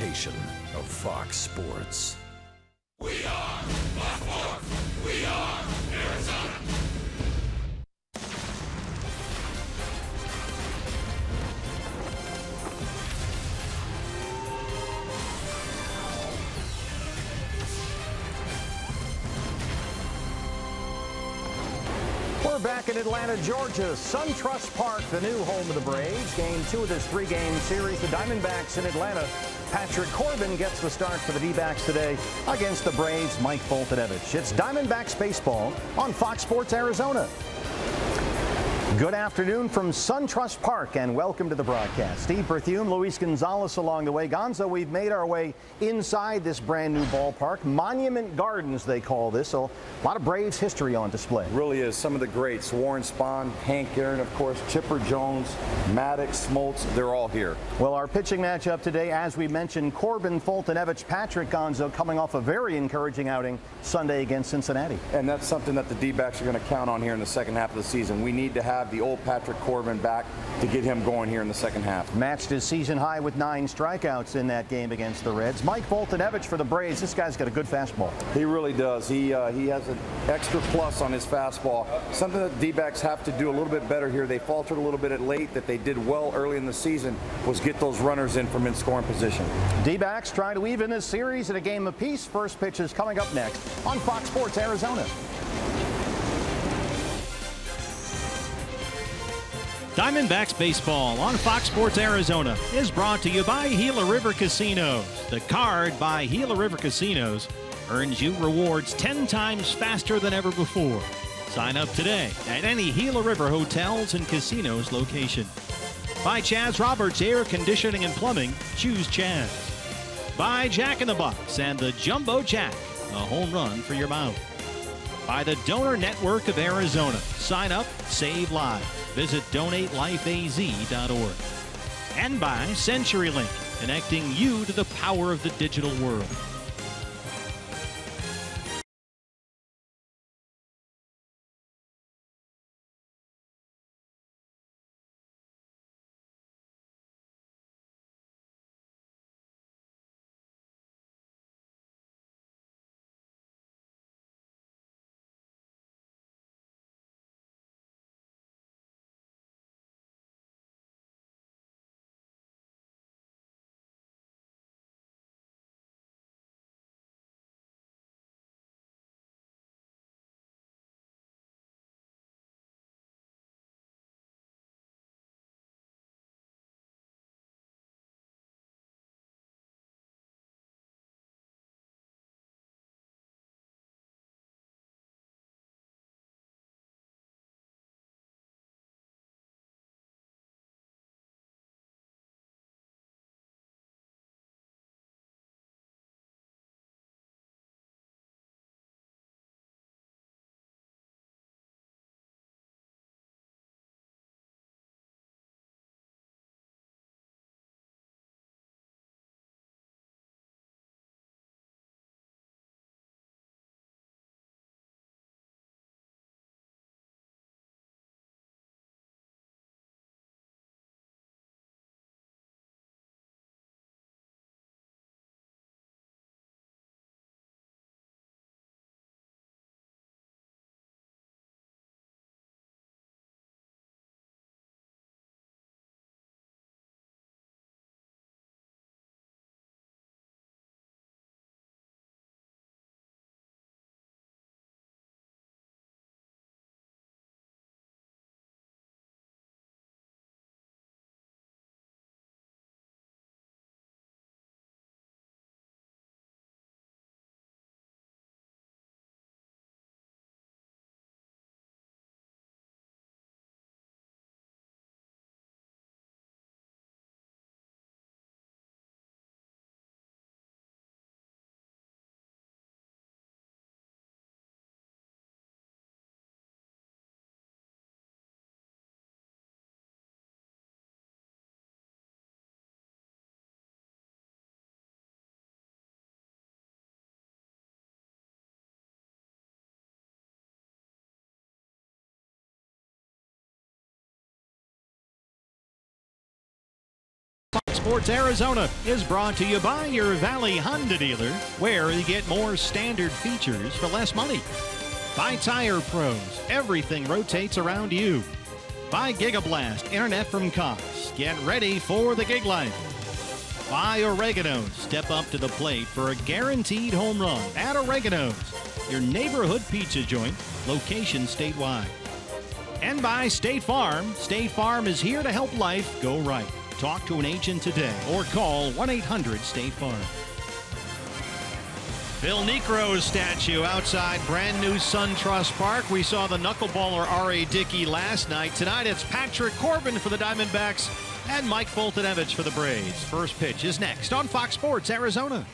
presentation of Fox Sports. We are Fox Sports. We are Arizona. We're back in Atlanta, Georgia. SunTrust Park, the new home of the Braves. Game 2 of this 3-game series. The Diamondbacks in Atlanta. Patrick Corbin gets the start for the D-backs today against the Braves' Mike Foltynewicz. It's Diamondbacks baseball on Fox Sports Arizona. Good afternoon from SunTrust Park and welcome to the broadcast. Steve Berthume, Luis Gonzalez along the way. Gonzo, we've made our way inside this brand new ballpark. Monument Gardens, they call this. So a lot of Braves history on display. Really is. Some of the greats. Warren Spahn, Hank Aaron, of course, Chipper Jones, Maddox, Smoltz, they're all here. Well, our pitching matchup today, as we mentioned, Corbin, Foltynewicz, Patrick Gonzo coming off a very encouraging outing Sunday against Cincinnati. And that's something that the D-backs are going to count on here in the second half of the season. We need to have the old Patrick Corbin back to get him going here in the second half. Matched his season high with 9 strikeouts in that game against the Reds. Mike Foltynewicz for the Braves. This guy's got a good fastball. He really does. He has an extra plus on his fastball. Something that the D-backs have to do a little bit better here. They faltered a little bit at late. That they did well early in the season was get those runners in from in scoring position. D-backs trying to even this series at a game apiece. First pitch is coming up next on Fox Sports Arizona. Diamondbacks baseball on Fox Sports Arizona is brought to you by Gila River Casinos. The card by Gila River Casinos earns you rewards 10 times faster than ever before. Sign up today at any Gila River hotels and casinos location. By Chaz Roberts Air Conditioning and Plumbing, choose Chaz. By Jack in the Box and the Jumbo Jack, a home run for your mouth. By the Donor Network of Arizona. Sign up, save lives. Visit donatelifeaz.org. And by CenturyLink, connecting you to the power of the digital world. Sports Arizona is brought to you by your Valley Honda dealer, where you get more standard features for less money. By Tire Pros, everything rotates around you. By Gigablast, internet from Cox. Get ready for the gig life. By Oregano's, step up to the plate for a guaranteed home run at Oregano's, your neighborhood pizza joint, location statewide. And by State Farm. State Farm is here to help life go right. Talk to an agent today or call 1-800-STATE-FARM. Phil Niekro's statue outside brand new SunTrust Park. We saw the knuckleballer R.A. Dickey last night. Tonight it's Patrick Corbin for the Diamondbacks and Mike Foltynewicz for the Braves. First pitch is next on Fox Sports Arizona.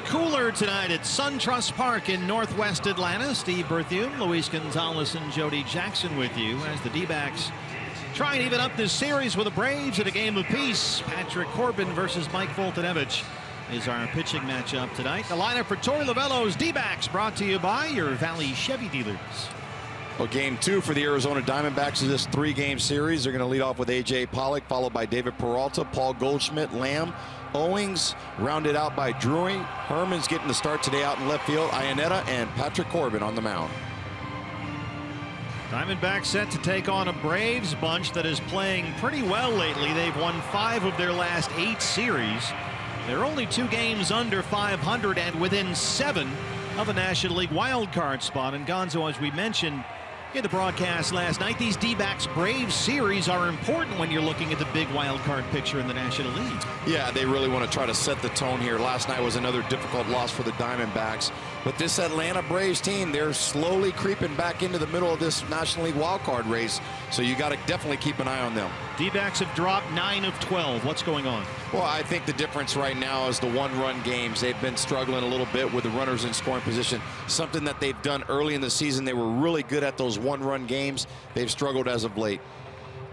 Cooler tonight at SunTrust Park in northwest Atlanta. Steve Berthiaume, Luis Gonzalez, and Jody Jackson with you as the D-backs try and even up this series with the Braves at a game apiece. Patrick Corbin versus Mike Foltynewicz is our pitching matchup tonight. The lineup for Torey Lovullo's D-backs brought to you by your Valley Chevy dealers. Well, game two for the Arizona Diamondbacks is this three-game series. They're going to lead off with A.J. Pollock, followed by David Peralta, Paul Goldschmidt, Lamb, Owings, rounded out by Drury. Herman's getting the start today out in left field. Iannetta and Patrick Corbin on the mound. Diamondbacks set to take on a Braves bunch that is playing pretty well lately. They've won 5 of their last 8 series. They're only 2 games under 500 and within 7 of a National League wild card spot. And Gonzo, as we mentioned in the broadcast last night, these D-backs Braves series are important when you're looking at the big wild card picture in the National League. Yeah, they really want to try to set the tone here. Last night was another difficult loss for the Diamondbacks. But this Atlanta Braves team, they're slowly creeping back into the middle of this National League wild card race. So you got to definitely keep an eye on them. D-backs have dropped 9 of 12. What's going on? Well, I think the difference right now is the one-run games. They've been struggling a little bit with the runners in scoring position, something that they've done early in the season. They were really good at those one-run games. They've struggled as of late.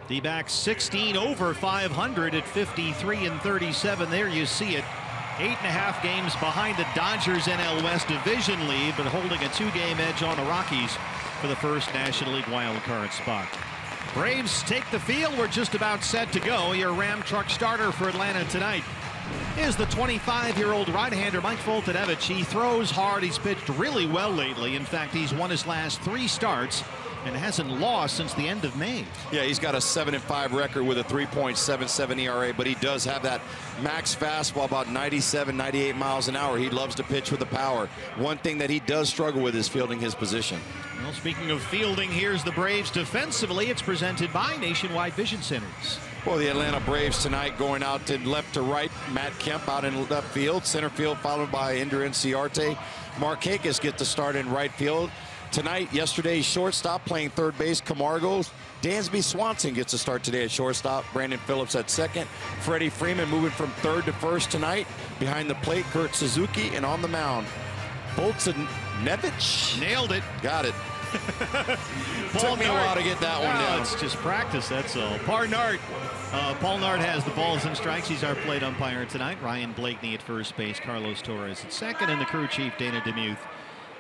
D-backs 16 over 500 at 53 and 37. There you see it. 8.5 games behind the Dodgers NL West division lead, but holding a 2-game edge on the Rockies for the first National League wild card spot. Braves take the field. We're just about set to go. Your Ram truck starter for Atlanta tonight. is the 25-year-old right-hander Mike Foltynewicz. He throws hard. He's pitched really well lately. In fact, he's won his last 3 starts and hasn't lost since the end of May. Yeah, he's got a 7-5 record with a 3.77 ERA, but he does have that max fastball, about 97, 98 miles an hour. He loves to pitch with the power. One thing that he does struggle with is fielding his position. Well, speaking of fielding, here's the Braves defensively. It's presented by Nationwide Vision Centers. Well, the Atlanta Braves tonight going out to left to right. Matt Kemp out in left field. Center field followed by Ender Inciarte. Markakis gets the start in right field. Tonight, yesterday's shortstop playing third base, Camargo. Dansby Swanson gets a start today at shortstop. Brandon Phillips at second. Freddie Freeman moving from third to first tonight. Behind the plate, Kurt Suzuki, and on the mound, Foltynewicz. Nailed it. Got it. Took me a while to get that one down. It's just practice, that's all. Paul Nard has the balls and strikes. He's our plate umpire tonight. Ryan Blakeney at first base, Carlos Torres at second, and the crew chief, Dana DeMuth,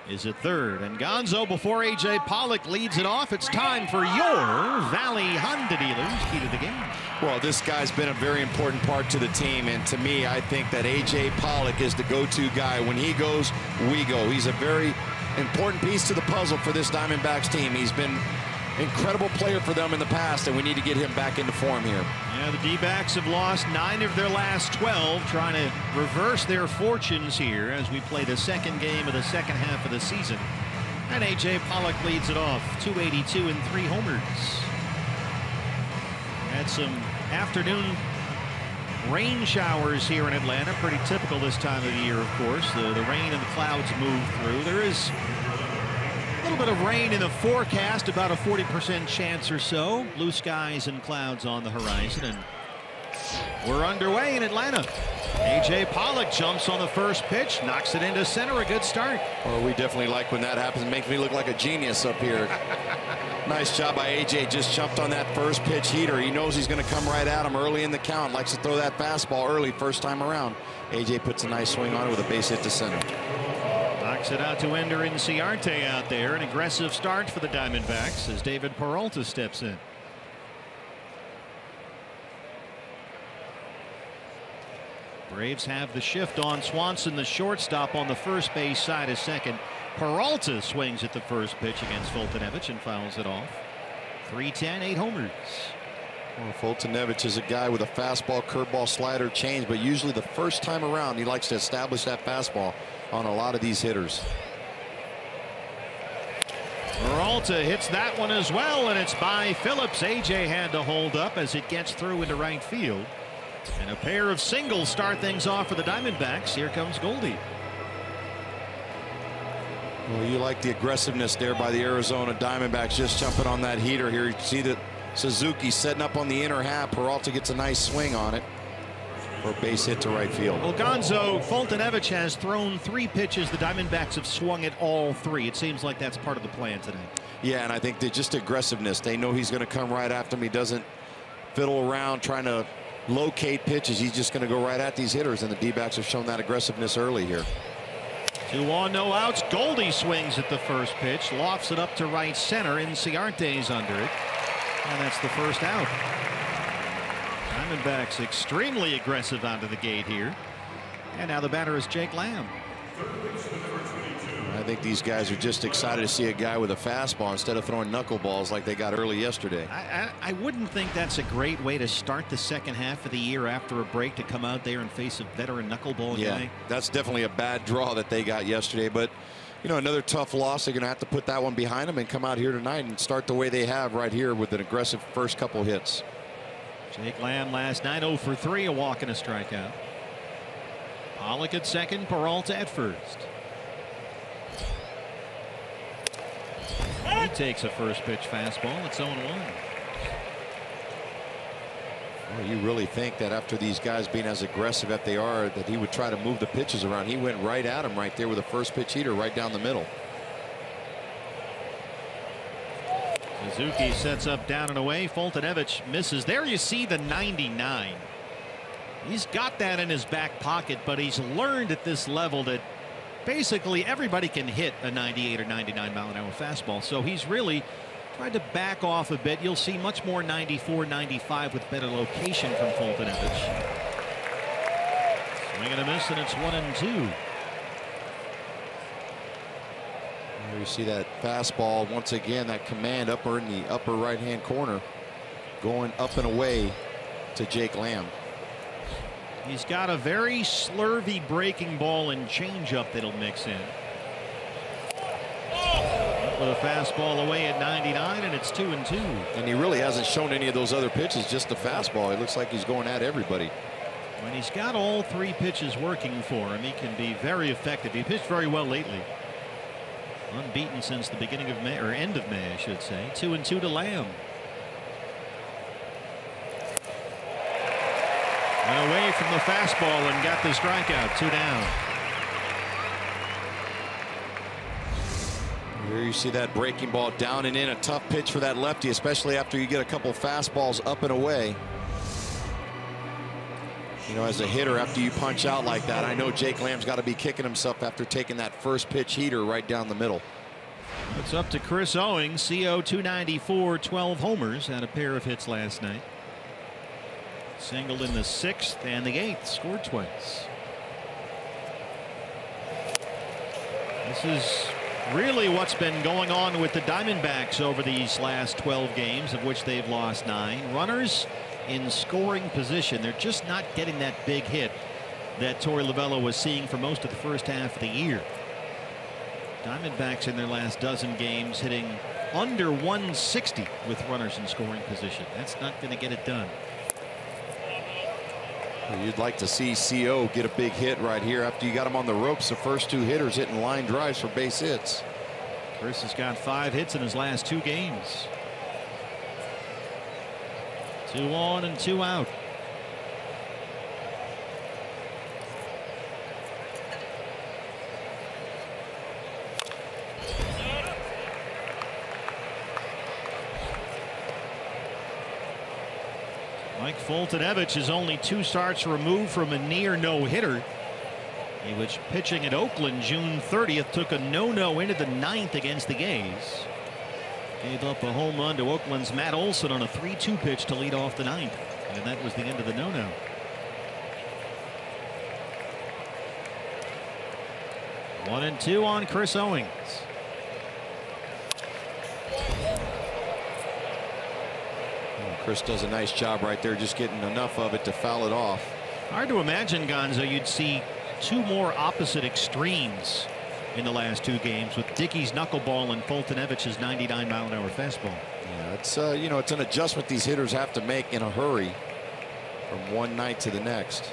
is at third. And Gonzo, before A.J. Pollock leads it off, it's time for your Valley Honda dealers key to the game. Well, this guy's been a very important part to the team, and to me, I think that A.J. Pollock is the go-to guy. When he goes, we go. He's a very important piece to the puzzle for this Diamondbacks team. He's been an incredible player for them in the past, and we need to get him back into form here. Yeah, the D-backs have lost 9 of their last 12, trying to reverse their fortunes here as we play the second game of the second half of the season. And A.J. Pollock leads it off, 282 and 3 homers. Had some afternoon rain showers here in Atlanta, pretty typical this time of the year, of course. The rain and the clouds move through. There is a little bit of rain in the forecast, about a 40% chance or so. Blue skies and clouds on the horizon, and we're underway in Atlanta. A.J. Pollock jumps on the first pitch, knocks it into center. A good start. Well, we definitely like when that happens. It makes me look like a genius up here. Nice job by A.J. Just jumped on that first pitch heater. He knows he's going to come right at him early in the count. Likes to throw that fastball early first time around. A.J. puts a nice swing on it with a base hit to center. Knocks it out to Ender Inciarte out there. An aggressive start for the Diamondbacks as David Peralta steps in. Braves have the shift on Swanson, the shortstop, on the first base side of second. Peralta swings at the first pitch against Foltynewicz and fouls it off. 310, 8 homers. Well, Foltynewicz is a guy with a fastball, curveball, slider, change, but usually the first time around he likes to establish that fastball on a lot of these hitters. Peralta hits that one as well, and it's by Phillips. A.J. had to hold up as it gets through into right field. And a pair of singles start things off for the Diamondbacks. Here comes Goldie. Well, you like the aggressiveness there by the Arizona Diamondbacks, just jumping on that heater here. You see that Suzuki setting up on the inner half. Peralta gets a nice swing on it for a base hit to right field. Well, Gonzo, Foltynewicz has thrown 3 pitches. The Diamondbacks have swung at all 3. It seems like that's part of the plan today. Yeah, and I think they're just aggressiveness. They know he's going to come right after him. He doesn't fiddle around trying to locate pitches. He's just going to go right at these hitters, and the D-backs have shown that aggressiveness early here. 2 on, no outs. Goldie swings at the first pitch, lofts it up to right center. Inciarte's under it, and that's the first out. Diamondbacks extremely aggressive out of the gate here, and now the batter is Jake Lamb. I think these guys are just excited to see a guy with a fastball instead of throwing knuckleballs like they got early yesterday. I wouldn't think that's a great way to start the second half of the year after a break, to come out there and face a veteran knuckleball guy. That's definitely a bad draw that they got yesterday, but you know, another tough loss. They're going to have to put that one behind them and come out here tonight and start the way they have right here with an aggressive first couple hits. Jake Lamb last night 0 for 3, a walk and a strikeout. Pollock at second, Peralta at first. He takes a first pitch fastball. It's 0-1. Well, you really think that after these guys being as aggressive as they are, that he would try to move the pitches around. He went right at him right there with a first pitch heater right down the middle. Suzuki sets up down and away. Foltynewicz misses. There you see the 99. He's got that in his back pocket, but he's learned at this level that basically everybody can hit a 98 or 99 mile an hour fastball. So he's really tried to back off a bit. You'll see much more 94, 95 with better location from Foltynewicz. Swing and a miss, and it's 1-2. Here you see that fastball once again, that command upper in the upper right-hand corner, going up and away to Jake Lamb. He's got a very slurvy breaking ball and changeup that'll mix in. With a fastball away at 99, and it's 2-2. And he really hasn't shown any of those other pitches, just the fastball. It looks like he's going at everybody. When he's got all three pitches working for him, he can be very effective. He pitched very well lately. Unbeaten since the beginning of May, or end of May, I should say. 2-2 to Lamb. Went away from the fastball and got the strikeout. 2 down. Here you see that breaking ball down and in, a tough pitch for that lefty, especially after you get a couple fastballs up and away. You know, as a hitter, after you punch out like that, I know Jake Lamb's got to be kicking himself after taking that first pitch heater right down the middle. It's up to Chris Owings. CO 294, 12 homers, had a pair of hits last night. Singled in the 6th and the 8th, scored twice. This is really what's been going on with the Diamondbacks over these last 12 games, of which they've lost 9. Runners in scoring position. They're just not getting that big hit that Torey Lovullo was seeing for most of the first half of the year. Diamondbacks in their last dozen games hitting under 160 with runners in scoring position. That's not going to get it done. You'd like to see CO get a big hit right here after you got him on the ropes. The first 2 hitters hitting line drives for base hits. Chris has got 5 hits in his last 2 games. 2 on and 2 out. Mike Foltynewicz is only 2 starts removed from a near no-hitter. He was pitching at Oakland June 30th, took a no-no into the 9th against the A's. Gave up a home run to Oakland's Matt Olson on a 3-2 pitch to lead off the 9th. And that was the end of the no-no. One and 2 on Chris Owings. Chris does a nice job right there, just getting enough of it to foul it off. Hard to imagine, Gonzo, you'd see 2 more opposite extremes in the last 2 games, with Dickey's knuckleball and Foltynewicz's 99-mile-an-hour fastball. Yeah, it's you know, it's an adjustment these hitters have to make in a hurry from one night to the next.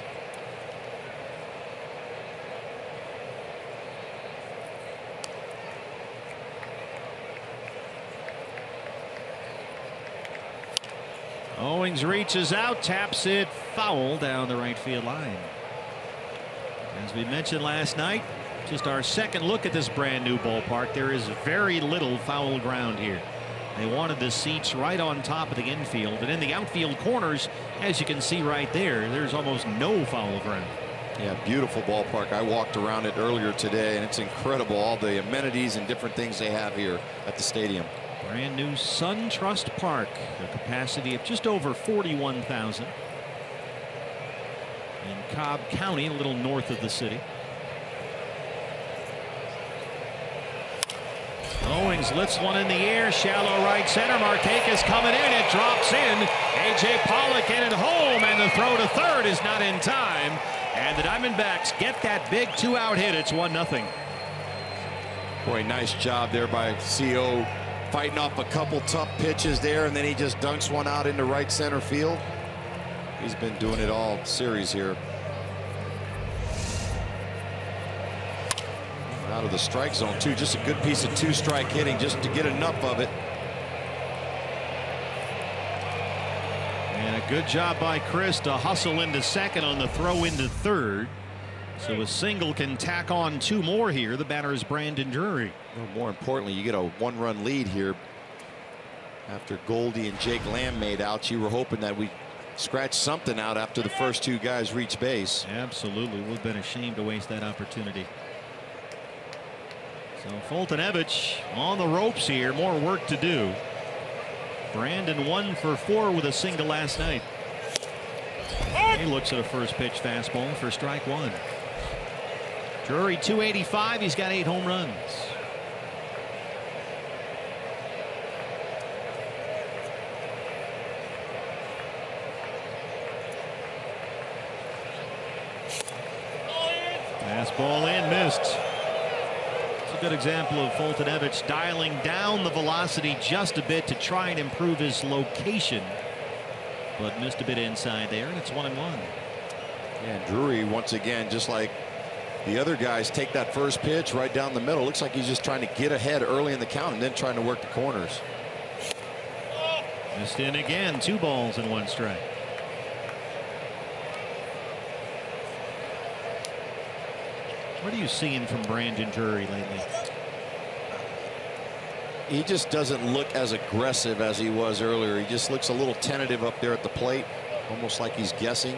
Owings reaches out, taps it foul down the right field line. As we mentioned last night, just our second look at this brand new ballpark, there is very little foul ground here. They wanted the seats right on top of the infield, and in the outfield corners, as you can see right there, there's almost no foul ground. Yeah, beautiful ballpark. I walked around it earlier today, and it's incredible, all the amenities and different things they have here at the stadium. Brand new SunTrust Park, a capacity of just over 41,000 in Cobb County, a little north of the city. Owings lifts one in the air, shallow right center. Markakis coming in, it drops in. A.J. Pollock in at home, and the throw to third is not in time. And the Diamondbacks get that big 2-out hit. It's 1-0. Boy, nice job there by CO. Fighting off a couple tough pitches there, and then he just dunks one out into right center field. He's been doing it all series here. Out of the strike zone too. Just a good piece of 2-strike hitting just to get enough of it. And a good job by Chris to hustle into second on the throw into third. So a single can tack on 2 more here. The batter is Brandon Drury. Well, more importantly, you get a 1-run lead here after Goldie and Jake Lamb made outs. You were hoping that we scratch something out after the first 2 guys reach base. Absolutely. We've been ashamed to waste that opportunity. So Foltynewicz on the ropes here. More work to do. Brandon 1 for 4 with a single last night. He looks at a first pitch fastball for strike one. Drury 285. He's got 8 home runs. Fastball in, missed. It's a good example of Foltynewicz dialing down the velocity just a bit to try and improve his location, but missed a bit inside there, and it's 1-1. And Drury, once again, just like the other guys, take that first pitch right down the middle. Looks like he's just trying to get ahead early in the count and then trying to work the corners. Missed in again. 2 balls and 1 strike. What are you seeing from Brandon Drury lately? He just doesn't look as aggressive as he was earlier. He just looks a little tentative up there at the plate, almost like he's guessing.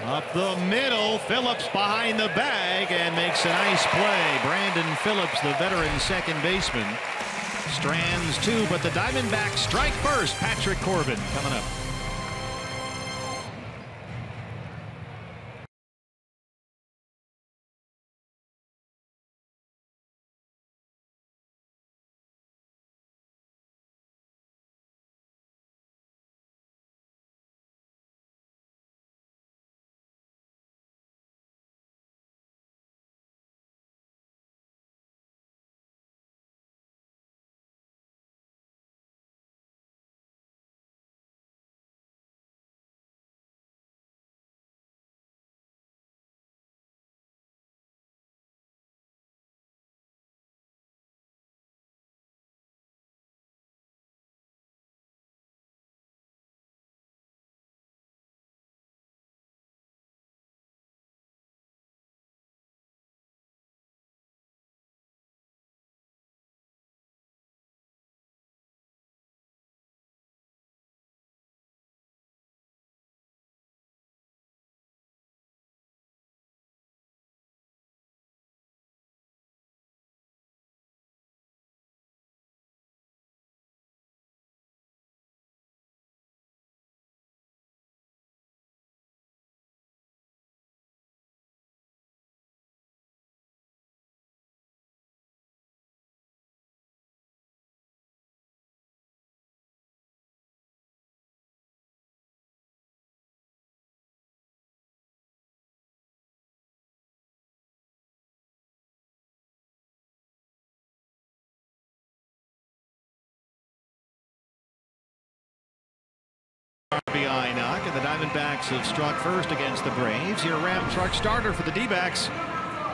Up the middle, Phillips behind the bag and makes a nice play. Brandon Phillips, the veteran second baseman, strands 2, but the Diamondbacks strike first. Patrick Corbin coming up. RBI knock, and the Diamondbacks have struck first against the Braves. Your Ram truck starter for the D-backs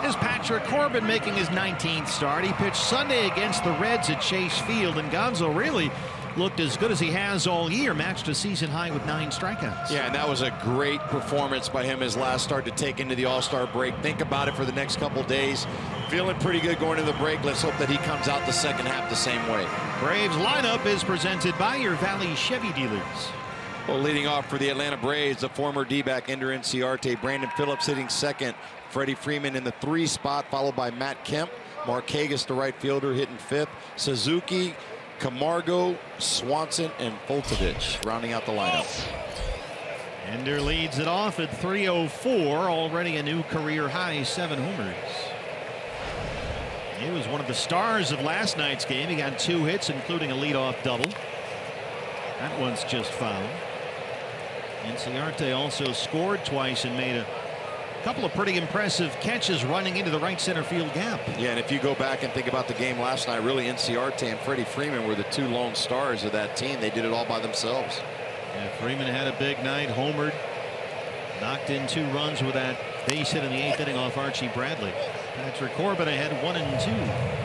is Patrick Corbin, making his 19th start. He pitched Sunday against the Reds at Chase Field, and Gonzo really looked as good as he has all year, matched a season high with 9 strikeouts. Yeah, and that was a great performance by him his last start to take into the All-Star break. Think about it for the next couple days. Feeling pretty good going into the break. Let's hope that he comes out the second half the same way. Braves lineup is presented by your Valley Chevy dealers. Well, leading off for the Atlanta Braves, the former D-back Ender Inciarte. Brandon Phillips hitting second. Freddie Freeman in the 3 spot, followed by Matt Kemp. Markakis, the right fielder, hitting 5th. Suzuki, Camargo, Swanson, and Foltynewicz rounding out the lineup. Ender leads it off at 304, already a new career high 7 homers. He was one of the stars of last night's game. He got 2 hits, including a leadoff double. That one's just fouled. Inciarte also scored twice and made a couple of pretty impressive catches running into the right center field gap. Yeah, and if you go back and think about the game last night, really Inciarte and Freddie Freeman were the 2 lone stars of that team. They did it all by themselves. Yeah, Freeman had a big night, homered, knocked in 2 runs with that base hit in the 8th inning off Archie Bradley. Patrick Corbin ahead 1-2.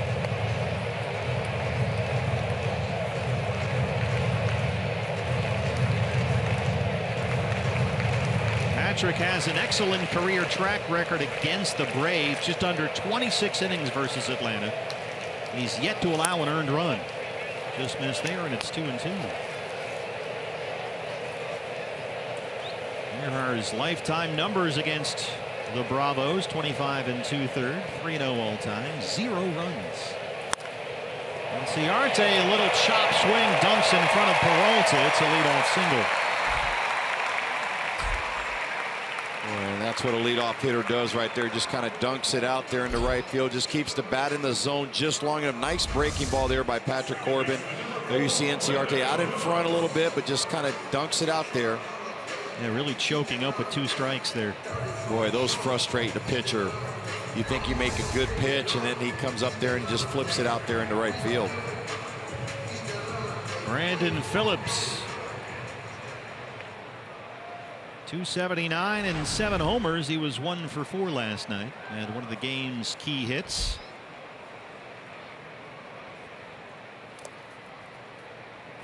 Patrick has an excellent career track record against the Braves, just under 26 innings versus Atlanta. He's yet to allow an earned run. Just missed there, and it's 2-2. Here are his lifetime numbers against the Bravos: 25 2/3, 3-0 all time, 0 runs. Inciarte, a little chop swing, dumps in front of Peralta. It's a leadoff single. And that's what a leadoff hitter does right there. Just kind of dunks it out there in the right field. Just keeps the bat in the zone just long enough. Nice breaking ball there by Patrick Corbin. There you see Inciarte out in front a little bit, but just kind of dunks it out there. Yeah, really choking up with 2 strikes there. Boy, those frustrate the pitcher. You think you make a good pitch, and then he comes up there and just flips it out there in the right field. Brandon Phillips. 279 and 7 homers. He was 1 for 4 last night. And one of the game's key hits.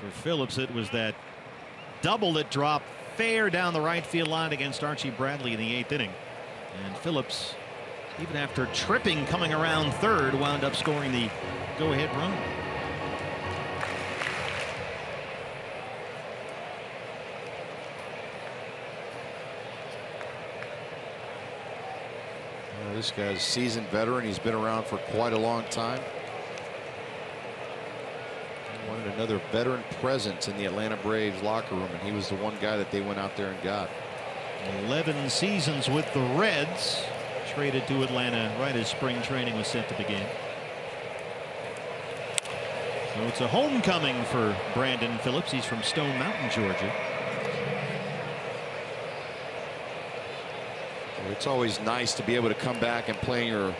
For Phillips, it was that double that dropped fair down the right field line against Archie Bradley in the 8th inning. And Phillips, even after tripping coming around third, wound up scoring the go-ahead run. This guy's a seasoned veteran. He's been around for quite a long time. Wanted another veteran presence in the Atlanta Braves locker room, and he was the one guy that they went out there and got. 11 seasons with the Reds. Traded to Atlanta right as spring training was set to begin. So it's a homecoming for Brandon Phillips. He's from Stone Mountain, Georgia. It's always nice to be able to come back and play in your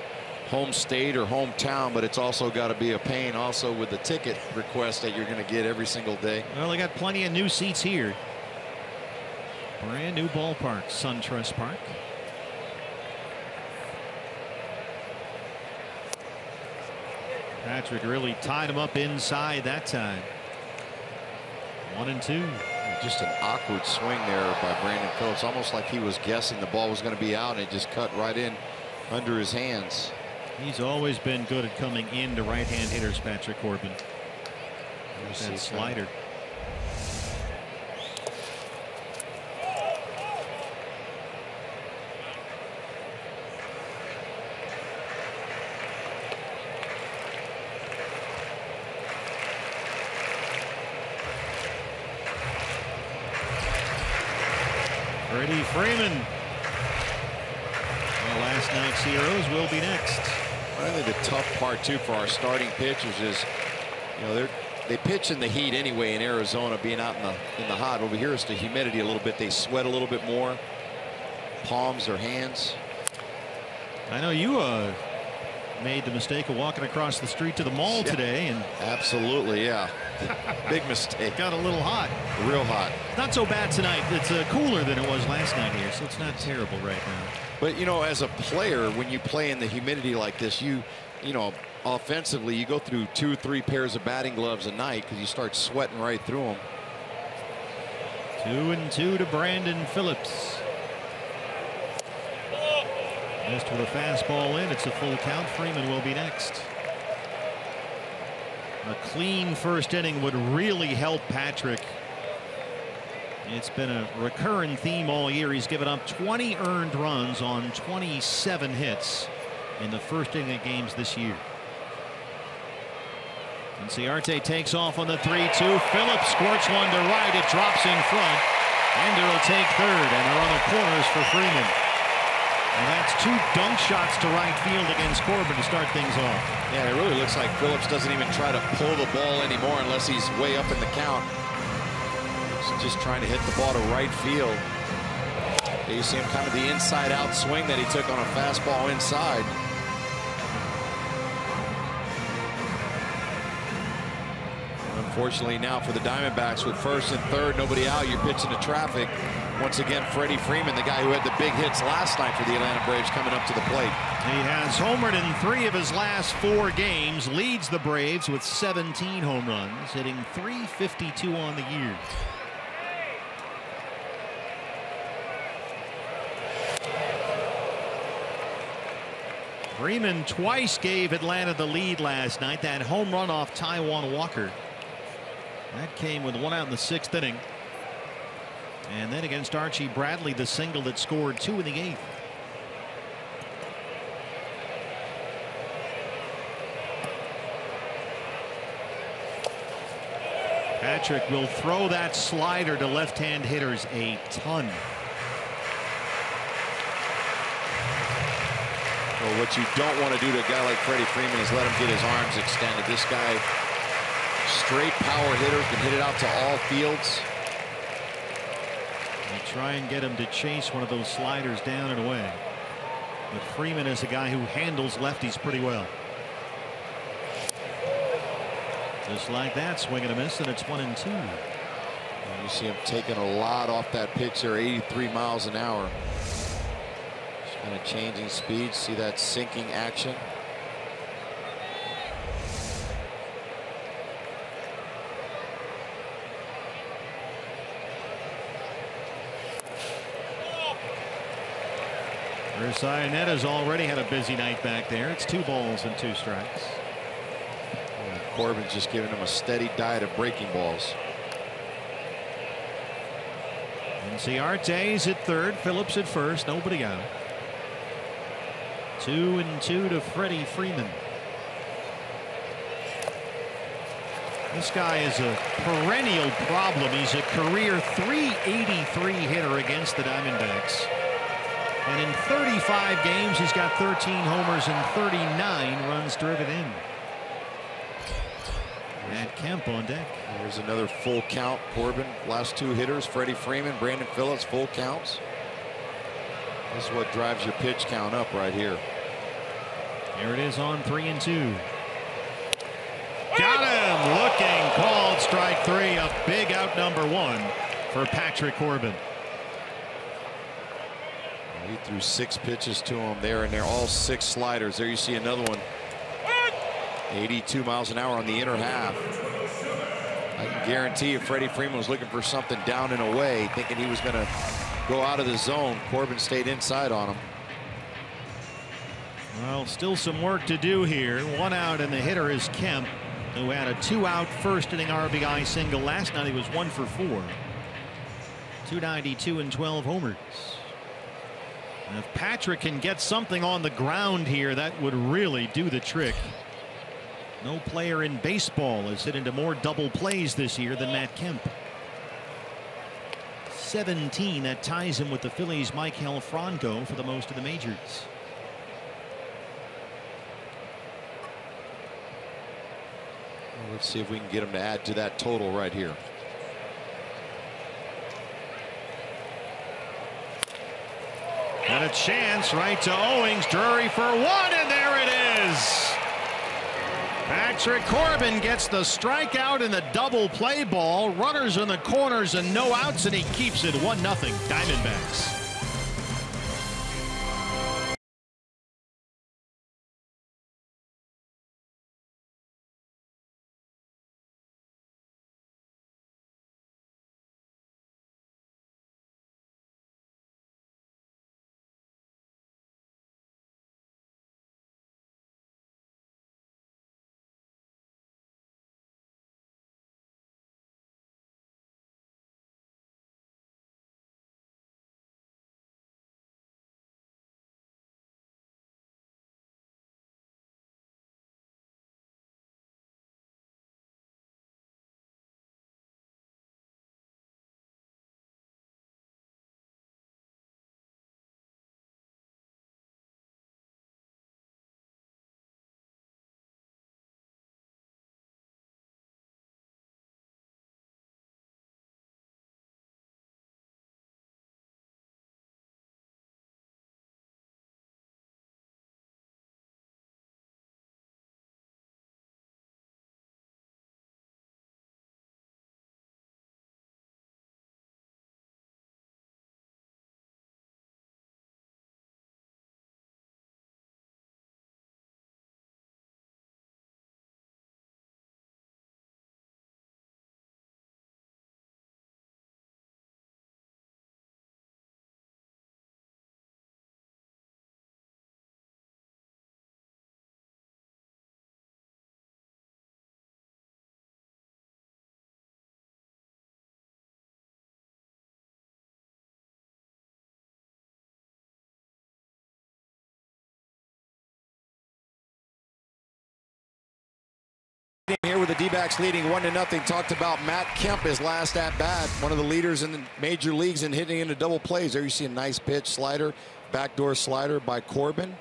home state or hometown, but it's also got to be a pain also with the ticket request that you're going to get every single day. Well, they got plenty of new seats here. Brand new ballpark, SunTrust Park. Patrick really tied him up inside that time. 1-2. Just an awkward swing there by Brandon Phillips, almost like he was guessing the ball was going to be out, and it just cut right in under his hands. He's always been good at coming into right-hand hitters, Patrick Corbin. There's that slider. Freddie Freeman. Well, last night's heroes will be next. I think the tough part too for our starting pitchers is, you know, they pitch in the heat anyway in Arizona, being out in the hot. Over here it's the humidity a little bit. They sweat a little bit more. Palms, their hands. I know you made the mistake of walking across the street to the mall today, and absolutely, yeah. Big mistake. Got a little hot. Real hot. Not so bad tonight. It's cooler than it was last night here, so it's not terrible right now. But you know, as a player, when you play in the humidity like this, you know, offensively, you go through 2 or 3 pairs of batting gloves a night because you start sweating right through them. 2-2 to Brandon Phillips. Missed with a fastball in. It's a full count. Freeman will be next. A clean first inning would really help Patrick. It's been a recurring theme all year. He's given up 20 earned runs on 27 hits in the first inning of games this year. Inciarte takes off on the 3-2. Phillips squirts one to right. It drops in front. Ender will take third, and they're on the corners for Freeman. And that's 2 dunk shots to right field against Corbin to start things off. Yeah, it really looks like Phillips doesn't even try to pull the ball anymore unless he's way up in the count. He's just trying to hit the ball to right field. You see him kind of the inside-out swing that he took on a fastball inside. Unfortunately now for the Diamondbacks, with first and third, nobody out, you're pitching to traffic. Once again, Freddie Freeman, the guy who had the big hits last night for the Atlanta Braves, coming up to the plate. He has homered in 3 of his last 4 games, leads the Braves with 17 home runs, hitting .352 on the year. Freeman twice gave Atlanta the lead last night. That home run off Taijuan Walker. That came with 1 out in the 6th inning. And then against Archie Bradley, the single that scored 2 in the 8th. Patrick will throw that slider to left-hand hitters a ton. Well, what you don't want to do to a guy like Freddie Freeman is let him get his arms extended. This guy, straight power hitter, can hit it out to all fields. You try and get him to chase one of those sliders down and away. But Freeman is a guy who handles lefties pretty well. Just like that, swing and a miss, and it's 1-2. And you see him taking a lot off that pitch there, 83 miles an hour. Just kind of changing speed. See that sinking action. Ursanetta's already had a busy night back there. It's 2 balls and 2 strikes. Corbin's just giving him a steady diet of breaking balls. Ciarte's at third, Phillips at first, nobody out. 2-2 to Freddie Freeman. This guy is a perennial problem. He's a career .383 hitter against the Diamondbacks. And in 35 games, he's got 13 homers and 39 runs driven in. Matt Kemp on deck. There's another full count. Corbin, last 2 hitters, Freddie Freeman, Brandon Phillips, full counts. This is what drives your pitch count up right here. Here it is on 3-2. Got him! Looking, called strike 3. A big out number 1 for Patrick Corbin. He threw 6 pitches to him there, and they're all 6 sliders. There you see another one. 82 miles an hour on the inner half. I can guarantee you Freddie Freeman was looking for something down and away, thinking he was going to go out of the zone. Corbin stayed inside on him. Well, still some work to do here. 1 out, and the hitter is Kemp, who had a 2-out first-inning RBI single last night. He was 1 for 4. 292 and 12 homers. And if Patrick can get something on the ground here, that would really do the trick. No player in baseball has hit into more double plays this year than Matt Kemp. 17. That ties him with the Phillies' Michael Franco for the most of the majors. Well, let's see if we can get him to add to that total right here. And a chance right to Owings. Drury for 1, and there it is. Patrick Corbin gets the strikeout in the double play ball. Runners in the corners and no outs, and he keeps it 1-0 Diamondbacks. Here with the D-backs leading 1-0. Talked about Matt Kemp, his last at bat, one of the leaders in the major leagues in hitting into double plays. There you see a nice pitch, slider, backdoor slider by Corbin.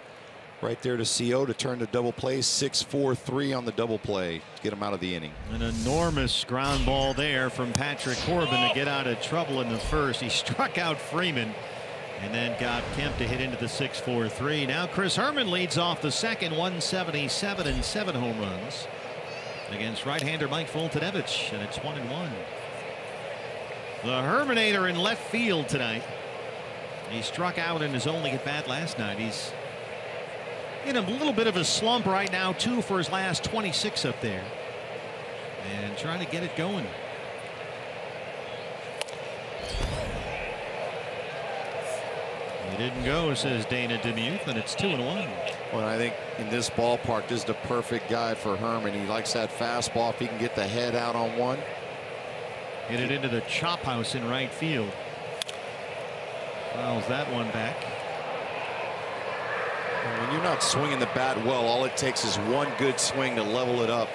Right there to CO to turn the double play. 6-4-3 on the double play to get him out of the inning. An enormous ground ball there from Patrick Corbin to get out of trouble in the first. He struck out Freeman and then got Kemp to hit into the 6-4-3. Now Chris Herman leads off the second, 177 and 7 home runs against right-hander Mike Foltynewicz, and it's 1-1. The Herminator in left field tonight. He struck out in his only at bat last night. He's in a little bit of a slump right now, 2 for his last 26 up there, and trying to get it going. He didn't go, says Dana DeMuth, and it's 2-1. Well, I think in this ballpark, this is the perfect guy for Herman. He likes that fastball. If he can get the head out on one. Hit it into the chop house in right field. Fouls that one back. When you're not swinging the bat well, all it takes is one good swing to level it up.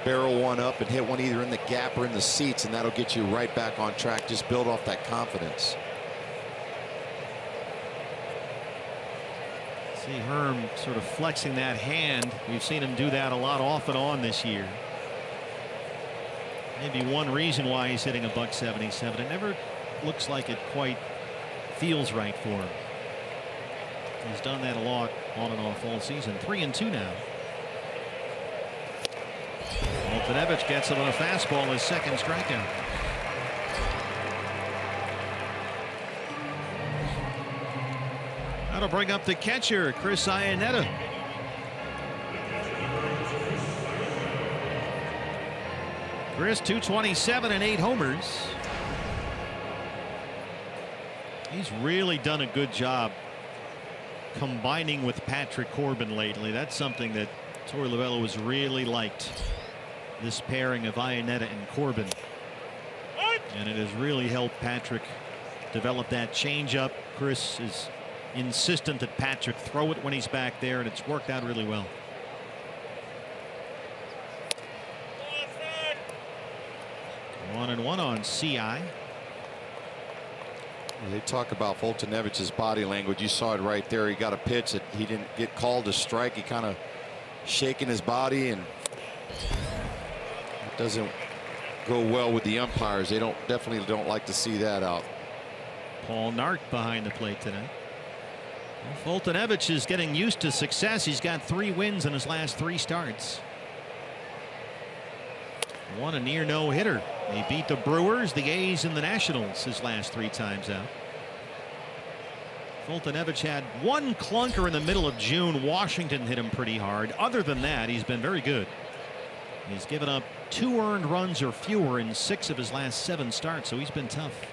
Barrel one up and hit one either in the gap or in the seats, and that'll get you right back on track. Just build off that confidence. See Herm sort of flexing that hand. We've seen him do that a lot off and on this year. Maybe one reason why he's hitting a .177. It never looks like it quite feels right for him. He's done that a lot on and off all season. 3-2 now. Foltynewicz gets him on a fastball, his second strikeout. That'll bring up the catcher, Chris Iannetta. Chris, 227 and 8 homers. He's really done a good job combining with Patrick Corbin lately. That's something that Torey Lovullo has really liked, this pairing of Iannetta and Corbin. And it has really helped Patrick develop that changeup. Chris is insistent that Patrick throw it when he's back there, and it's worked out really well. One and one on CI. They talk about Foltynewicz's body language. You saw it right there. He got a pitch that he didn't get called to strike. He kind of shaking his body, and it doesn't go well with the umpires. They definitely don't like to see that out. Paul Nart behind the plate tonight. Well, Foltynewicz is getting used to success. He's got 3 wins in his last 3 starts. Won a near no-hitter. He beat the Brewers, the A's, and the Nationals his last 3 times out. Foltynewicz had 1 clunker in the middle of June. Washington hit him pretty hard. Other than that, he's been very good. He's given up 2 earned runs or fewer in 6 of his last 7 starts, so he's been tough.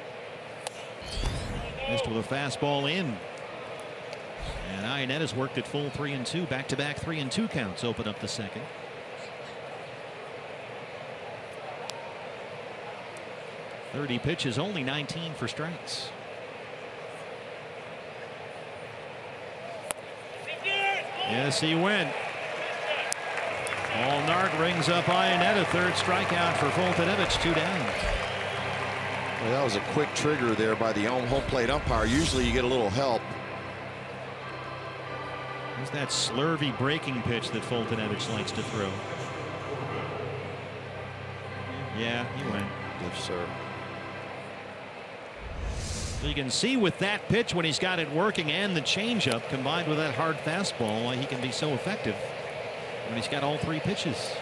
Missed with a fastball in. And Iannetta's worked at full 3-2. Back-to-back 3-2 counts open up the second. .30 pitches, only 19 for strikes. Yes, he went. Paul Nart rings up Iannetta. 3rd strikeout for Foltynewicz. 2 down. Well, that was a quick trigger there by the home plate umpire. Usually you get a little help. There's that slurvy breaking pitch that Foltynewicz likes to throw. Yeah, he went. Yes, sir. So you can see with that pitch, when he's got it working and the changeup combined with that hard fastball, why he can be so effective when he's got all 3 pitches.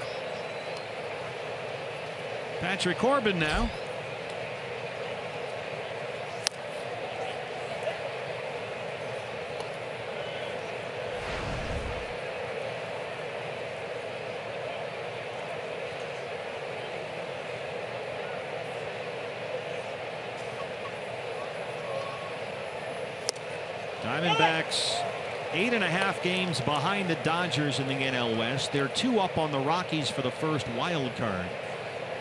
Patrick Corbin now. Diamondbacks 8.5 games behind the Dodgers in the NL West. They're 2 up on the Rockies for the first wild card.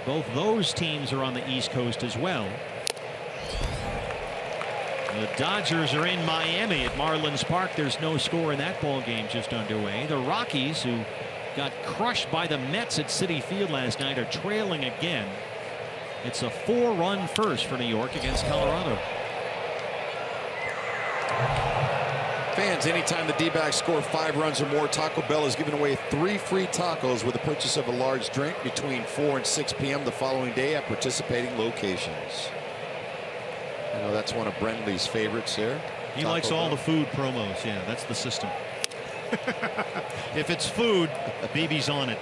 Both those teams are on the East Coast as well. The Dodgers are in Miami at Marlins Park. There's no score in that ball game just underway. The Rockies, who got crushed by the Mets at Citi Field last night, are trailing again. It's a 4-run first for New York against Colorado. Fans, anytime the D-backs score 5 runs or more, Taco Bell is giving away 3 free tacos with the purchase of a large drink between 4 and 6 p.m. the following day at participating locations. I know that's one of Brendley's favorites there. He Taco likes Bell. all the food promos. Yeah, that's the system. If it's food, BB's on it.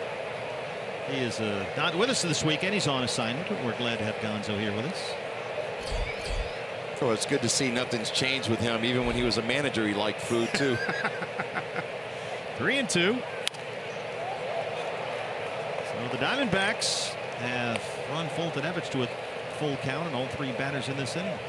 He is not with us this weekend. He's on assignment. We're glad to have Gonzo here with us. Oh, it's good to see nothing's changed with him. Even when he was a manager, he liked food too. 3-2. So the Diamondbacks have run Fulton-Evans to a full count, and all 3 batters in this inning.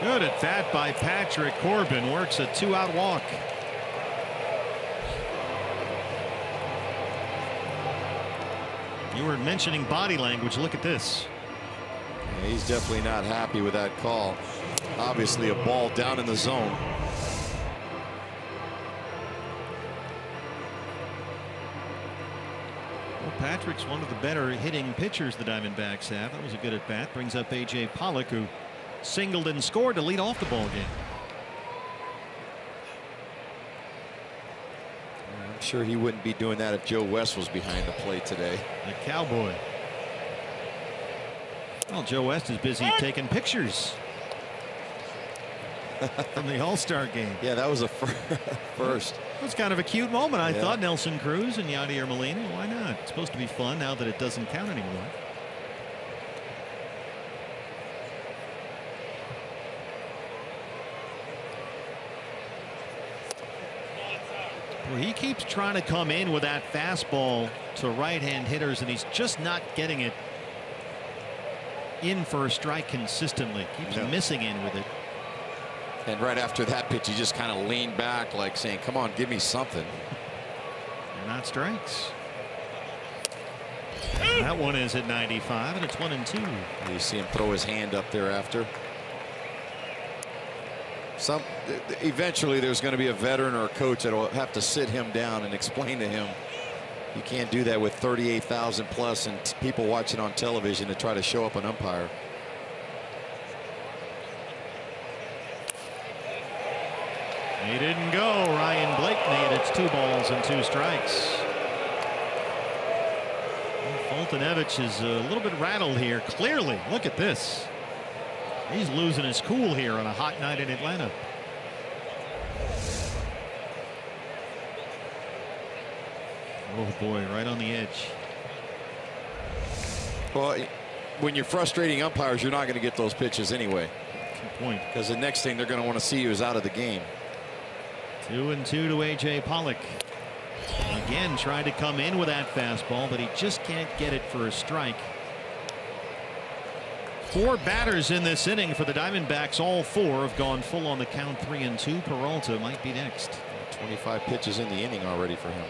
Good at bat by Patrick Corbin. Works a 2-out walk. You were mentioning body language. Look at this. Yeah, he's definitely not happy with that call. Obviously a ball down in the zone. Well, Patrick's one of the better hitting pitchers the Diamondbacks have. That was a good at bat. Brings up A.J. Pollock, who singled and scored to lead off the ball game. I'm sure he wouldn't be doing that if Joe West was behind the plate today. The Cowboy. Well, Joe West is busy taking pictures from the All-Star game. Yeah, that was a first. It was kind of a cute moment. I thought Nelson Cruz and Yadier Molina. Why not? It's supposed to be fun now that it doesn't count anymore. Well, he keeps trying to come in with that fastball to right-hand hitters, and he's just not getting it in for a strike consistently. Keeps missing in with it. And right after that pitch, he just kind of leaned back like saying, come on, give me something. They're not strikes. That one is at 95, and it's 1-2. You see him throw his hand up there after. Eventually there's going to be a veteran or a coach that will have to sit him down and explain to him you can't do that with 38,000 plus and people watching on television to try to show up an umpire. He didn't go. Ryan Blakeney. It's 2 balls and 2 strikes. Fulton-Evans is a little bit rattled here. Clearly, look at this. He's losing his cool here on a hot night in Atlanta. Oh boy, right on the edge. Well, when you're frustrating umpires, you're not going to get those pitches anyway. Good point. Because the next thing they're going to want to see you is out of the game. 2-2 to A.J. Pollock. Again, trying to come in with that fastball, but he just can't get it for a strike. 4 batters in this inning for the Diamondbacks. All 4 have gone full on the count. 3-2. Peralta might be next. 25 pitches in the inning already for him.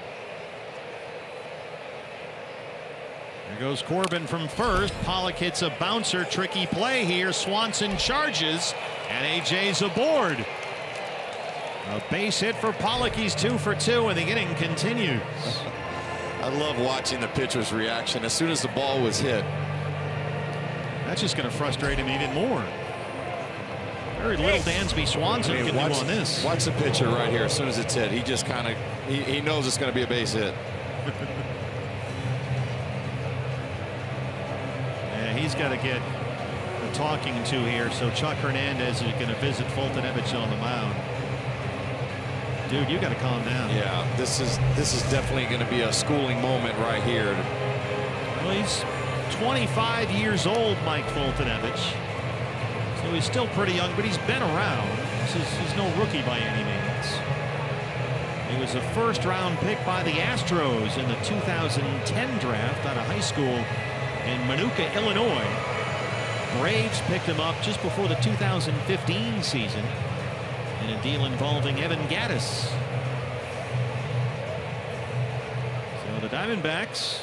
There goes Corbin from first. Pollock hits a bouncer. Tricky play here. Swanson charges, and A.J.'s aboard. A base hit for Pollock. He's 2 for 2, and the inning continues. I love watching the pitcher's reaction as soon as the ball was hit. That's just going to frustrate him even more. Very little Dansby Swanson can do on this. Watch the pitcher right here. As soon as it's hit, he just kind of he knows it's going to be a base hit. Yeah, he's got to get a talking to here. So Chuck Hernandez is going to visit Fulton-Evans on the mound. Dude, you got to calm down. Yeah, this is definitely going to be a schooling moment right here. Well, he's 25 years old, Mike Fulton-Evans. So he's still pretty young, but he's been around. He's no rookie by any means. He was a first-round pick by the Astros in the 2010 draft out of high school in Manuka, Illinois. Braves picked him up just before the 2015 season in a deal involving Evan Gattis. So the Diamondbacks,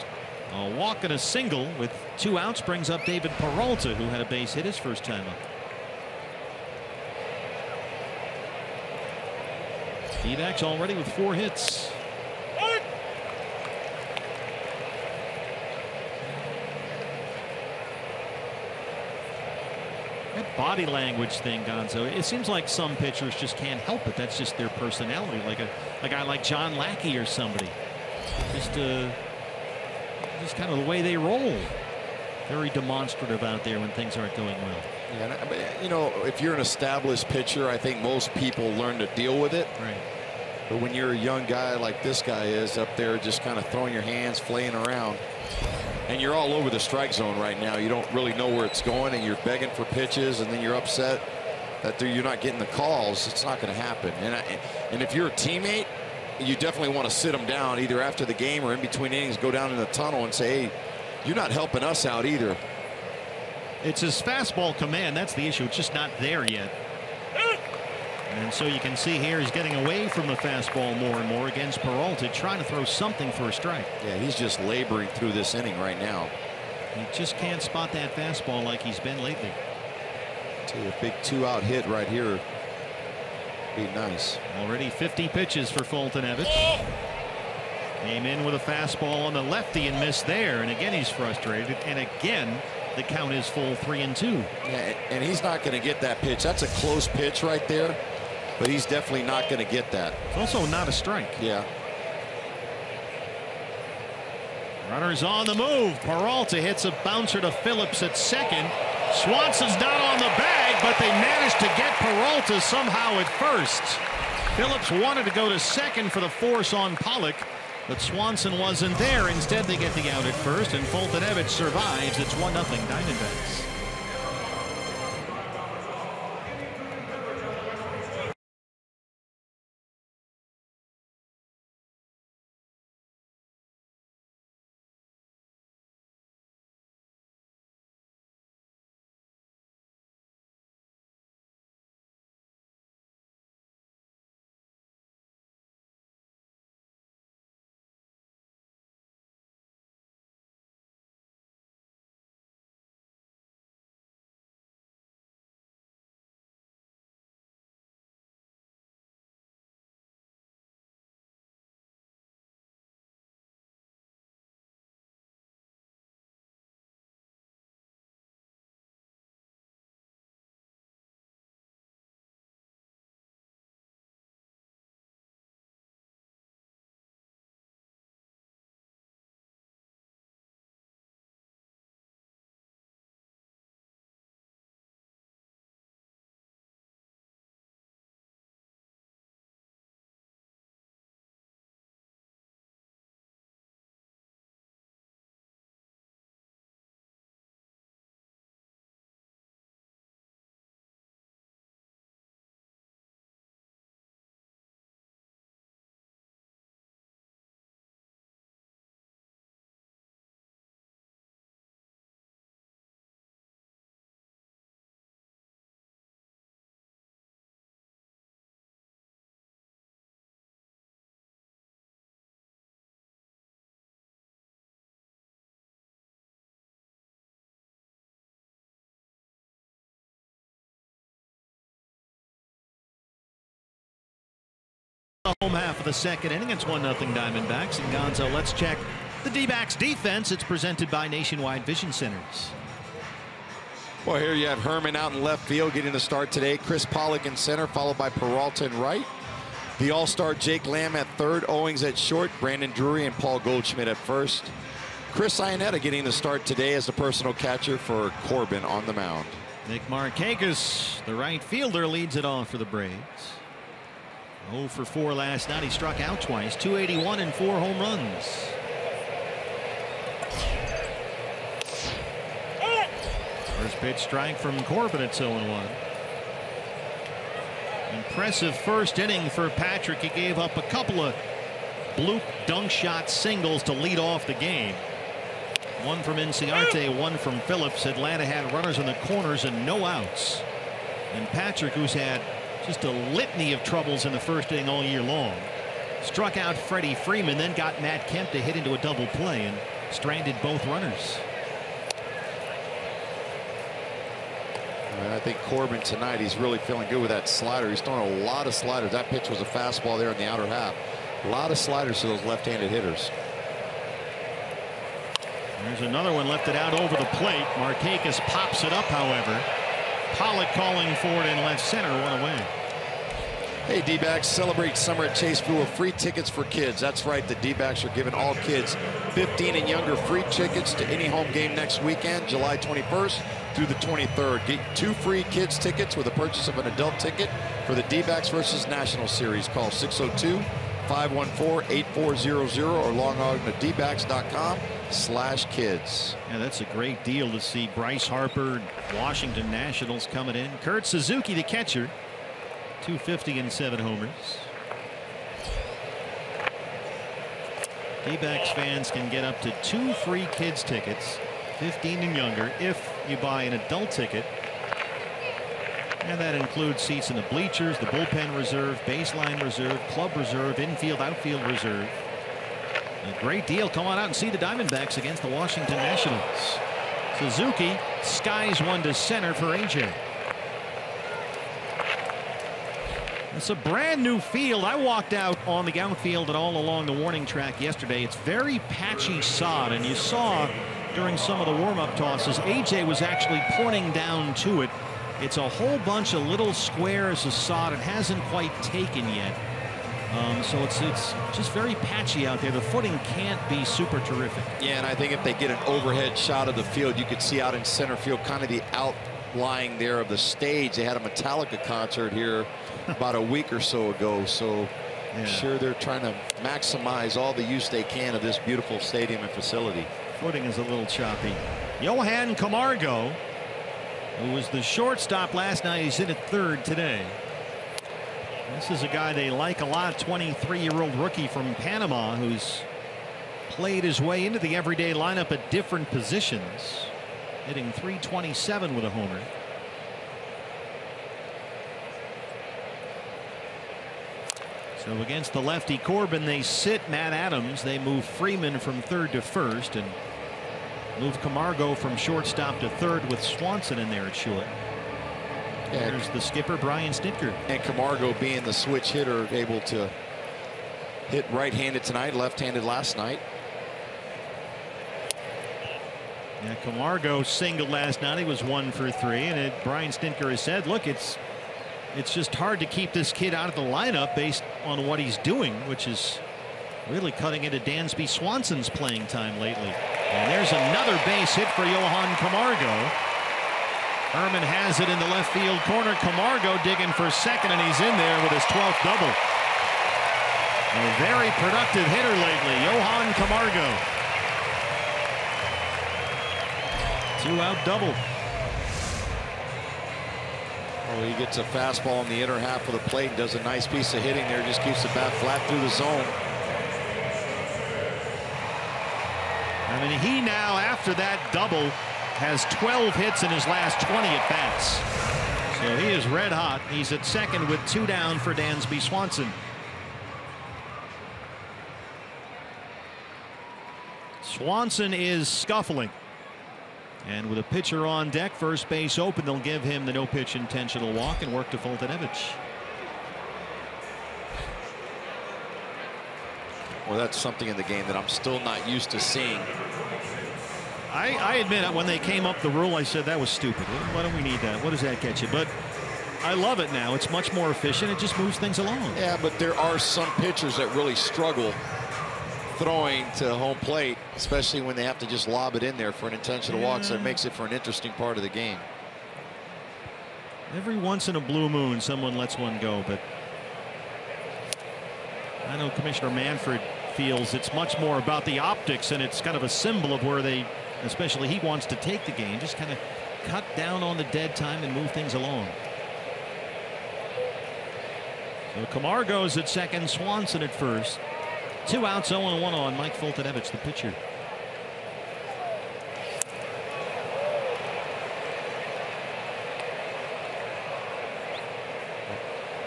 a walk and a single with 2 outs, brings up David Peralta, who had a base hit his first time up. D-backs already with 4 hits. body language thing, Gonzo. It seems like some pitchers just can't help it. That's just their personality. Like a guy like John Lackey or somebody. Just kind of the way they roll. Very demonstrative out there when things aren't going well. Yeah, you know, if you're an established pitcher, I think most people learn to deal with it. Right. But when you're a young guy like this guy is up there, just kind of throwing your hands, flaying around, and you're all over the strike zone right now. You don't really know where it's going, and you're begging for pitches, and then you're upset that you're not getting the calls. It's not going to happen. And if you're a teammate, you definitely want to sit them down either after the game or in between innings, go down in the tunnel and say, hey, you're not helping us out either. It's his fastball command. That's the issue. It's just not there yet. And so you can see here he's getting away from the fastball more and more against Peralta, trying to throw something for a strike. Yeah, he's just laboring through this inning right now. He just can't spot that fastball like he's been lately. See a big 2-out hit right here. Be nice. Already 50 pitches for Foltynewicz. Came in with a fastball on the lefty and missed there. And again, he's frustrated. And again, the count is full 3-2. Yeah, and he's not going to get that pitch. That's a close pitch right there. But he's definitely not going to get that. It's also not a strike. Yeah. Runners on the move. Peralta hits a bouncer to Phillips at second. Swanson's not on the bag, but they managed to get Peralta somehow at first. Phillips wanted to go to second for the force on Pollock, but Swanson wasn't there. Instead, they get the out at first, and Foltynewicz survives. It's 1-0 Diamondbacks. The home half of the second inning. It's 1-0 Diamondbacks. And Gonzo, let's check the D-backs defense. It's presented by Nationwide Vision Centers. Well, here you have Herman out in left field getting the start today. Chris Pollock in center, followed by Peralta in right. The all-star Jake Lamb at third, Owings at short, Brandon Drury and Paul Goldschmidt at first. Chris Iannetta getting the start today as the personal catcher for Corbin on the mound. Nick Markakis, the right fielder, leads it off for the Braves. 0 for 4 last night. He struck out twice, 281 and 4 home runs. First pitch strike from Corbin at 0-1. Impressive first inning for Patrick. He gave up a couple of bloop dunk shot singles to lead off the game. One from Inciarte, one from Phillips. Atlanta had runners in the corners and no outs. And Patrick, who's had just a litany of troubles in the first inning all year long, struck out Freddie Freeman, then got Matt Kemp to hit into a double play and stranded both runners. And I think Corbin tonight, he's really feeling good with that slider. He's throwing a lot of sliders. That pitch was a fastball there in the outer half. A lot of sliders to those left-handed hitters. There's another one lifted out over the plate. Markakis pops it up, however. Pollock calling for it in left center, one away. Hey, D-backs, celebrate summer at Chase Field with free tickets for kids. That's right, the D-backs are giving all kids 15 and younger free tickets to any home game next weekend, July 21st through the 23rd. Get 2 free kids tickets with the purchase of an adult ticket for the D-backs versus National Series. Call 602-514-8400 or log on to dbacks.com/kids. Yeah, that's a great deal to see Bryce Harper, Washington Nationals coming in. Kurt Suzuki, the catcher. 250 and 7 homers. D-backs fans can get up to 2 free kids tickets, 15 and younger, if you buy an adult ticket. And that includes seats in the bleachers, the bullpen reserve, baseline reserve, club reserve, infield, outfield reserve. A great deal. Come on out and see the Diamondbacks against the Washington Nationals. Suzuki skies one to center for AJ. It's a brand new field. I walked out on the outfield and all along the warning track yesterday. It's very patchy sod, and you saw during some of the warm-up tosses, AJ was actually pointing down to it. It's a whole bunch of little squares of sod. It hasn't quite taken yet. So it's just very patchy out there. The footing can't be super terrific. Yeah, and I think if they get an overhead shot of the field, you could see out in center field kind of the outlying there of the stage. They had a Metallica concert here about a week or so ago, so I'm sure they're trying to maximize all the use they can of this beautiful stadium and facility. Footing is a little choppy. Johan Camargo, who was the shortstop last night, he's in at third today. This is a guy they like a lot, 23-year-old rookie from Panama who's played his way into the everyday lineup at different positions, hitting .327 with a homer. So against the lefty Corbin, they sit Matt Adams. They move Freeman from third to first and move Camargo from shortstop to third with Swanson in there at short. Yeah. There's the skipper, Brian Snitker. And Camargo, being the switch hitter, able to hit right-handed tonight, left-handed last night. Yeah, Camargo singled last night. He was 1 for 3, and Brian Snitker has said, look, it's just hard to keep this kid out of the lineup based on what he's doing, which is really cutting into Dansby Swanson's playing time lately. And there's another base hit for Johan Camargo. Herman has it in the left field corner. Camargo digging for second, and he's in there with his 12th double. A very productive hitter lately, Johan Camargo. 2-out double. Oh, he gets a fastball in the inner half of the plate and does a nice piece of hitting there. Just keeps the bat flat through the zone. I mean, he now, after that double, has 12 hits in his last 20 at-bats. So he is red hot. He's at second with 2 down for Dansby Swanson. Swanson is scuffling. And with a pitcher on deck, first base open, they'll give him the no-pitch intentional walk and work to Fultonevich. Well, that's something in the game that I'm still not used to seeing. I admit, when they came up the rule, I said that was stupid. Why don't we need that? What does that get you? But I love it now. It's much more efficient. It just moves things along. Yeah, but there are some pitchers that really struggle throwing to home plate, especially when they have to just lob it in there for an intentional walk. So it makes it for an interesting part of the game. Every once in a blue moon, someone lets one go, but I know Commissioner Manfred feels it's much more about the optics, and it's kind of a symbol of where they, especially he wants to take the game, just kind of cut down on the dead time and move things along. So Camargo's at second, Swanson at first. 2 outs, 0-1 on Mike Fultonevich, the pitcher.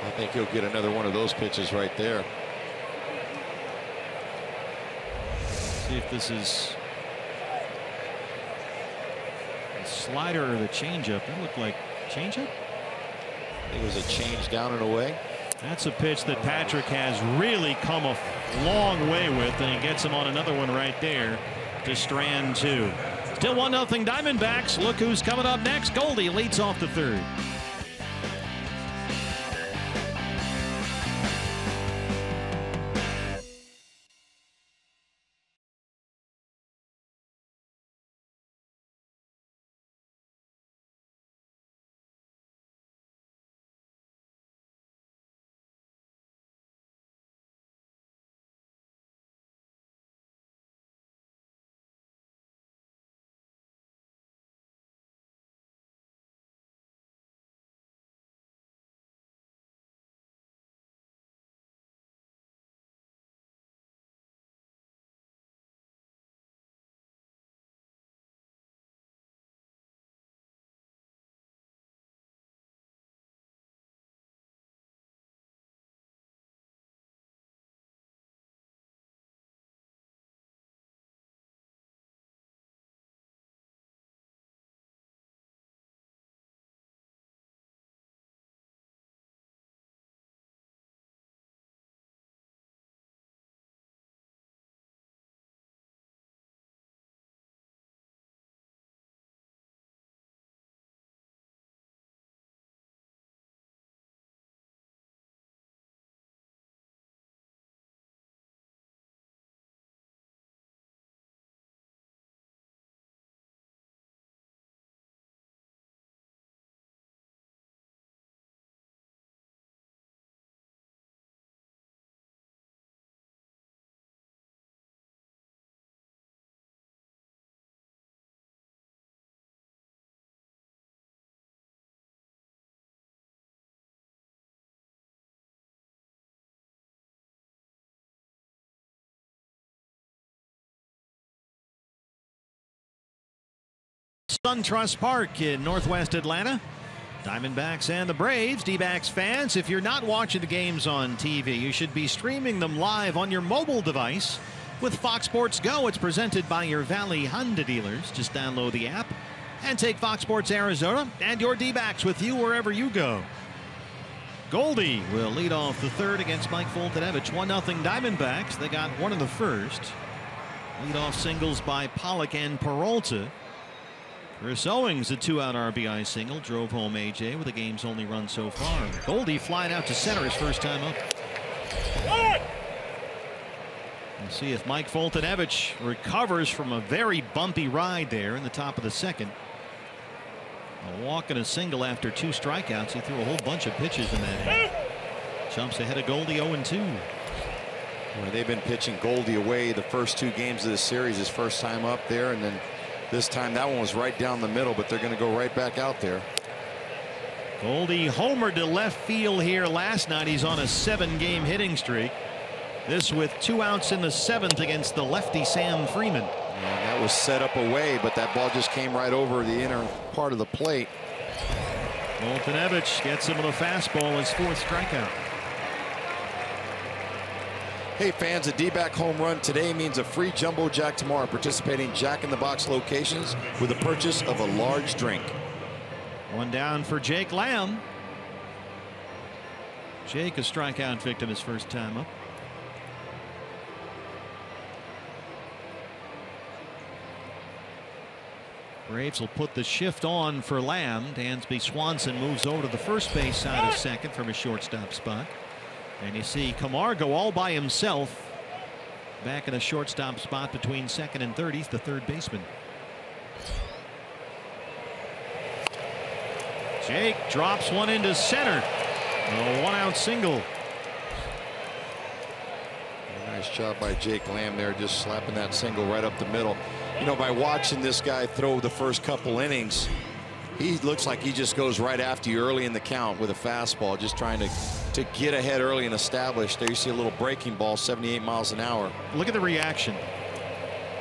I think he'll get another one of those pitches right there. See if this is the slider or the changeup. That looked like changeup. I think it was a change down and away. That's a pitch that Patrick has really come a long way with, and he gets him on another one right there to strand 2. Still 1-0 Diamondbacks. Look who's coming up next. Goldie leads off the third. SunTrust Park in northwest Atlanta. Diamondbacks and the Braves. D-backs fans, if you're not watching the games on TV, you should be streaming them live on your mobile device with Fox Sports Go. It's presented by your Valley Honda dealers. Just download the app and take Fox Sports Arizona and your D-backs with you wherever you go. Goldie will lead off the third against Mike Foltynewicz. 1-0 Diamondbacks. They got one in the first. Lead-off singles by Pollock and Peralta. Chris Owings, a 2-out RBI single, drove home AJ with the game's only run so far. Goldie flying out to center his first time up. We'll see if Mike Foltynewicz recovers from a very bumpy ride there in the top of the second. A walk and a single after 2 strikeouts. He threw a whole bunch of pitches in that inning. Jumps ahead of Goldie 0-2. Well, they've been pitching Goldie away the first 2 games of this series. His first time up there, and then this time that one was right down the middle, but they're going to go right back out there. Goldie homered to left field here last night. He's on a 7-game hitting streak. This with 2 outs in the 7th against the lefty Sam Freeman. And that was set up away, but that ball just came right over the inner part of the plate. Foltynewicz gets him with a fastball, his 4th strikeout. Hey fans, a D-back home run today means a free Jumbo Jack tomorrow. Participating Jack in the Box locations with the purchase of a large drink. 1 down for Jake Lamb. Jake, a strikeout victim his first time up. Braves will put the shift on for Lamb. Dansby Swanson moves over to the first base side of second from a shortstop spot. And you see Camargo all by himself back in a shortstop spot between second and third. He's the third baseman. Jake drops one into center. A 1-out single. Nice job by Jake Lamb there, just slapping that single right up the middle. You know, by watching this guy throw the first couple innings, he looks like he just goes right after you early in the count with a fastball, just trying to get ahead early and establish. There you see a little breaking ball, 78 miles an hour. Look at the reaction.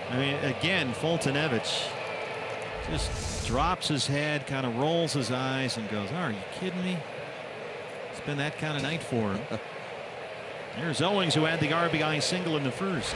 I mean, again, Foltynewicz just drops his head, kind of rolls his eyes and goes, "Oh, are you kidding me?" It's been that kind of night for him. There's Owings, who had the RBI single in the first.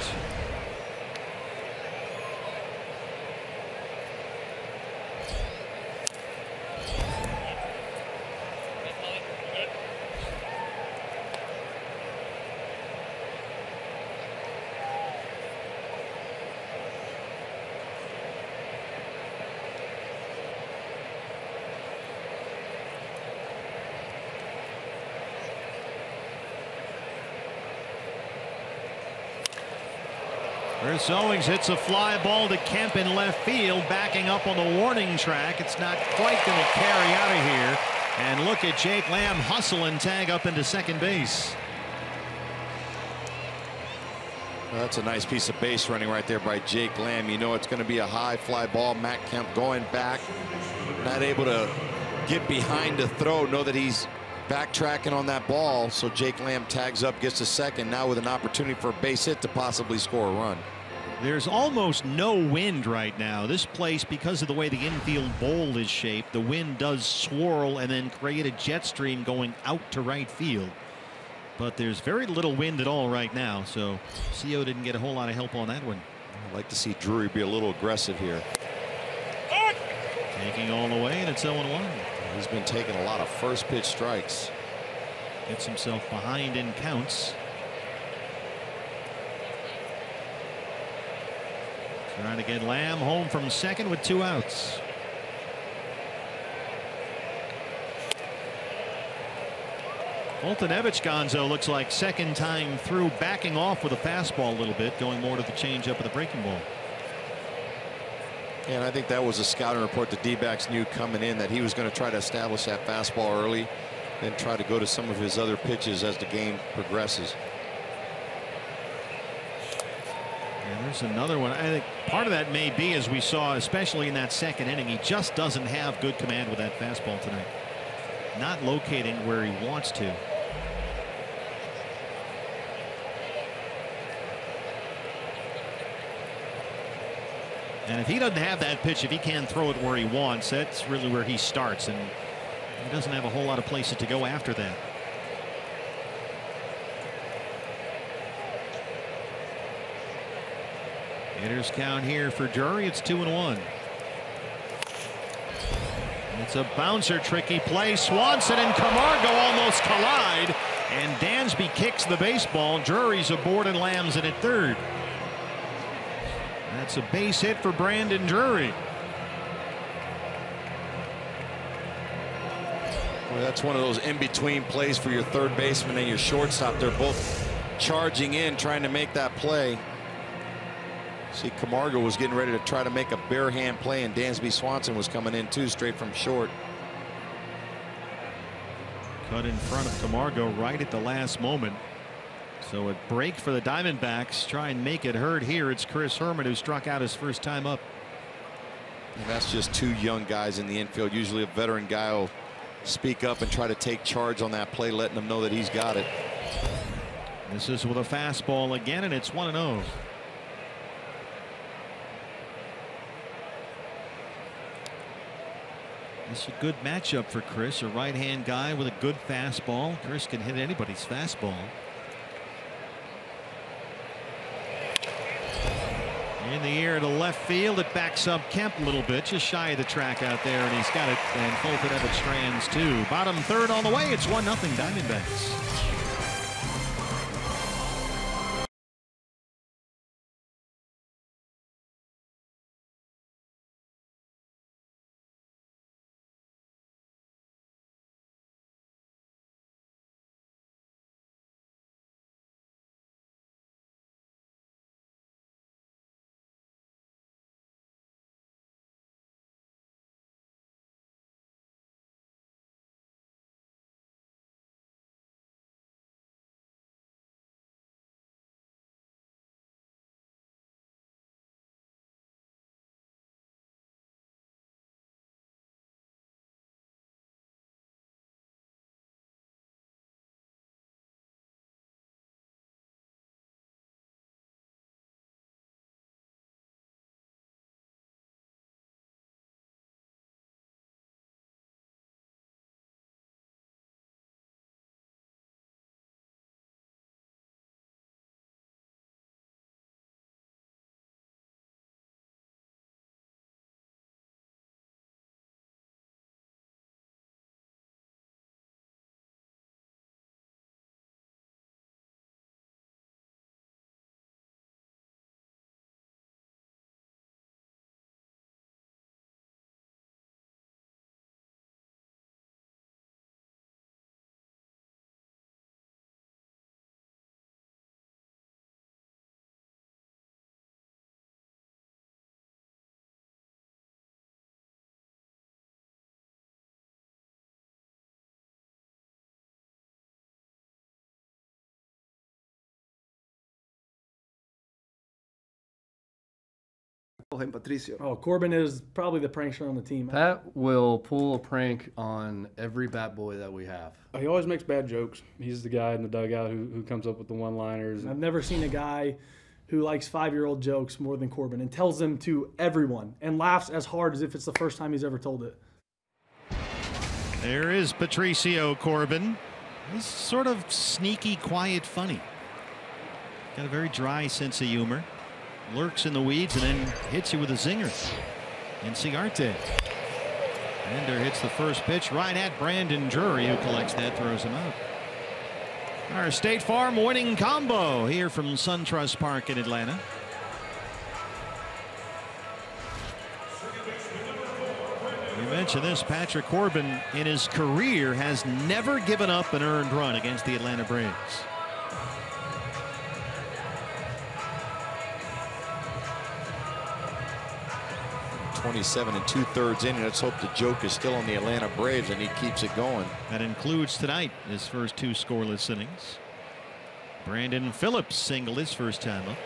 Chris Owings hits a fly ball to Kemp in left field, backing up on the warning track. It's not quite going to carry out of here. And look at Jake Lamb hustle and tag up into second base. Well, that's a nice piece of base running right there by Jake Lamb. You know it's going to be a high fly ball. Matt Kemp going back, not able to get behind the throw, know that he's backtracking on that ball. So Jake Lamb tags up, gets to second, now with an opportunity for a base hit to possibly score a run. There's almost no wind right now. This place, because of the way the infield bowl is shaped, the wind does swirl and then create a jet stream going out to right field. But there's very little wind at all right now, so CO didn't get a whole lot of help on that one. I'd like to see Drury be a little aggressive here. Taking all the way, and it's 0-1. He's been taking a lot of first pitch strikes. Gets himself behind in counts. Trying to get Lamb home from second with 2 outs. Foltynewicz Gonzo looks like second time through, backing off with a fastball a little bit, going more to the changeup of the breaking ball. And I think that was a scouting report the D-backs knew coming in, that he was going to try to establish that fastball early, then try to go to some of his other pitches as the game progresses. And there's another one. I think part of that may be, as we saw, especially in that second inning, he just doesn't have good command with that fastball tonight. Not locating where he wants to. And if he doesn't have that pitch, if he can't throw it where he wants, that's really where he starts, and he doesn't have a whole lot of places to go after that. Hitters count here for Drury. It's 2-1. It's a bouncer, tricky play. Swanson and Camargo almost collide, and Dansby kicks the baseball. Drury's aboard and Lamb's in at third. That's a base hit for Brandon Drury. Well, that's one of those in-between plays for your third baseman and your shortstop. They're both charging in, trying to make that play. See, Camargo was getting ready to try to make a bare hand play, and Dansby Swanson was coming in too, straight from short. Cut in front of Camargo right at the last moment. So a break for the Diamondbacks. Try and make it hurt here. It's Chris Herman who struck out his first time up. And that's just 2 young guys in the infield. Usually a veteran guy will speak up and try to take charge on that play, letting them know that he's got it. This is with a fastball again, and it's 1-0. This is a good matchup for Chris, a right-hand guy with a good fastball. Chris can hit anybody's fastball. In the air to left field, it backs up Kemp a little bit, just shy of the track out there, and he's got it, and Foltynewicz strands too. Bottom third on the way, it's 1-0 Diamondbacks. Patricio. Oh, Corbin is probably the prankster on the team. Pat will pull a prank on every bat boy that we have. He always makes bad jokes. He's the guy in the dugout who comes up with the one-liners. I've never seen a guy who likes 5-year-old jokes more than Corbin and tells them to everyone and laughs as hard as if it's the first time he's ever told it. There is Patricio Corbin. He's sort of sneaky, quiet, funny. Got a very dry sense of humor. Lurks in the weeds and then hits you with a zinger. Inciarte. Ender hits the first pitch right at Brandon Drury, who collects that, throws him out. Our State Farm winning combo here from SunTrust Park in Atlanta. We mentioned this, Patrick Corbin in his career has never given up an earned run against the Atlanta Braves. .27 2/3 inning. Let's hope the joke is still on the Atlanta Braves and he keeps it going. That includes tonight his first 2 scoreless innings. Brandon Phillips singled his first time up.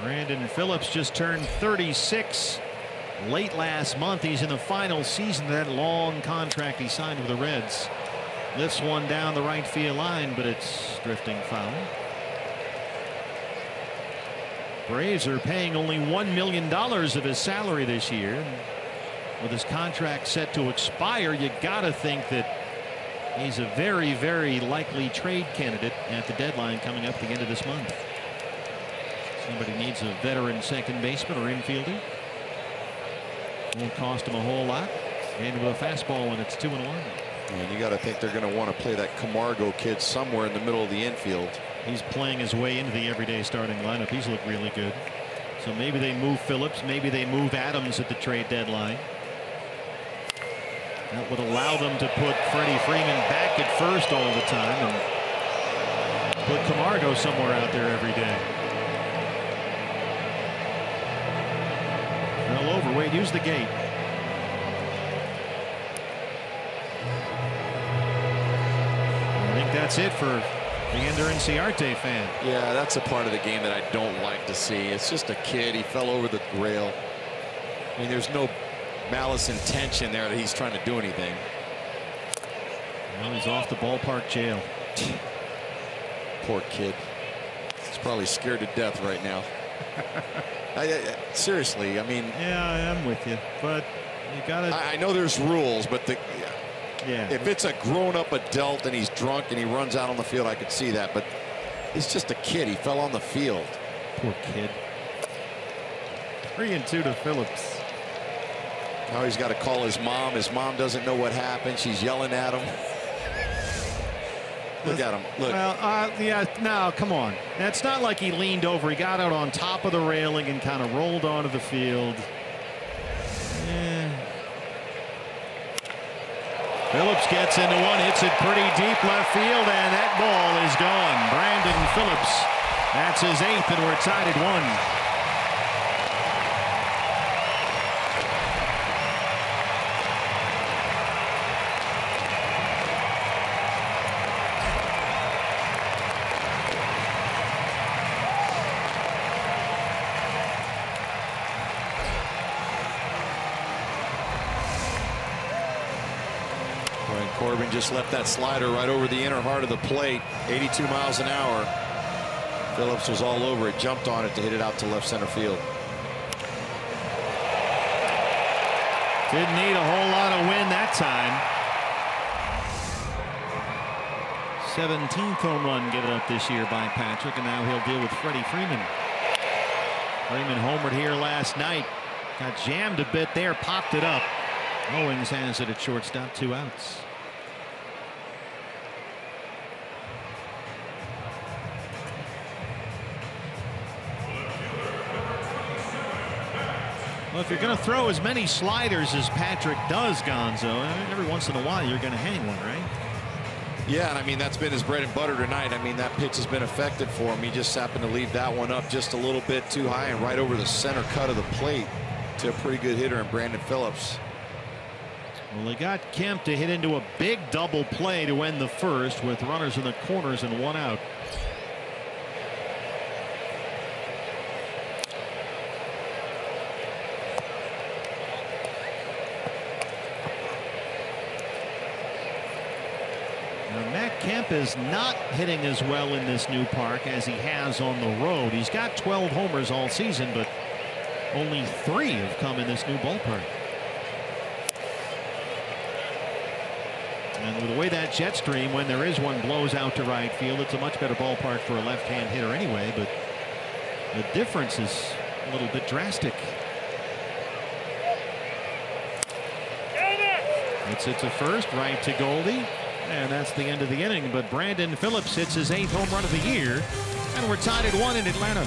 Brandon Phillips just turned 36 late last month. He's in the final season of that long contract he signed with the Reds. Lifts one down the right field line, but it's drifting foul. Braves are paying only $1 million of his salary this year. With his contract set to expire, you gotta think that he's a very, very likely trade candidate at the deadline coming up at the end of this month. Somebody needs a veteran second baseman or infielder. Won't cost him a whole lot. And with a fastball when it's 2-1. And you got to think they're going to want to play that Camargo kid somewhere in the middle of the infield. He's playing his way into the everyday starting lineup. He's looked really good. So maybe they move Phillips. Maybe they move Adams at the trade deadline. That would allow them to put Freddie Freeman back at first all the time and put Camargo somewhere out there every day. Fell over. Wade, use the gate. I think that's it for the Ender Inciarte fan. Yeah, that's a part of the game that I don't like to see. It's just a kid. He fell over the rail. I mean, there's no malice intention there that he's trying to do anything. Well, he's off the ballpark jail. Poor kid. He's probably scared to death right now. Seriously, I mean. Yeah, I am with you, but you gotta. I know there's rules, but yeah. If it's a grown-up adult and he's drunk and he runs out on the field, I could see that. But he's just a kid. He fell on the field. Poor kid. 3-2 to Phillips. Now he's got to call his mom. His mom doesn't know what happened. She's yelling at him. Look at him. Look. Well, yeah, no, come on. That's not like he leaned over. He got out on top of the railing and kind of rolled onto the field. Phillips gets into one, hits it pretty deep left field, and that ball is gone. Brandon Phillips. That's his 8th, and we're tied at 1. Corbin just left that slider right over the inner heart of the plate. 82 miles an hour. Phillips was all over it, jumped on it to hit it out to left center field. Didn't need a whole lot of wind that time. 17th home run given up this year by Patrick, and now he'll deal with Freddie Freeman. Freeman homered here last night. Got jammed a bit there, popped it up. Owings has it at shortstop, 2 outs. Well, if you're going to throw as many sliders as Patrick does, Gonzo, every once in a while you're going to hang one, right? Yeah, and I mean, that's been his bread and butter tonight. I mean, that pitch has been effective for him. He just happened to leave that one up just a little bit too high and right over the center cut of the plate. to a pretty good hitter in Brandon Phillips. Well, they got Kemp to hit into a big double play to end the first with runners in the corners and 1 out. Matt Kemp is not hitting as well in this new park as he has on the road. He's got 12 homers all season, but only 3 have come in this new ballpark. And with the way that jet stream, when there is one, blows out to right field, it's a much better ballpark for a left-hand hitter anyway, but the difference is a little bit drastic. It's a first, right to Goldie. And that's the end of the inning. But Brandon Phillips hits his 8th home run of the year. And we're tied at 1 in Atlanta.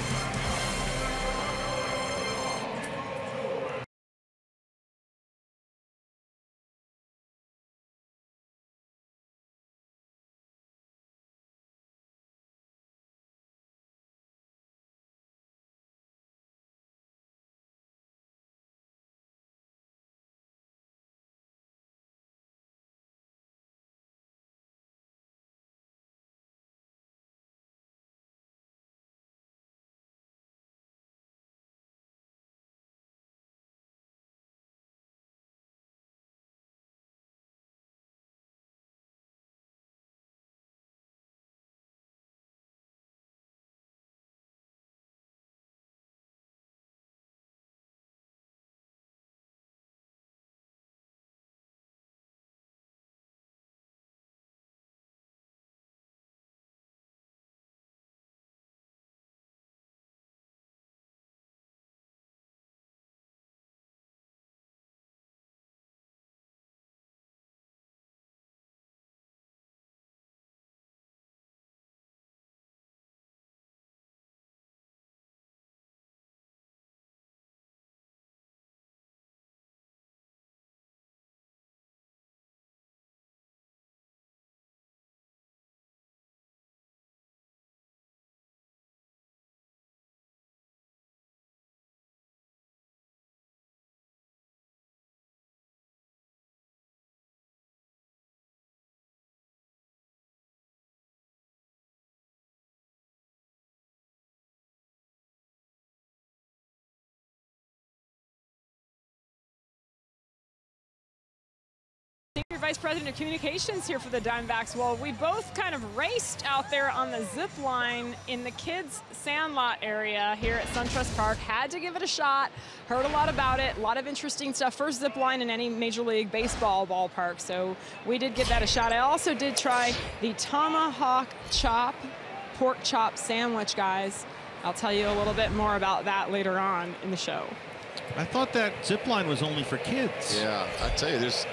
Senior Vice President of Communications here for the Diamondbacks. Well, we both kind of raced out there on the zip line in the kids' sandlot area here at SunTrust Park. Had to give it a shot. Heard a lot about it. A lot of interesting stuff. First zip line in any Major League Baseball ballpark. So we did give that a shot. I also did try the tomahawk chop, pork chop sandwich, guys. I'll tell you a little bit more about that later on in the show. I thought that zip line was only for kids. Yeah, I tell you, there's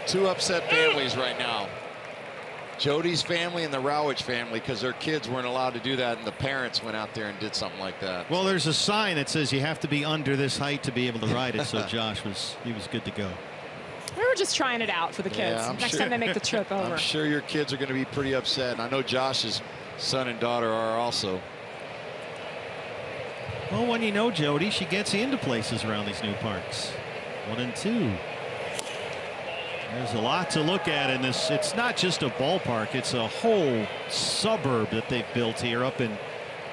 2 upset families right now. Jody's family and the Rowich family, because their kids weren't allowed to do that, and the parents went out there and did something like that. Well, there's a sign that says you have to be under this height to be able to ride it. So Josh was good to go. We were just trying it out for the kids. Yeah, Next time they make the trip over. I'm sure your kids are going to be pretty upset. And I know Josh's son and daughter are also. Well, when you know Jody, she gets you into places around these new parks. 1 and 2. There's a lot to look at in this. It's not just a ballpark. It's a whole suburb that they've built here up in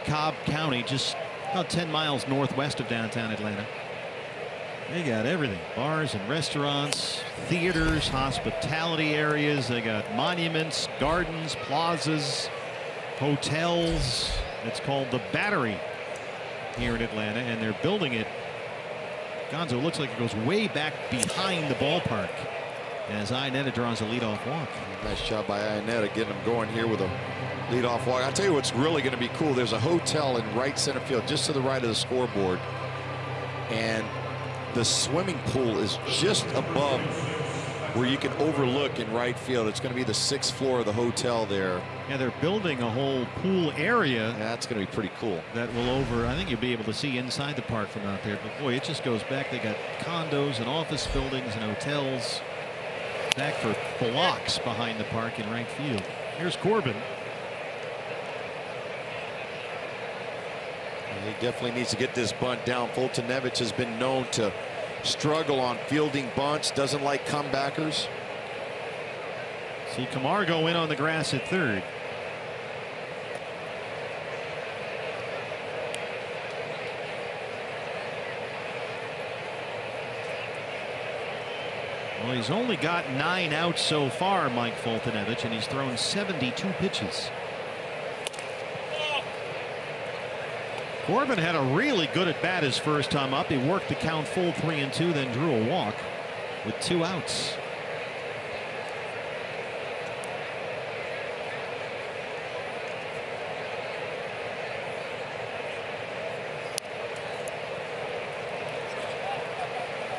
Cobb County, just about 10 miles northwest of downtown Atlanta. They got everything. Bars and restaurants, theaters, hospitality areas. They got monuments, gardens, plazas, hotels. It's called the Battery here in Atlanta, and they're building it. Gonzo, looks like it goes way back behind the ballpark as Ionetta draws a leadoff walk. Nice job by Ionetta getting them going here with a leadoff walk. I'll tell you what's really going to be cool. There's a hotel in right center field, just to the right of the scoreboard, and the swimming pool is just above where you can overlook in right field. It's going to be the 6th floor of the hotel there. Yeah, they're building a whole pool area. Yeah, that's going to be pretty cool. That will I think you'll be able to see inside the park from out there. But boy, it just goes back. They got condos and office buildings and hotels back for blocks behind the park in right field. Here's Corbin. He definitely needs to get this bunt down. Foltynewicz has been known to struggle on fielding bunts, doesn't like comebackers. See Camargo in on the grass at third. Well, he's only got 9 outs so far, Mike Foltynewicz, and he's thrown 72 pitches. Corbin had a really good at bat his first time up. He worked the count full 3-2, then drew a walk with 2 outs.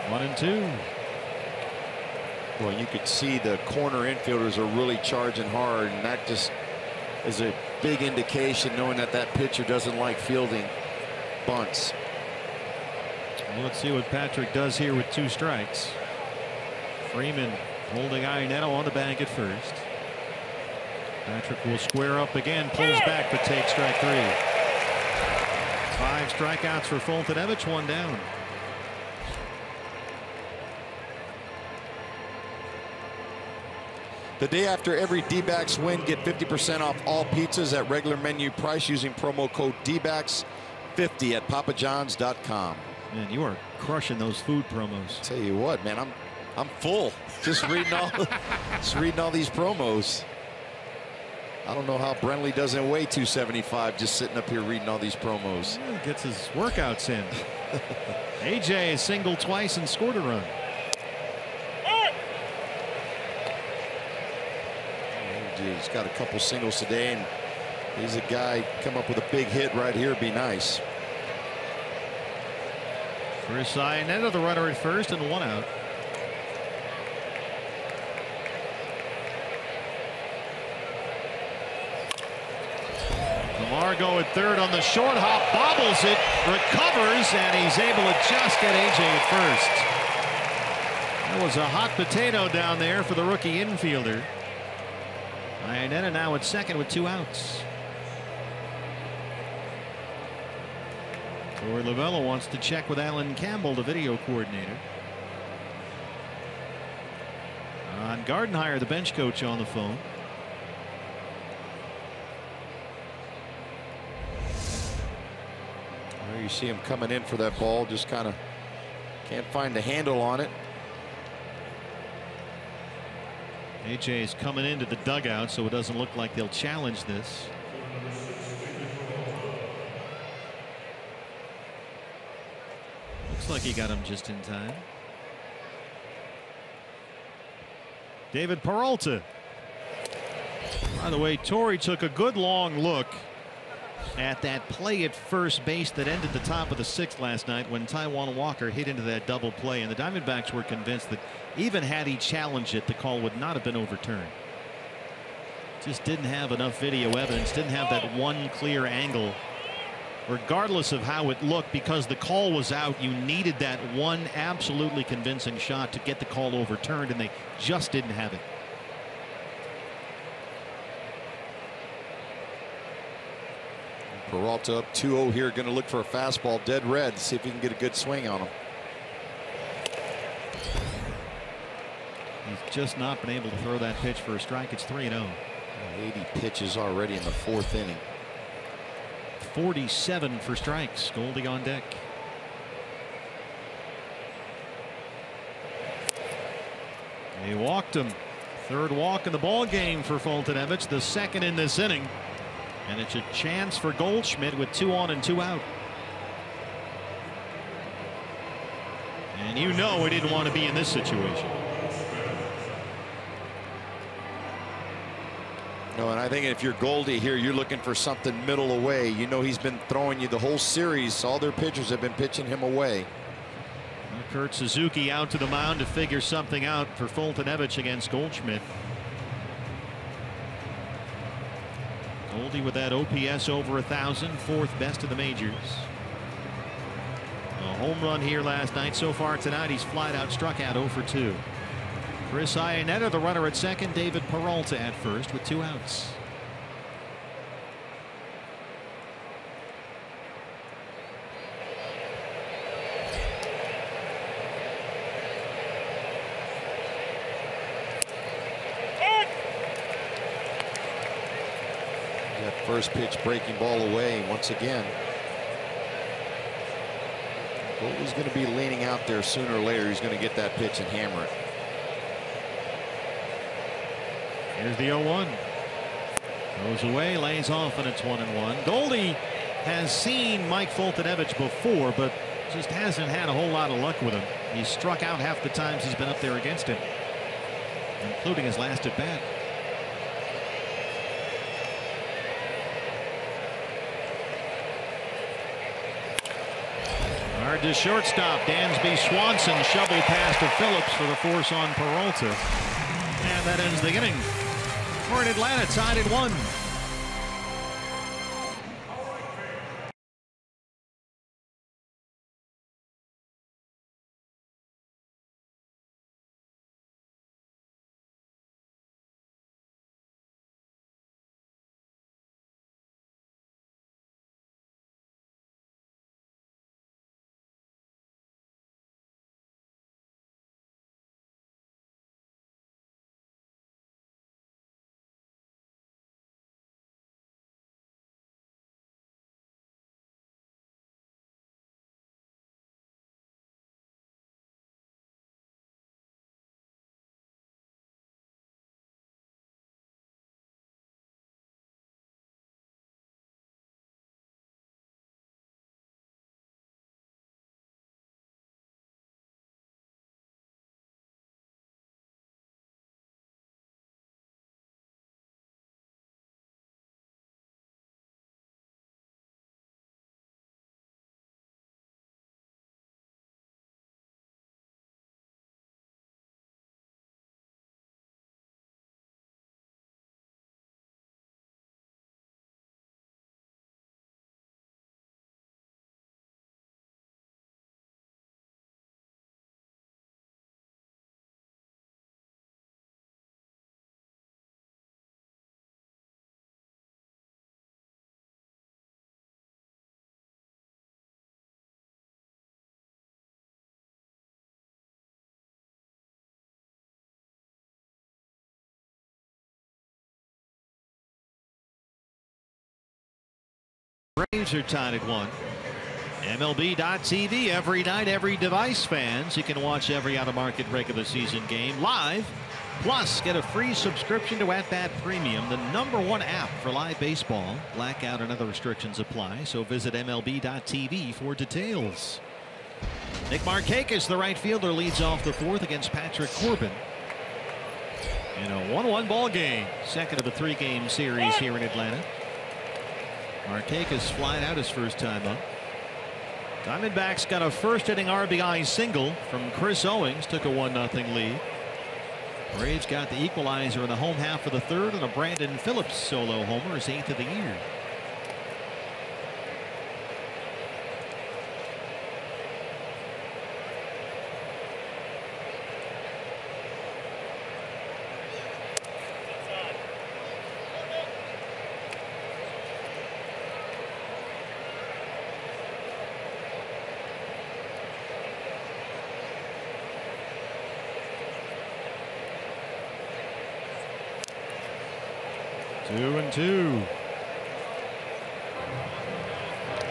One and two. Well, you could see the corner infielders are really charging hard, and that just is a big indication, knowing that that pitcher doesn't like fielding bunts. Well, let's see what Patrick does here with 2 strikes. Freeman holding Iannetto on the bag at first. Patrick will square up again, pulls back, but takes strike 3. 5 strikeouts for Foltynewicz, 1 down. The day after every D-backs win, get 50% off all pizzas at regular menu price using promo code D-backs50 at papajohns.com. Man, you are crushing those food promos. Tell you what, man, I'm full just reading all these promos. I don't know how Brentley doesn't weigh 275 just sitting up here reading all these promos. He gets his workouts in. AJ has singled twice and scored a run. He's got a couple singles today, and he's a guy come up with a big hit right here. Be nice. Chris Iannetto, the runner at first, and 1 out. Camargo at third on the short hop, bobbles it, recovers, and he's able to just get AJ at first. That was a hot potato down there for the rookie infielder. Iannetto now at second with 2 outs. Torey Lovullo wants to check with Alan Campbell, the video coordinator. Ron Gardenhire, the bench coach, on the phone. There you see him coming in for that ball, just kind of can't find a handle on it. AJ is coming into the dugout, so it doesn't look like they'll challenge this. Looks like he got him just in time. David Peralta. By the way, Torey took a good long look at that play at first base that ended the top of the 6th last night when Taijuan Walker hit into that double play, and the Diamondbacks were convinced that even had he challenged it, the call would not have been overturned. Just didn't have enough video evidence, didn't have that one clear angle. Regardless of how it looked, because the call was out, you needed that one absolutely convincing shot to get the call overturned, and they just didn't have it. Peralta up 2-0 here, going to look for a fastball, dead red, see if he can get a good swing on him. He's just not been able to throw that pitch for a strike. It's 3-0. 80 pitches already in the 4th inning. 47 for strikes. Goldie on deck. He walked him. 3rd walk in the ball game for Foltynewicz, the 2nd in this inning. And it's a chance for Goldschmidt with 2 on and 2 out. And you know he didn't want to be in this situation. No, and I think if you're Goldie here, you're looking for something middle away. You know he's been throwing you the whole series. All their pitchers have been pitching him away. Well, Kurt Suzuki out to the mound to figure something out for Foltynewicz against Goldschmidt. Goldie with that OPS over 1,000, 4th best of the majors. A home run here last night. So far tonight, he's flat out struck out 0 for 2. Chris Iannetto, the runner at second. David Peralta at first with 2 outs. first pitch breaking ball away once again. Goldie's going to be leaning out there sooner or later. He's going to get that pitch and hammer it. Here's the 0-1. Goes away, lays off, and it's 1-1. Goldie has seen Mike Foltynewicz before, but just hasn't had a whole lot of luck with him. He's struck out half the times he's been up there against him, including his last at bat. Hard to shortstop. Dansby Swanson shoveled past to Phillips for the force on Peralta. And that ends the inning. We're in Atlanta, tied at 1. Braves are tied at 1. MLB.TV every night, every device, fans. You can watch every out-of-market regular season game live. Plus, get a free subscription to At Bat Premium, the #1 app for live baseball. Blackout and other restrictions apply, so visit MLB.TV for details. Nick Markakis, the right fielder, leads off the 4th against Patrick Corbin in a 1-1 ball game. Second of a 3-game series here in Atlanta. Markakis flying out his first time up. Diamondbacks got a first-inning RBI single from Chris Owings, took a 1-0 lead. Braves got the equalizer in the home half of the 3rd, and a Brandon Phillips solo homer, his 8th of the year. Two and two.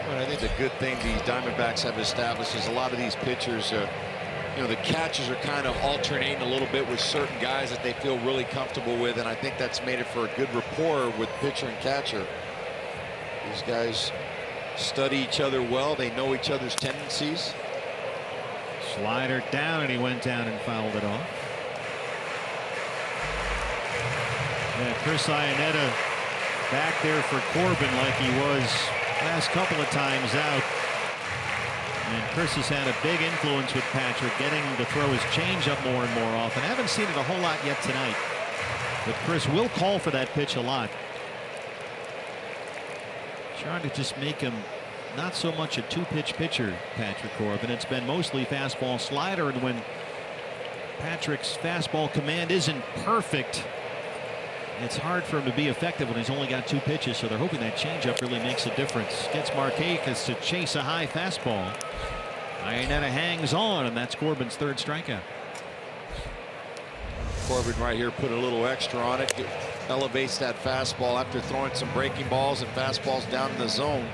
Well, I think the good thing these Diamondbacks have established is a lot of these pitchers, you know, the catchers are kind of alternating a little bit with certain guys that they feel really comfortable with, and I think that's made it for a good rapport with pitcher and catcher. These guys study each other well. They know each other's tendencies. Slider down, and he went down and fouled it off. Yeah, Chris Iannetta back there for Corbin like he was last couple of times out. And Chris has had a big influence with Patrick, getting him to throw his changeup more and more often. I haven't seen it a whole lot yet tonight, but Chris will call for that pitch a lot. Trying to just make him not so much a 2-pitch pitcher, Patrick Corbin. It's been mostly fastball slider, and when Patrick's fastball command isn't perfect, it's hard for him to be effective when he's only got 2 pitches, so they're hoping that changeup really makes a difference. Gets Markakis to chase a high fastball. Iannetta hangs on, and that's Corbin's 3rd strikeout. Corbin right here put a little extra on it. elevates that fastball after throwing some breaking balls and fastballs down in the zone.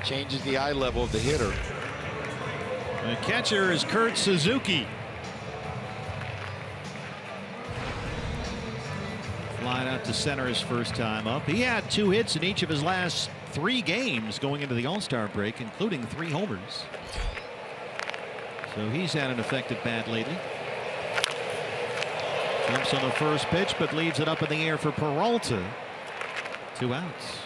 Changes the eye level of the hitter. The catcher is Kurt Suzuki. Flying out to center his first time up. He had 2 hits in each of his last 3 games going into the All-Star break, including 3 homers. So he's had an effective bat lately. Jumps on the first pitch, but leaves it up in the air for Peralta. 2 outs.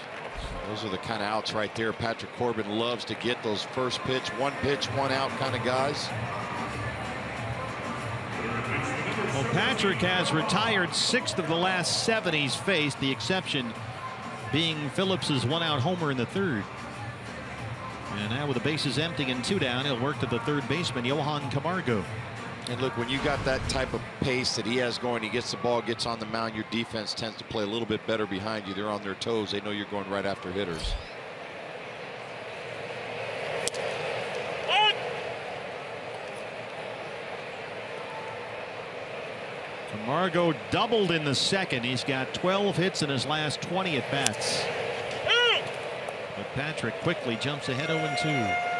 Those are the kind of outs right there. Patrick Corbin loves to get those first pitch, 1 out kind of guys. Well, Patrick has retired 6th of the last 7 he's faced, the exception being Phillips's 1-out homer in the 3rd. And now with the bases empty and 2 down, he'll work to the 3rd baseman, Johan Camargo. And look, when you got that type of pace that he has going, he gets the ball, gets on the mound, your defense tends to play a little bit better behind you. They're on their toes. They know you're going right after hitters. Camargo doubled in the 2nd. He's got 12 hits in his last 20 at bats. But Patrick quickly jumps ahead 0-2.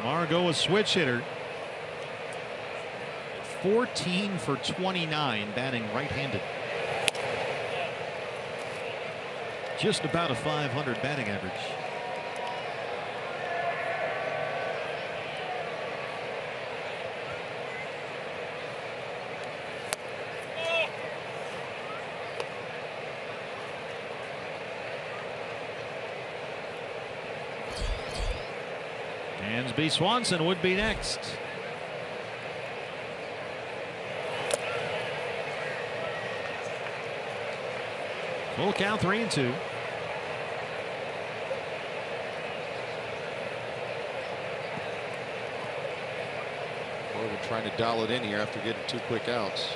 Camargo a switch hitter. 14 for 29 batting right-handed. Just about a .500 batting average. Dansby Swanson would be next. Full count, 3-2. Corbin trying to dial it in here after getting 2 quick outs.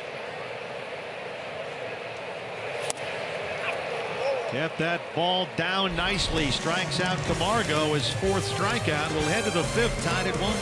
Kept that ball down nicely. Strikes out Camargo. His 4th strikeout. Will head to the 5th, tied at 1.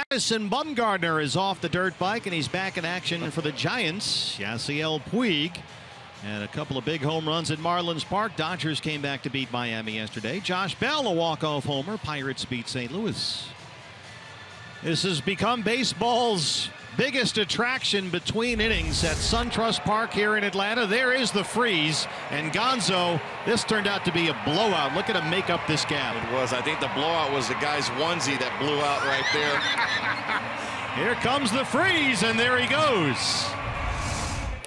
Madison Bumgarner is off the dirt bike, and he's back in action for the Giants. Yasiel Puig and a couple of big home runs at Marlins Park. Dodgers came back to beat Miami yesterday. Josh Bell, a walk-off homer. Pirates beat St. Louis. This has become baseball's biggest attraction between innings at SunTrust Park here in Atlanta. There is the freeze, and Gonzo, this turned out to be a blowout. Look at him make up this gap. It was. I think the blowout was the guy's onesie that blew out right there. Here comes the freeze, and there he goes.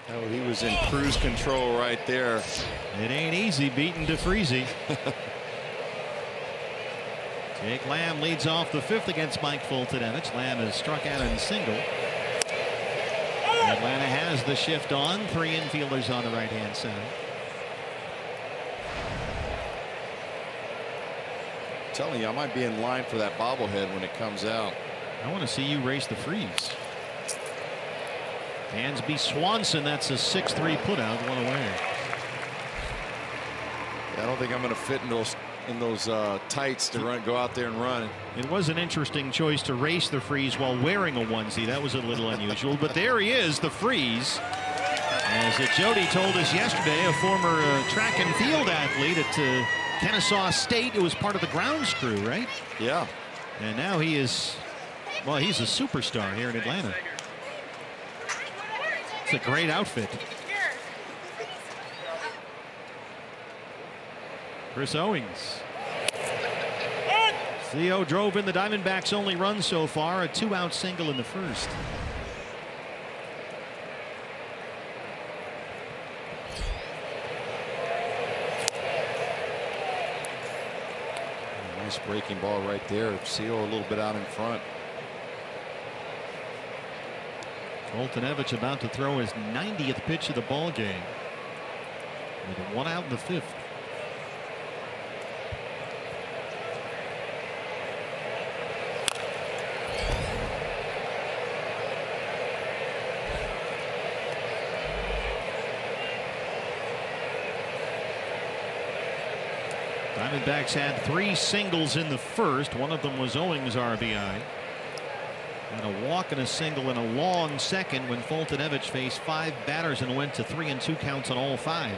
Oh, he was in cruise control right there. It ain't easy beating DeFreezy. Jake Lamb leads off the 5th against Mike Fultonevich. Lamb has struck out in single. Atlanta has the shift on. 3 infielders on the right-hand side. telling you, I might be in line for that bobblehead when it comes out. I want to see you race the freeze. Dansby Swanson, that's a 6-3 putout, one away. I don't think I'm going to fit in those tights to go out there and run. It was an interesting choice to race the freeze while wearing a onesie. That was a little unusual, but there he is, the freeze. As Jody told us yesterday, a former track and field athlete at Kennesaw State, who was part of the grounds crew, right? Yeah. And now he is, well, he's a superstar here in Atlanta. It's a great outfit. Chris Owings. Theo drove in the Diamondbacks' only run so far, a 2-out single in the first. Nice breaking ball right there. Theo a little bit out in front. Foltynewicz about to throw his 90th pitch of the ball game with 1 out in the 5th. Diamondbacks had 3 singles in the first. One of them was Owings' RBI. And a walk and a single in a long second when Foltynewicz faced 5 batters and went to 3-2 counts on all 5.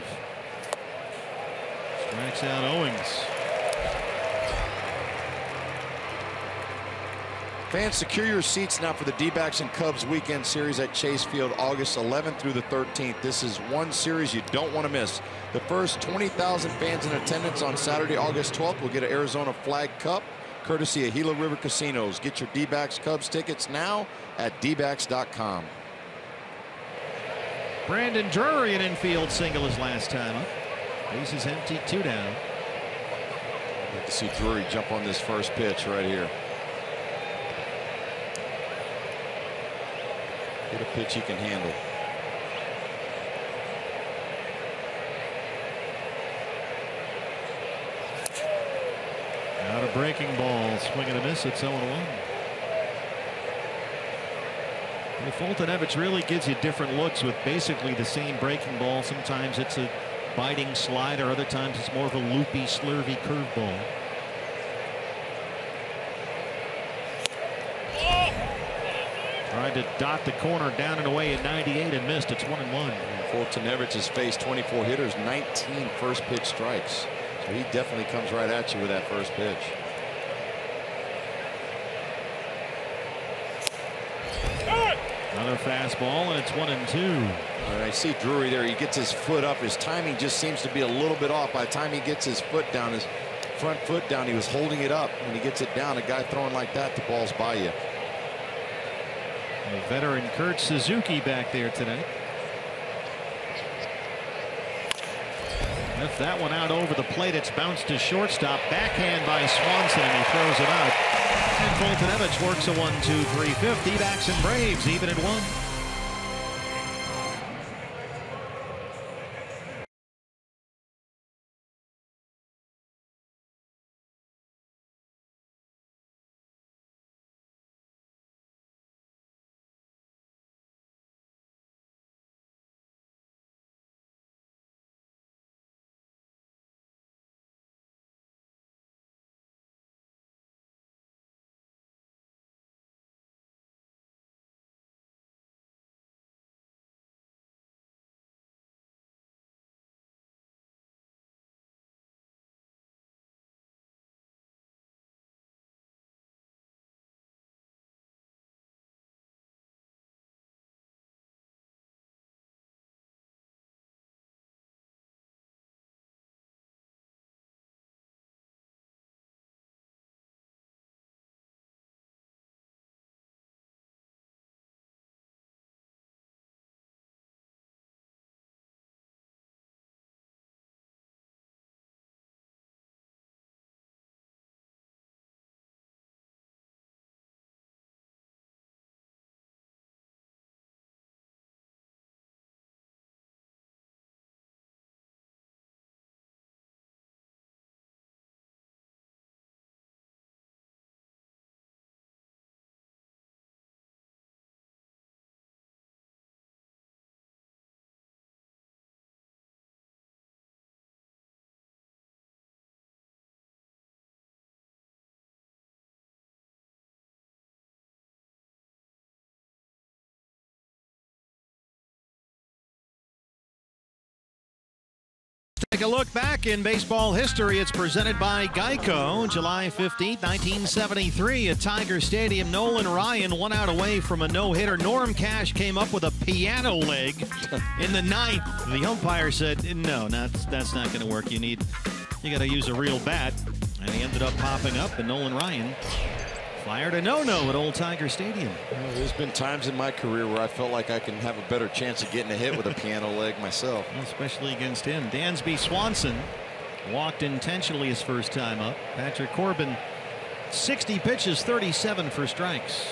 Strikes out Owings. Fans, secure your seats now for the D-backs and Cubs weekend series at Chase Field, August 11th through the 13th. This is one series you don't want to miss. The first 20,000 fans in attendance on Saturday, August 12th will get an Arizona Flag Cup, courtesy of Gila River Casinos. Get your D-backs Cubs tickets now at dbacks.com. Brandon Drury, an infield single his last time up. Bases empty, 2 down. I'd like to see Drury jump on this first pitch right here. Get a pitch he can handle. Out a breaking ball, swing and a miss. It's 0-1. Well, Foltynewicz really gives you different looks with basically the same breaking ball. Sometimes it's a biting slider, other times it's more of a loopy, slurvy curveball. Tried to dot the corner down and away at 98 and missed. It's 1-1. Foltynewicz has faced 24 hitters, 19 first pitch strikes. So he definitely comes right at you with that first pitch. Another fastball, and it's 1-2. I see Drury there. He gets his foot up. His timing just seems to be a little bit off. By the time he gets his foot down, his front foot down, he was holding it up. When he gets it down, a guy throwing like that, the ball's by you. A veteran Kurt Suzuki back there tonight. Left that one out over the plate. It's bounced to shortstop. Backhand by Swanson, and he throws it out. And Foltynewicz works a 1-2-3 fifth. D-backs and Braves even at 1. Take a look back in baseball history. It's presented by Geico. July 15th, 1973 at Tiger Stadium. Nolan Ryan 1 out away from a no-hitter. Norm Cash came up with a piano leg in the 9th. The umpire said, no, that's not going to work. You got to use a real bat. And he ended up popping up, and Nolan Ryan fired a no-no at Old Tiger Stadium. Well, there's been times in my career where I felt like I can have a better chance of getting a hit with a piano leg myself. Especially against him. Dansby Swanson walked intentionally his first time up. Patrick Corbin, 60 pitches, 37 for strikes.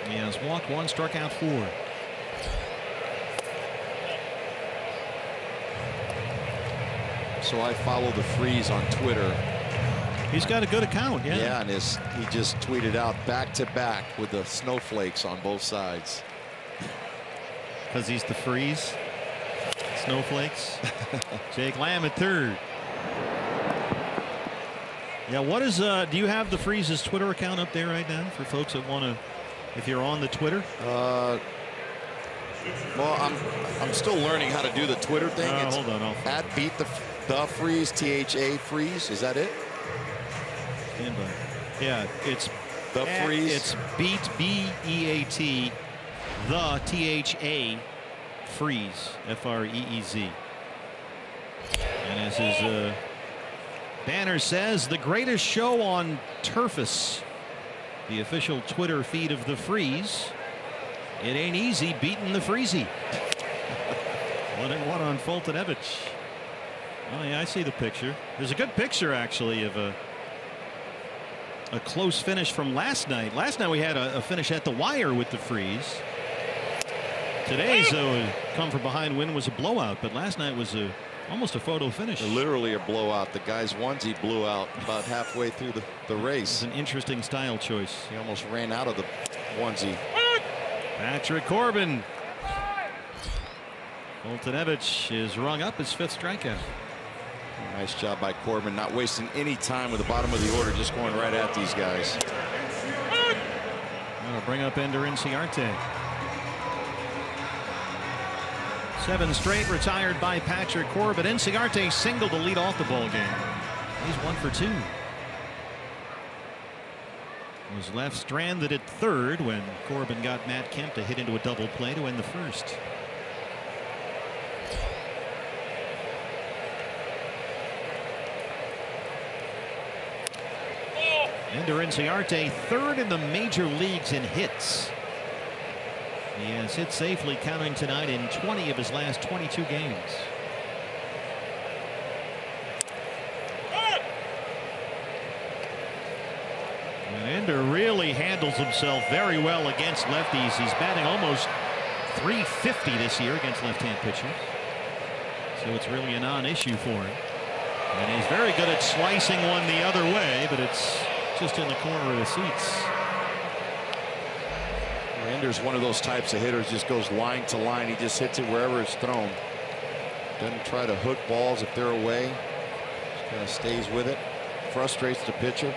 He has walked 1, struck out 4. So I follow the Freeze on Twitter. He's got a good account, yeah. Yeah, and he just tweeted out back-to-back with the snowflakes on both sides. Because he's the Freeze. Snowflakes. Jake Lamb at third. Yeah, what is do you have the Freeze's Twitter account up there right now for folks that want to, if you're on the Twitter? Well, I'm still learning how to do the Twitter thing. It's hold on. At beat the Freeze, THA Freeze. Is that it? Yeah, it's the Freeze. It's beat BEAT the THA Freeze FREEZ. And as his banner says, the greatest show on Turfus, the official Twitter feed of the Freeze. It ain't easy beating the Freezy. 1-1 on Fultonevich. Oh yeah, I see the picture. There's a good picture actually of a close finish from last night. Last night we had a finish at the wire with the Freeze. Today's come from behind win was a blowout, but last night was almost a photo finish. Literally a blowout. The guy's onesie blew out about halfway through the race. It's an interesting style choice. He almost ran out of the onesie. Patrick Corbin. Fultonevich is rung up his 5th strikeout. Nice job by Corbin, not wasting any time with the bottom of the order, just going right at these guys. That'll bring up Ender Inciarte. 7 straight retired by Patrick Corbin. Inciarte singled to lead off the ball game. He's 1 for 2. Was left stranded at third when Corbin got Matt Kemp to hit into a double play to end the first. Ender Inciarte, 3rd in the major leagues in hits. He has hit safely, counting tonight in 20 of his last 22 games. And Ender really handles himself very well against lefties. He's batting almost .350 this year against left-hand pitchers. So it's really a non-issue for him. And he's very good at slicing one the other way, but it's just in the corner of the seats. Ender's one of those types of hitters, just goes line to line. He just hits it wherever it's thrown. Doesn't try to hook balls if they're away. Just kind of stays with it. Frustrates the pitcher.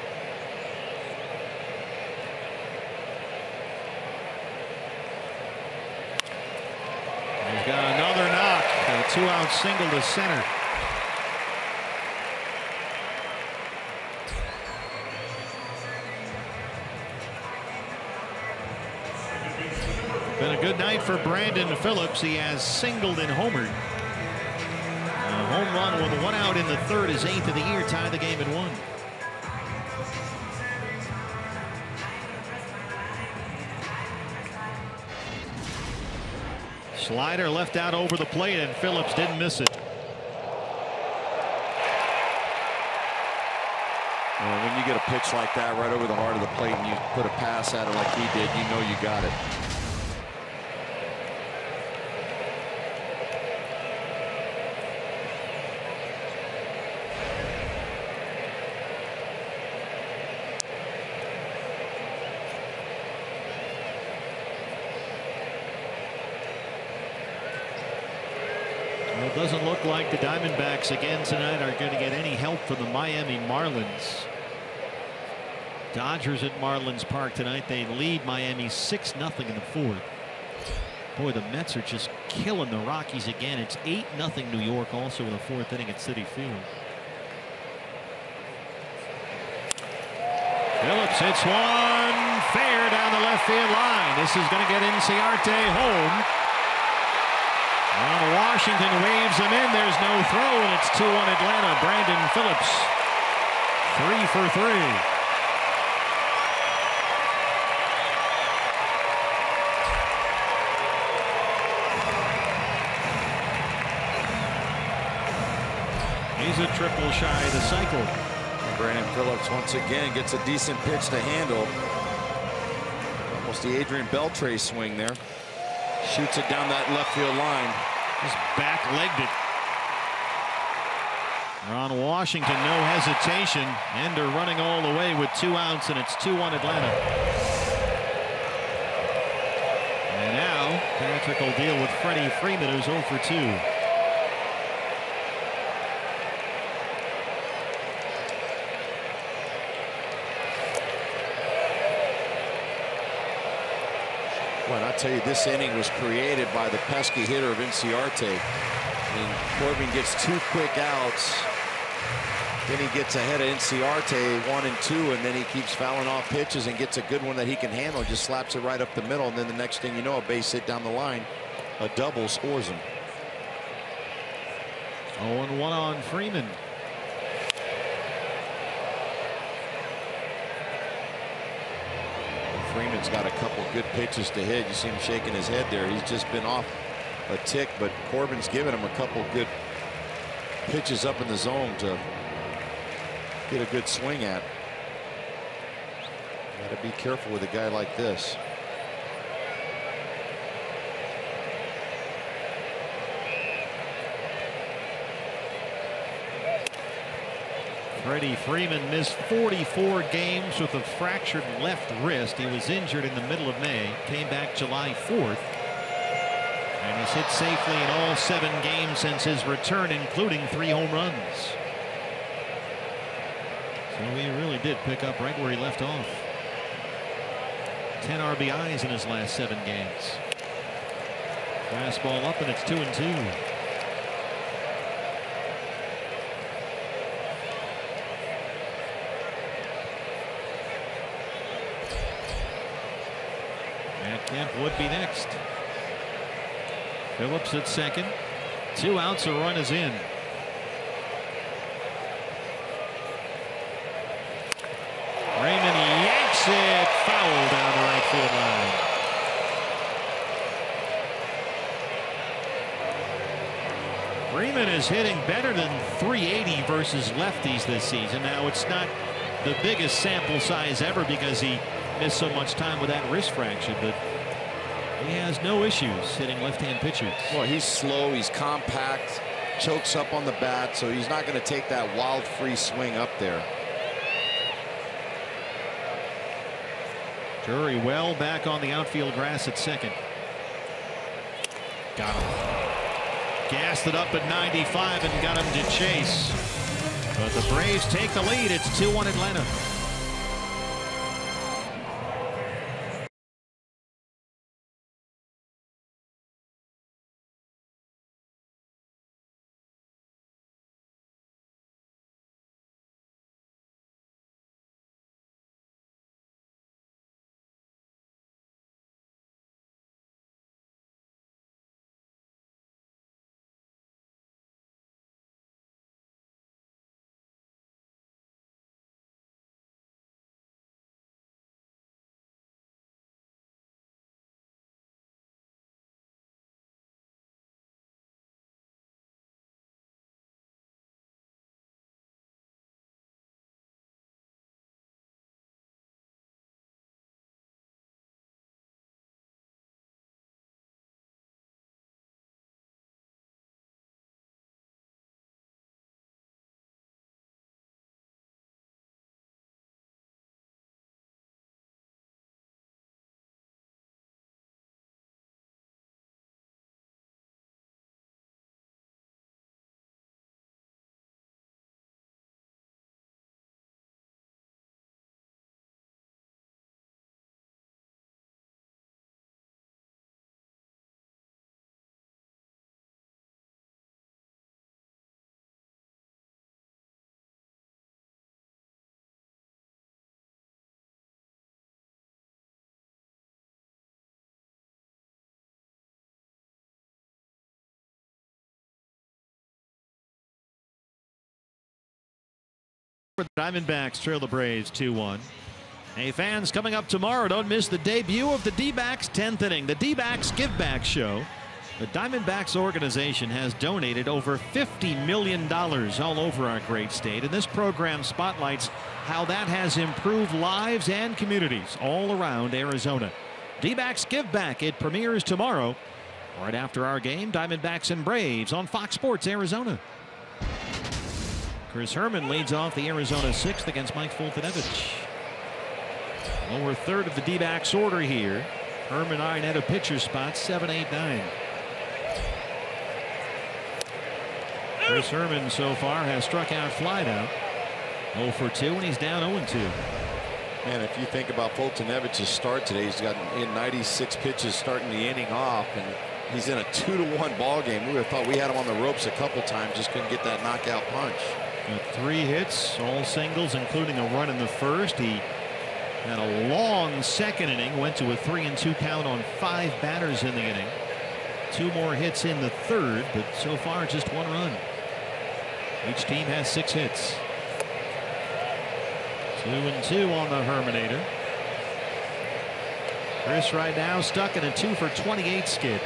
He's got another knock. A 2-out single to center. Been a good night for Brandon Phillips. He has singled and homered. A home run with 1 out in the 3rd, his 8th of the year, tied the game at 1. Slider left out over the plate, and Phillips didn't miss it. Well, when you get a pitch like that right over the heart of the plate and you put a pass at it like he did, you know you got it. Well, it doesn't look like the Diamondbacks again tonight are going to get any help from the Miami Marlins. Dodgers at Marlins Park tonight. They lead Miami 6-0 in the 4th. Boy, the Mets are just killing the Rockies again. It's 8-0 New York, also in the 4th inning at Citi Field. Phillips hits one fair down the left field line. This is going to get Inciarte home. Well, Washington waves him in. There's no throw, and it's 2-1 Atlanta. Brandon Phillips, 3 for 3. He's a triple shy of the cycle. Brandon Phillips once again gets a decent pitch to handle. Almost the Adrian Beltre swing there. Shoots it down that left field line. Just back-legged it. Ron Washington, no hesitation. Ender running all the way with 2 outs, and it's 2-1 Atlanta. And now Patrick will deal with Freddie Freeman, who's 0 for 2. Well, I tell you, this inning was created by the pesky hitter of Inciarte. I mean, Corbin gets 2 quick outs. Then he gets ahead of Inciarte 1 and 2, and then he keeps fouling off pitches and gets a good one that he can handle. Just slaps it right up the middle, and then the next thing you know, a base hit down the line. A double scores him. 0-1 on Freeman. Freeman's got a couple good pitches to hit. You see him shaking his head there. He's just been off a tick, but Corbin's given him a couple good pitches up in the zone to get a good swing at. Got to be careful with a guy like this. Freddie Freeman missed 44 games with a fractured left wrist. He was injured in the middle of May, came back July 4th, and he's hit safely in all 7 games since his return, including 3 home runs. So he really did pick up right where he left off. 10 RBIs in his last 7 games. Fastball up, and it's 2-2. Kemp would be next. Phillips at second. 2 outs, a run is in. Raymond yanks it foul down the right field line. Freeman is hitting better than .380 versus lefties this season. Now, it's not the biggest sample size ever because he missed so much time with that wrist fracture, but he has no issues hitting left-hand pitchers. Well, he's slow, he's compact, chokes up on the bat, so he's not going to take that wild free swing up there. Drury well back on the outfield grass at second. Got him. Gassed it up at 95 and got him to chase. But the Braves take the lead. It's 2-1 Atlanta. The Diamondbacks trail the Braves 2-1. Hey fans, coming up tomorrow, don't miss the debut of the D-backs 10th inning, the D-backs Give Back Show. The Diamondbacks organization has donated over $50 million all over our great state, and this program spotlights how that has improved lives and communities all around Arizona. D-backs Give Back, it premieres tomorrow right after our game, Diamondbacks and Braves on Fox Sports Arizona. Chris Herman leads off the Arizona 6th against Mike Foltynewicz. Lower third of the D-backs order here. Herman eyeing at a pitcher spot, 7, 8, 9. Chris Herman so far has struck out, flied out. 0 for 2, and he's down 0 2. Man, if you think about Foltynewicz's start today, he's got 96 pitches starting the inning off, and he's in a 2-1 ball game. We would have thought we had him on the ropes a couple times, just couldn't get that knockout punch. Got 3 hits, all singles, including a run in the first. He had a long second inning, went to a 3-2 count on 5 batters in the inning. 2 more hits in the third, but so far just 1 run. Each team has 6 hits. 2-2 on the Herminator. Chris right now stuck in a 2 for 28 skid.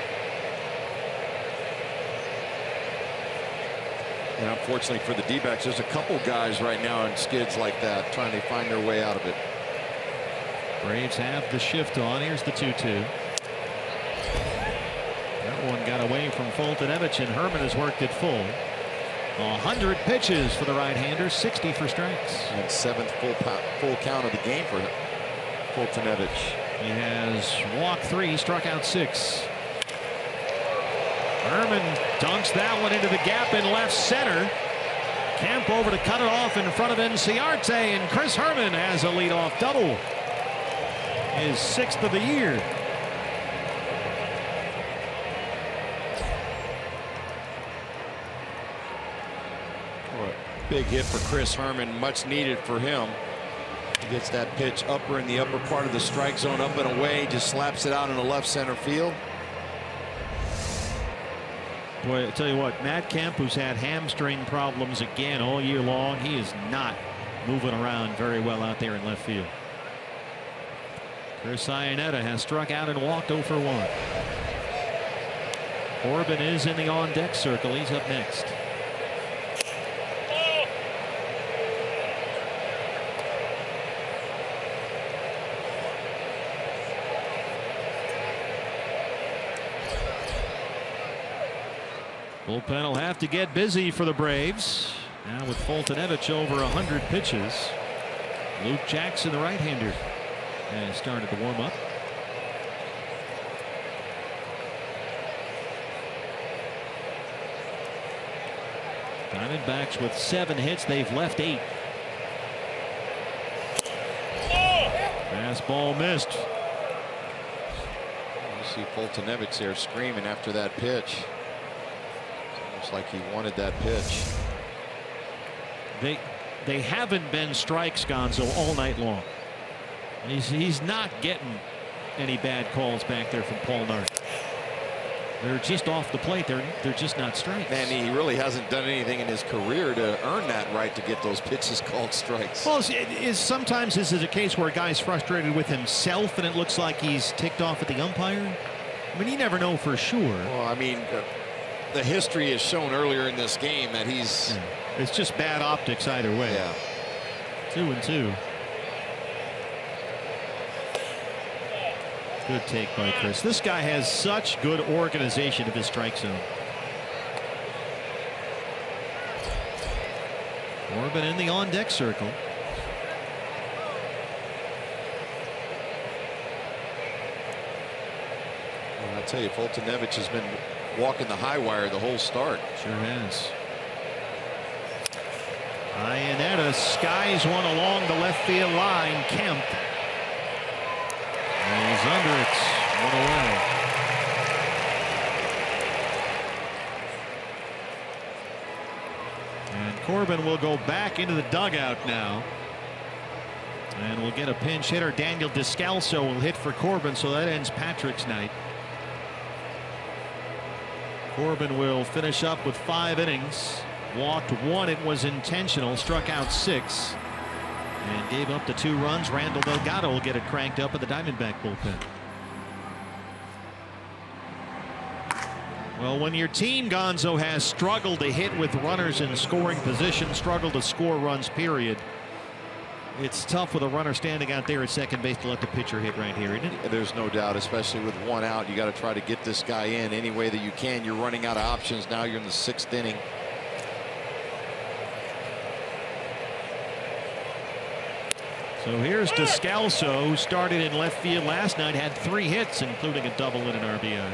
And unfortunately for the D-backs, there's a couple guys right now in skids like that trying to find their way out of it. Braves have the shift on. Here's the 2-2. That one got away from Foltynewicz, and Herman has worked it full. 100 pitches for the right-hander, 60 for strikes. And 7th full count of the game for Foltynewicz. He has walked 3, struck out 6. Herman dunks that one into the gap in left center. Kemp over to cut it off in front of Enciarte, and Chris Herman has a leadoff double. His 6th of the year. Big hit for Chris Herman, much needed for him. He gets that pitch upper in the upper part of the strike zone, up and away, just slaps it out in the left center field. Boy, I tell you what, Matt Kemp, who's had hamstring problems again all year long, he is not moving around very well out there in left field. Chris Iannetta has struck out and walked 0 for 1. Corbin is in the on-deck circle. He's up next. Bullpen will have to get busy for the Braves. Now with Foltynewicz over 100 pitches. Luke Jackson, the right-hander, has started to warm up. Diamondbacks with 7 hits. They've left 8. Fastball missed. You see Foltynewicz there screaming after that pitch. It's like he wanted that pitch. They haven't been strikes, Gonzo, all night long. He's not getting any bad calls back there from Paul Nart. They're just off the plate. They're just not strikes. And he really hasn't done anything in his career to earn that right to get those pitches called strikes. Well, sometimes this is a case where a guy's frustrated with himself and it looks like he's ticked off at the umpire. I mean, you never know for sure. Well, I mean, the history has shown earlier in this game that he's... Yeah. It's just bad optics either way. Yeah. 2-2. Good take by Chris. This guy has such good organization of his strike zone. Corbin in the on-deck circle. Well, I'll tell you, Foltynewicz has been walking the high wire the whole start. Sure has. Iannetta skies one along the left field line. Kemp. And he's under it. 1 away. And Corbin will go back into the dugout now. And we'll get a pinch hitter. Daniel Descalso will hit for Corbin, so that ends Patrick's night. Corbin will finish up with 5 innings Walked one, it was intentional, struck out 6, and gave up the 2 runs. Randall Delgado will get it cranked up at the Diamondback bullpen. Well, when your team, Gonzo, has struggled to hit with runners in scoring position, struggled to score runs, period, it's tough with a runner standing out there at second base to let the pitcher hit right here, isn't it? There's no doubt, especially with 1 out. You got to try to get this guy in any way that you can. You're running out of options. Now you're in the 6th inning. So here's Descalso, who started in left field last night, had 3 hits, including a double and an RBI.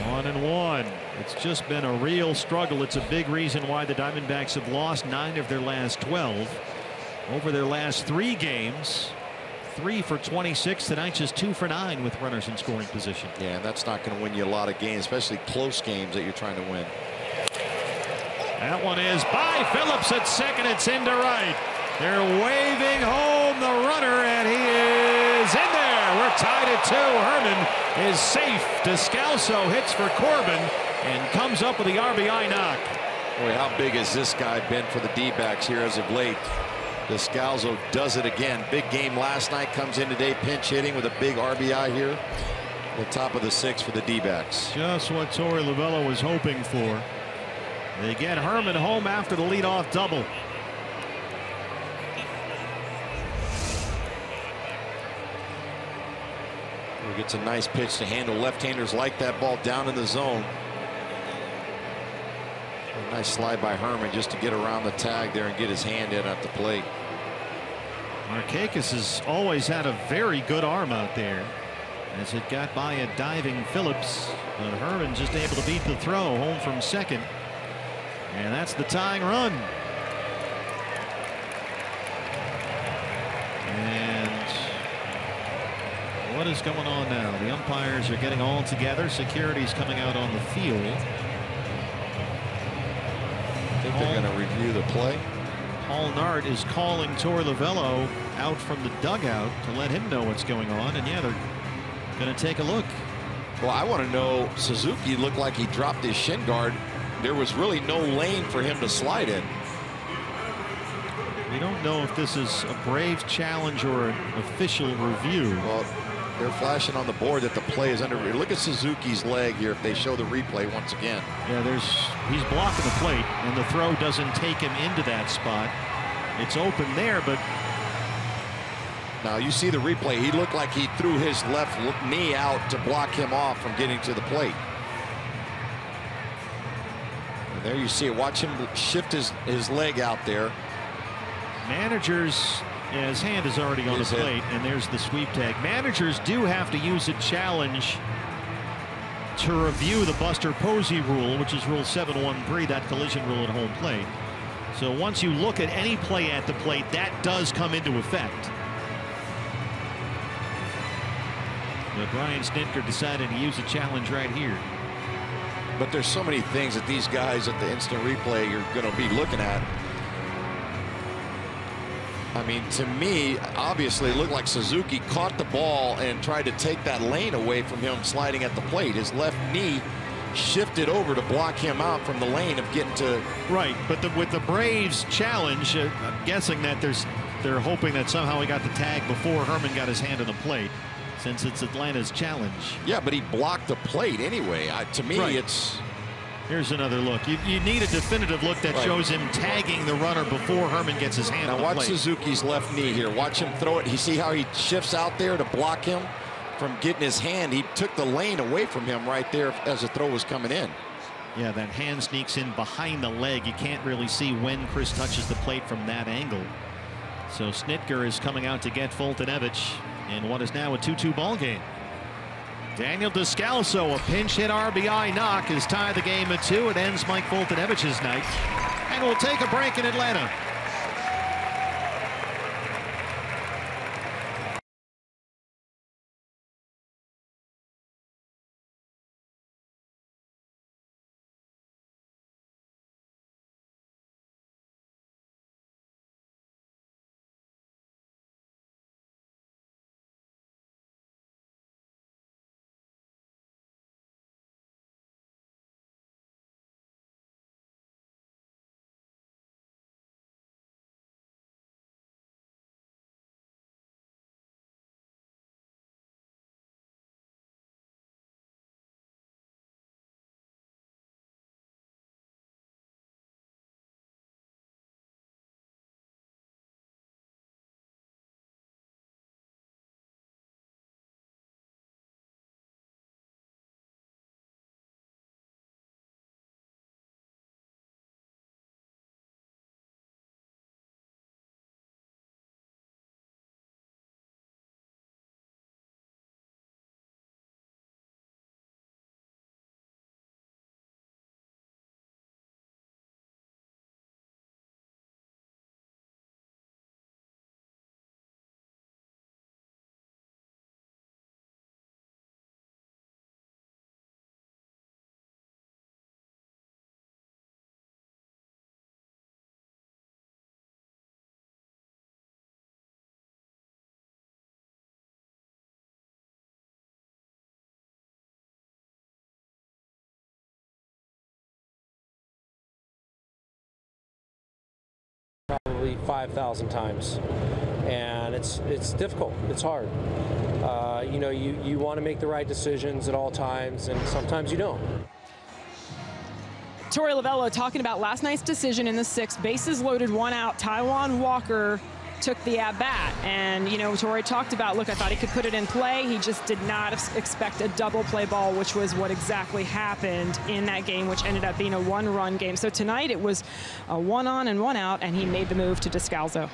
One and one. It's just been a real struggle. It's a big reason why the Diamondbacks have lost 9 of their last 12. Over their last 3 games, 3 for 26 tonight, just 2 for 9 with runners in scoring position. Yeah, and that's not going to win you a lot of games, especially close games that you're trying to win. That one is by Phillips at second. It's into right. They're waving home the runner, and he is in there. We're tied at 2. Herman is safe. Descalso hits for Corbin and comes up with the RBI knock. Boy, how big has this guy been for the D-backs here as of late? Descalso does it again. Big game last night, comes in today pinch hitting with a big RBI here. The top of the 6th for the D-backs. Just what Torey Lovullo was hoping for. They get Herman home after the leadoff double. He gets a nice pitch to handle. Left-handers like that ball down in the zone. A nice slide by Herman just to get around the tag there and get his hand in at the plate. Markakis has always had a very good arm out there as it got by a diving Phillips, but Herman just able to beat the throw home from second, and that's the tying run. And what is going on now? The umpires are getting all together. Security's coming out on the field. I think they're going to review the play. Paul Nart is calling Torey Lovullo out from the dugout to let him know what's going on, and yeah, they're going to take a look. Well, I want to know, Suzuki looked like he dropped his shin guard. There was really no lane for him to slide in. We don't know if this is a Braves challenge or an official review. Well, they're flashing on the board that the play is under. Look at Suzuki's leg here if they show the replay once again. Yeah, he's blocking the plate, and the throw doesn't take him into that spot. It's open there, but now you see the replay. He looked like he threw his left knee out to block him off from getting to the plate. And there you see it. Watch him shift his leg out there. Managers, yeah, his hand is already on the plate, and there's the sweep tag. Managers do have to use a challenge to review the Buster Posey rule, which is Rule 713, that collision rule at home plate. So once you look at any play at the plate, that does come into effect. But Brian Snitker decided to use a challenge right here. But there's so many things that these guys at the instant replay are going to be looking at. I mean, to me, obviously, it looked like Suzuki caught the ball and tried to take that lane away from him sliding at the plate. His left knee shifted over to block him out from the lane of getting to. Right, but with the Braves challenge, I'm guessing that they're hoping that somehow he got the tag before Herman got his hand on the plate, since it's Atlanta's challenge. Yeah, but he blocked the plate anyway. To me, right. It's. Here's another look. You need a definitive look that shows him tagging the runner before Herman gets his hand on the plate. Now watch Suzuki's left knee here. Watch him throw it. You see how he shifts out there to block him from getting his hand. He took the lane away from him right there as the throw was coming in. Yeah, that hand sneaks in behind the leg. You can't really see when Chris touches the plate from that angle. So Snitker is coming out to get Fultonevich in what is now a 2-2 ball game. Daniel Descalso, a pinch hit RBI knock, has tied the game at 2. It ends Mike Fultonevich's night. And we'll take a break in Atlanta. 5,000 times, and it's difficult. It's hard. You know, you want to make the right decisions at all times, and sometimes you don't. Torey Lovullo talking about last night's decision in the 6th, bases loaded, 1 out. Taijuan Walker took the at-bat, and you know, Torey talked about, look, I thought he could put it in play. He just did not expect a double play ball, which was what exactly happened in that game, which ended up being a 1-run game. So tonight it was a 1 on and 1 out, and he made the move to Descalso.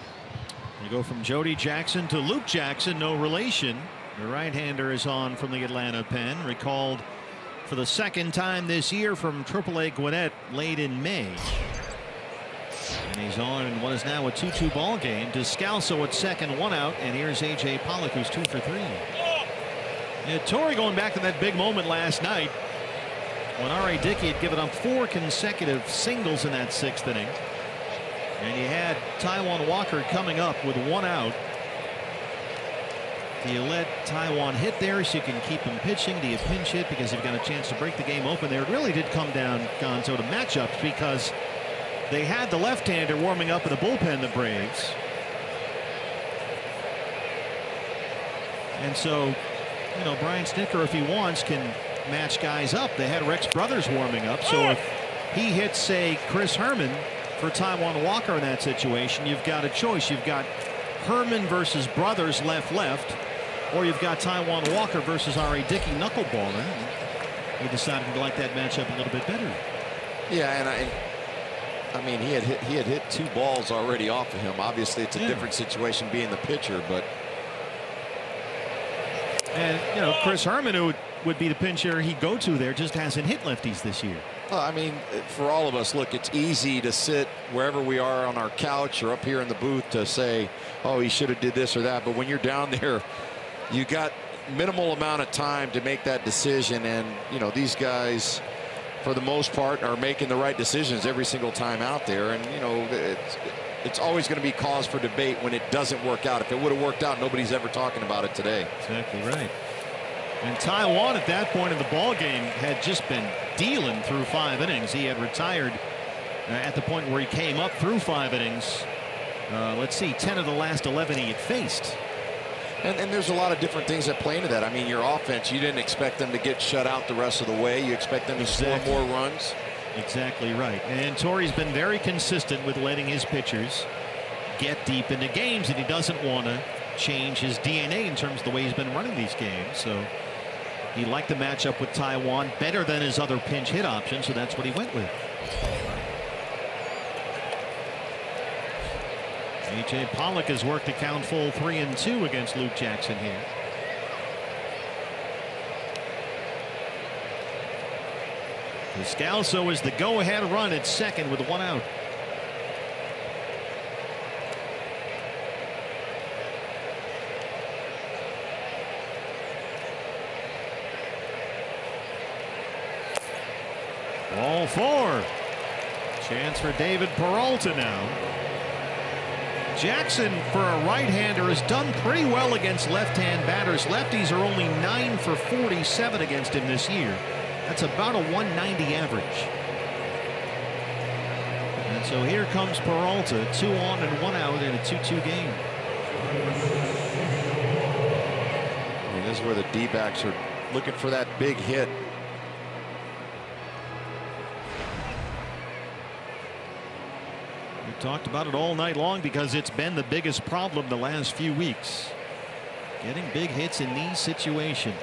You go from Jody Jackson to Luke Jackson, no relation. The right-hander is on from the Atlanta pen, recalled for the 2nd time this year from AAA Gwinnett late in May. And he's on in what is now a 2-2 ball game. Descalso at 2nd, 1 out, and here's A.J. Pollock, who's 2 for 3. Yeah, Torey going back to that big moment last night when R.A. Dickey had given up 4 consecutive singles in that 6th inning. And you had Taijuan Walker coming up with 1 out. Do you let Taijuan hit there so you can keep him pitching? Do you pinch hit because you've got a chance to break the game open there? It really did come down, Gonzo, to matchups, because they had the left-hander warming up in the bullpen, the Braves. And so, you know, Brian Snitker, if he wants, can match guys up. They had Rex Brothers warming up, so if he hits, say, Chris Herman for Taijuan Walker in that situation, you've got a choice. You've got Herman versus Brothers left, or you've got Taijuan Walker versus R.A. Dickey knuckleballer. He decided to like that matchup a little bit better. Yeah, and I mean, he had hit 2 balls already off of him. Obviously, it's a different situation being the pitcher, but. And, you know, Chris Herman, who would be the pincher he'd go to there, just hasn't hit lefties this year. Well, I mean, for all of us, look, it's easy to sit wherever we are on our couch or up here in the booth to say, oh, he should have did this or that. But when you're down there, you got minimal amount of time to make that decision. And, you know, these guys, for the most part, are making the right decisions every single time out there. And, you know, it's always going to be cause for debate when it doesn't work out. If it would have worked out, nobody's ever talking about it today. Exactly right. And Taijuan at that point in the ball game had just been dealing through 5 innings. He had retired at the point where he came up through 5 innings. Let's see, 10 of the last 11 he had faced. And there's a lot of different things that play into that. I mean, your offense, you didn't expect them to get shut out the rest of the way. You expect them to score more runs. Exactly right. And Torey's been very consistent with letting his pitchers get deep into games, and he doesn't want to change his DNA in terms of the way he's been running these games. So he liked the matchup with Taijuan better than his other pinch hit option, so that's what he went with. A.J. Pollock has worked a count full 3-2 against Luke Jackson here. Descalso is the go-ahead run at 2nd with 1 out. Ball 4. Chance for David Peralta now. Jackson, for a right-hander, has done pretty well against left-hand batters. Lefties are only 9 for 47 against him this year. That's about a 190 average. And so here comes Peralta, 2 on and 1 out in a 2-2 game. I mean, this is where the D-backs are looking for that big hit. We've talked about it all night long because it's been the biggest problem the last few weeks. Getting big hits in these situations.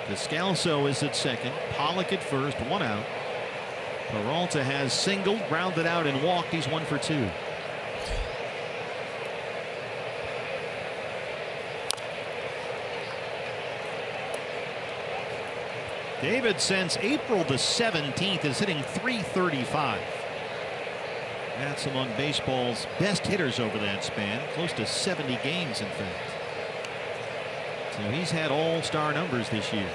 Descalso is at 2nd, Pollock at 1st, 1 out. Peralta has singled, grounded out, and walked. He's 1 for 2. David, since April the 17th, is hitting .335. That's among baseball's best hitters over that span, close to 70 games, in fact. So he's had all-star numbers this year.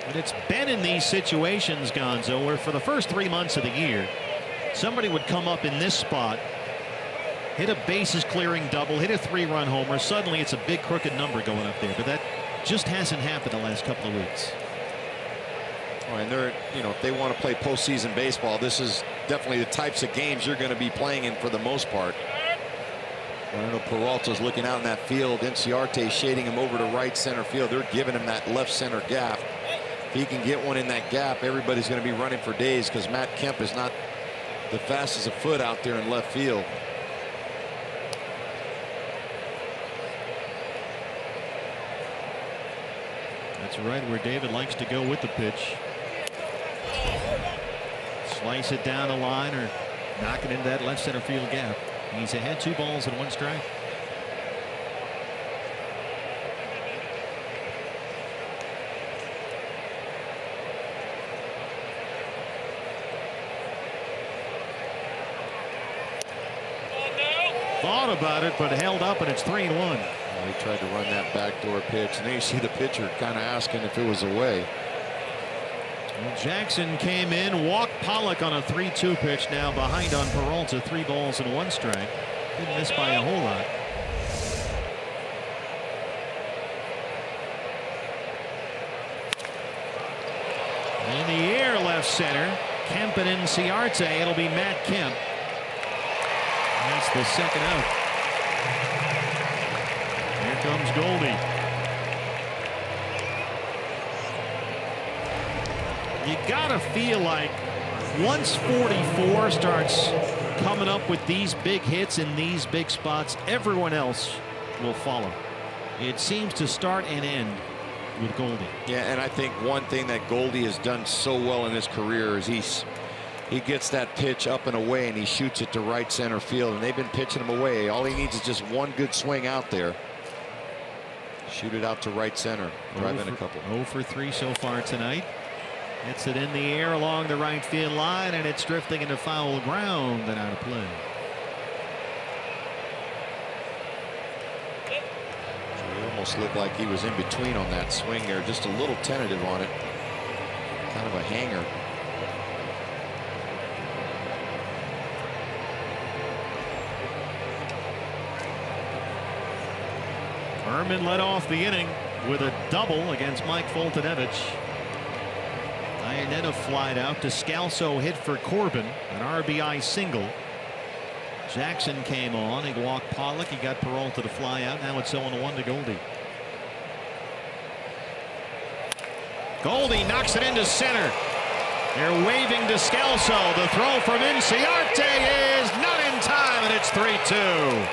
And it's been in these situations, Gonzo, where for the first 3 months of the year, somebody would come up in this spot, hit a bases clearing double, hit a 3-run homer. Suddenly it's a big crooked number going up there. But Just hasn't happened the last couple of weeks. Oh, and they're, if they want to play postseason baseball, this is definitely the types of games you're going to be playing in for the most part. I don't know, Peralta's looking out in that field. Inciarte shading him over to right center field. They're giving him that left center gap. If he can get one in that gap, everybody's going to be running for days because Matt Kemp is not the fastest of foot out there in left field. That's right where David likes to go with the pitch. Slice it down the line or knock it into that left center field gap. He's ahead 2 balls and 1 strike. Thought about it, but held up, and it's 3-1. Well, he tried to run that backdoor pitch, and then you see the pitcher kind of asking if it was away. Well, Jackson came in, walked Pollock on a 3-2 pitch, now behind on Peralta, 3 balls and 1 strike. Didn't miss by a whole lot. In the air, left center. Kemp and Inciarte. It'll be Matt Kemp. That's the second out. Here comes Goldie. You gotta feel like once 44 starts coming up with these big hits in these big spots, everyone else will follow. It seems to start and end with Goldie. Yeah, and I think one thing that Goldie has done so well in his career is he gets that pitch up and away and he shoots it to right center field, and they've been pitching him away. All he needs is just one good swing out there. Shoot it out to right center. Drive in a couple. 0 for 3 so far tonight. Hits it in the air along the right field line, and it's drifting into foul ground and out of play. It almost looked like he was in between on that swing there, just a little tentative on it. Kind of a hanger. Herman led off the inning with a double against Mike Foltynewicz. Iannetta flied out. Descalso hit for Corbin, an RBI single. Jackson came on. He walked Pollock. He got Peralta to fly out. Now it's 0-1 to Goldie. Goldie knocks it into center. They're waving Descalso. The throw from Inciarte is not in time, and it's 3-2.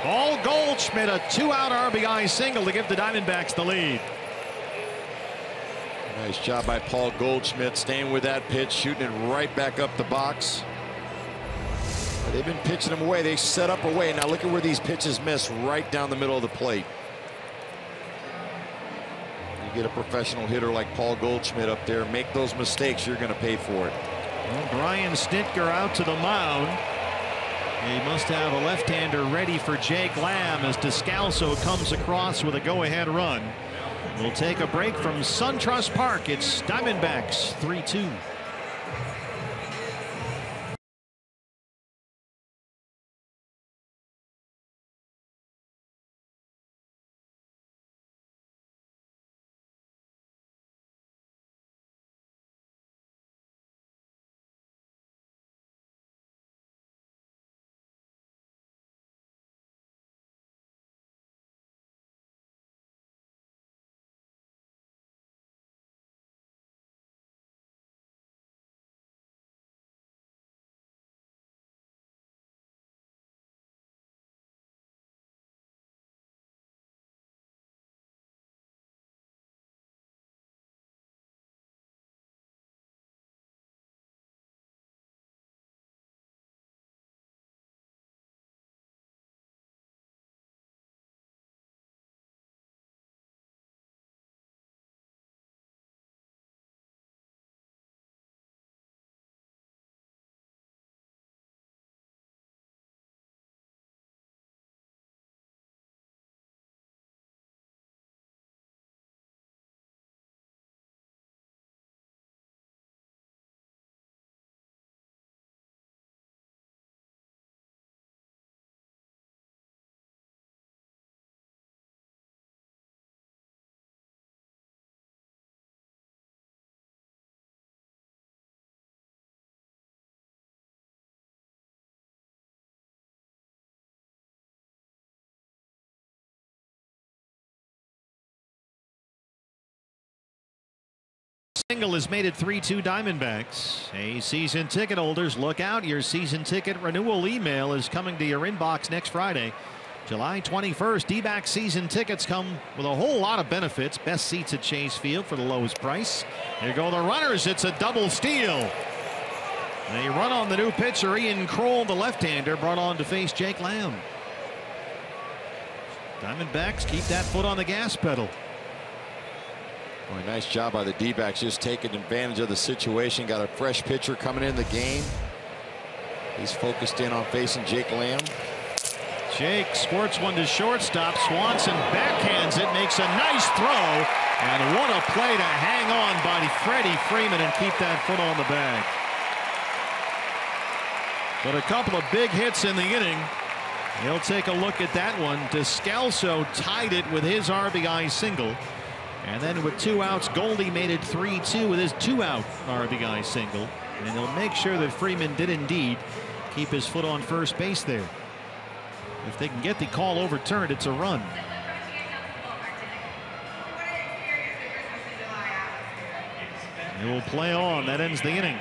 Paul Goldschmidt, a 2-out RBI single to give the Diamondbacks the lead. Nice job by Paul Goldschmidt, staying with that pitch, shooting it right back up the box. But they've been pitching them away. They set up away. Now look at where these pitches miss, right down the middle of the plate. You get a professional hitter like Paul Goldschmidt up there, make those mistakes, you're going to pay for it. Well, Brian Snitker out to the mound. He must have a left-hander ready for Jake Lamb as Descalso comes across with a go-ahead run. We'll take a break from SunTrust Park. It's Diamondbacks 3-2. Single has made it 3-2 Diamondbacks. Hey, season ticket holders, look out. Your season ticket renewal email is coming to your inbox next Friday, July 21st. D-backs season tickets come with a whole lot of benefits. Best seats at Chase Field for the lowest price. Here go the runners. It's a double steal. They run on the new pitcher, Ian Kroll, the left-hander, brought on to face Jake Lamb. Diamondbacks keep that foot on the gas pedal. Boy, nice job by the D-backs, just taking advantage of the situation. Got a fresh pitcher coming in the game. He's focused in on facing Jake Lamb. Jake squirts one to shortstop. Swanson backhands it, makes a nice throw, and what a play to hang on by Freddie Freeman and keep that foot on the bag. But a couple of big hits in the inning. He'll take a look at that one. Descalso tied it with his RBI single. And then with 2 outs, Goldie made it 3-2 with his 2-out RBI single. And he'll make sure that Freeman did indeed keep his foot on first base there. If they can get the call overturned, it's a run. It will play on. That ends the inning.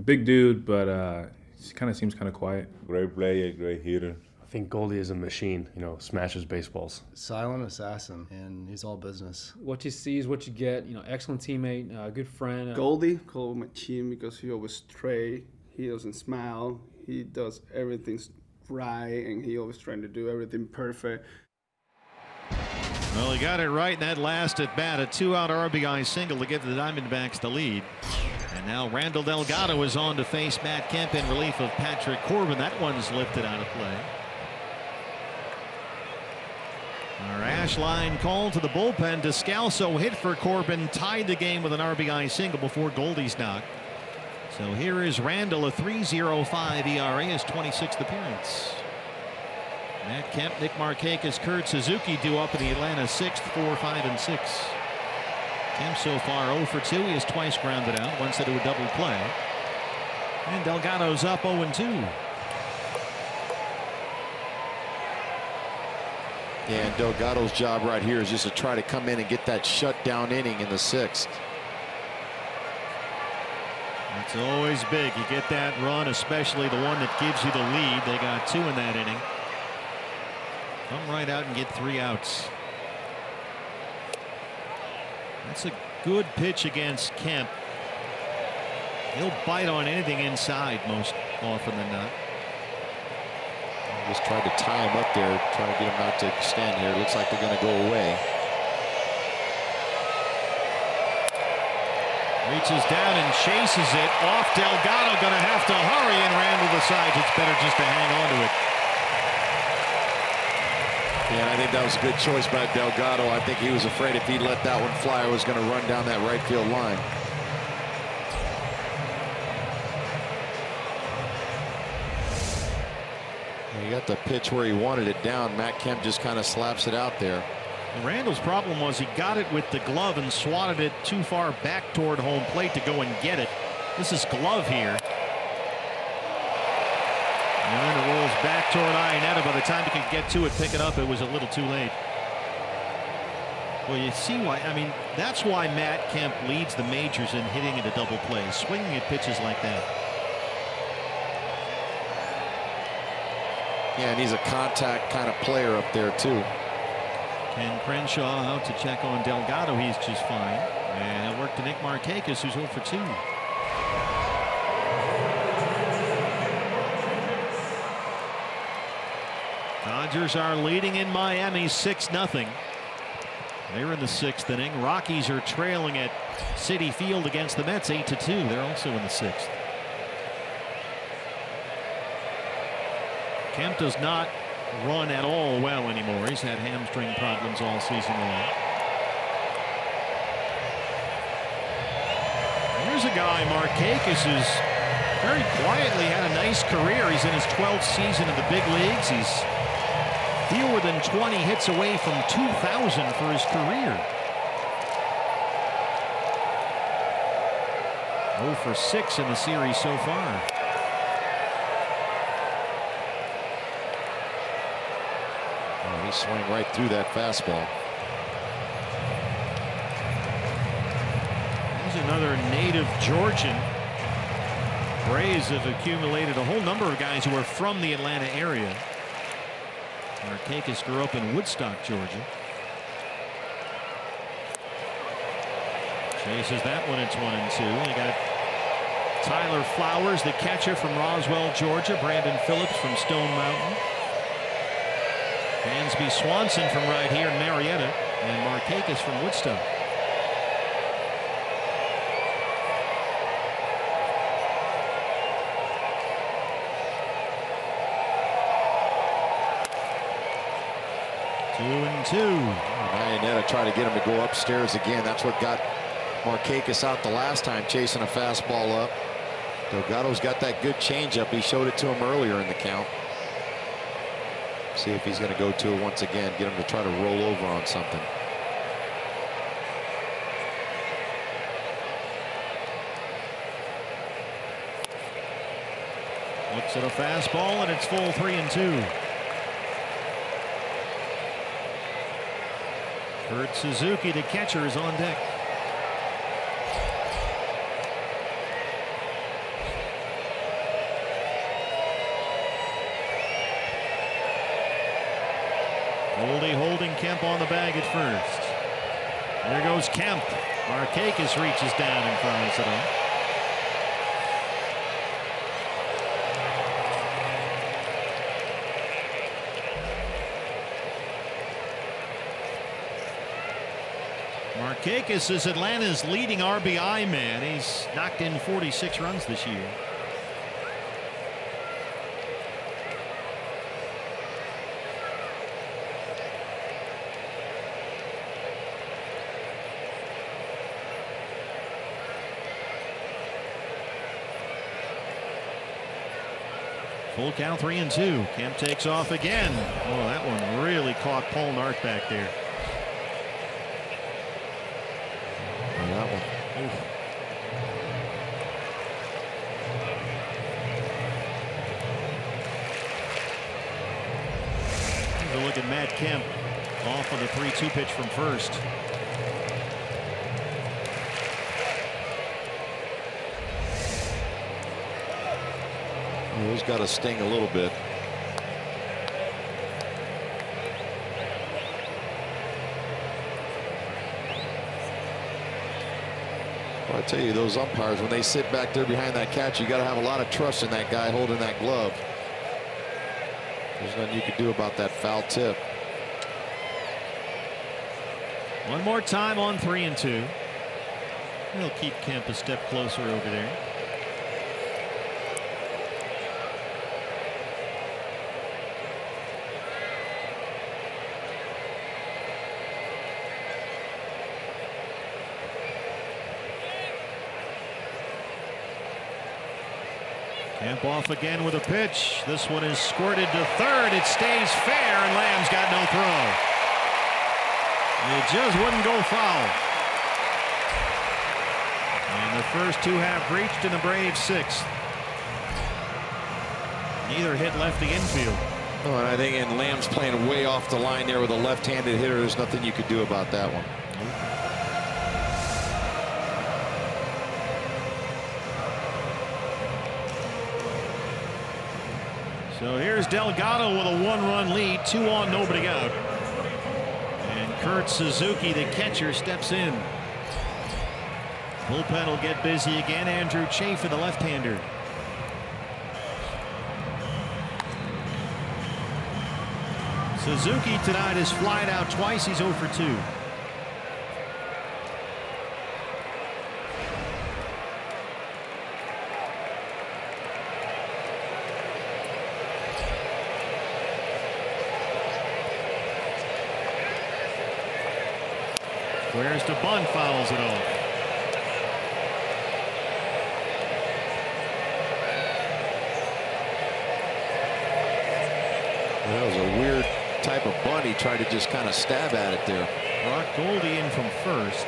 Big dude, but he kind of seems kind of quiet. Great player, great hitter. I think Goldie is a machine, you know, smashes baseballs. Silent assassin, and he's all business. What you see is what you get. You know, excellent teammate, good friend. Goldie, call him machine because he always straight. He doesn't smile. He does everything right, and he always trying to do everything perfect. Well, he got it right in that last at bat, a 2-out RBI single to give the Diamondbacks the lead. And now Randall Delgado is on to face Matt Kemp in relief of Patrick Corbin. That one's lifted out of play. Our ash line called to the bullpen. Descalso hit for Corbin, tied the game with an RBI single before Goldie's knock. So here is Randall, a 3.05 ERA, his 26th appearance. Matt Kemp, Nick Markakis, Kurt Suzuki due up in the Atlanta 6th, 4, 5, and 6. Kemp so far 0 for 2. He has twice grounded out, once into a double play. And Delgado's up 0-2. Yeah, and Delgado's job right here is just to try to come in and get that shutdown inning in the 6th. It's always big. You get that run, especially the one that gives you the lead. They got 2 in that inning. Come right out and get 3 outs. That's a good pitch against Kemp. He'll bite on anything inside most often than not. Just tried to tie him up there, trying to get him out to extend here. Looks like they're going to go away. Reaches down and chases it off. Delgado going to have to hurry, and Randall decides it's better just to hang on to it. Yeah, I think that was a good choice by Delgado. I think he was afraid if he let that one fly, it was going to run down that right field line. He got the pitch where he wanted it down. Matt Kemp just kind of slaps it out there. And Randall's problem was he got it with the glove and swatted it too far back toward home plate to go and get it. This is glove here. And then it rolls back toward Iannetta. By the time he could get to it, pick it up, it was a little too late. Well, you see why. I mean, that's why Matt Kemp leads the majors in hitting into double plays, swinging at pitches like that. Yeah, and he's a contact kind of player up there, too. Ken Crenshaw out to check on Delgado. He's just fine. And it worked to Nick Markakis, who's 0 for 2. Dodgers are leading in Miami 6-0. They're in the 6th inning. Rockies are trailing at Citi Field against the Mets 8-2. They're also in the 6th. Kemp does not run at all well anymore. He's had hamstring problems all season long. Here's a guy, Markakis, who's very quietly had a nice career. He's in his 12th season in the big leagues. He's fewer than 20 hits away from 2,000 for his career. 0 for 6 in the series so far. He swung right through that fastball. Here's another native Georgian. Braves have accumulated a whole number of guys who are from the Atlanta area. Markakis grew up in Woodstock, Georgia. Chases that one. It's 1-2. You got Tyler Flowers, the catcher from Roswell, Georgia. Brandon Phillips from Stone Mountain. Dansby Swanson from right here in Marietta, and Markakis from Woodstock. Two and two. Iannetta tried to get him to go upstairs again. That's what got Markakis out the last time, chasing a fastball up. Delgado's got that good changeup. He showed it to him earlier in the count. See if he's going to go to it once again, get him to try to roll over on something. Looks at a fastball, and it's full 3-2. Kurt Suzuki, the catcher, is on deck. Goldie holding Kemp on the bag at first. There goes Kemp. Markakis reaches down and fouls it off. Markakis is Atlanta's leading RBI man. He's knocked in 46 runs this year. Full count 3-2. Kemp takes off again. Oh, that one really caught Paul Nart back there. Oh, that one. Oof. Here's a look at Matt Kemp off of the 3-2 pitch from first. He's got to sting a little bit. Well, I tell you, those umpires, when they sit back there behind that catch, you got to have a lot of trust in that guy holding that glove. There's nothing you can do about that foul tip. One more time on 3-2. He'll keep Kemp a step closer over there. Kemp off again with a pitch. This one is squirted to third. It stays fair, and Lamb's got no throw. It just wouldn't go foul. And the first two have reached in the Braves' sixth. Neither hit left the infield. Oh, and I think Lamb's playing way off the line there with a left-handed hitter. There's nothing you could do about that one. So here's Delgado with a 1-run lead, 2 on, nobody out. And Kurt Suzuki, the catcher, steps in. Bullpen will get busy again. Andrew Chafin, the left-hander. Suzuki tonight is flied out twice. He's 0 for 2. Where's the bunt, fouls it off. That was a weird type of bunt. He tried to just kind of stab at it there. Brought Goldie in from first.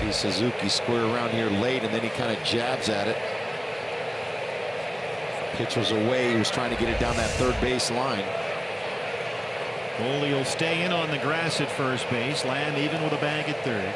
You see Suzuki square around here late, and then he kind of jabs at it. Pitch was away. He was trying to get it down that third base line. Goldie will stay in on the grass at first base. Land even with a bag at third.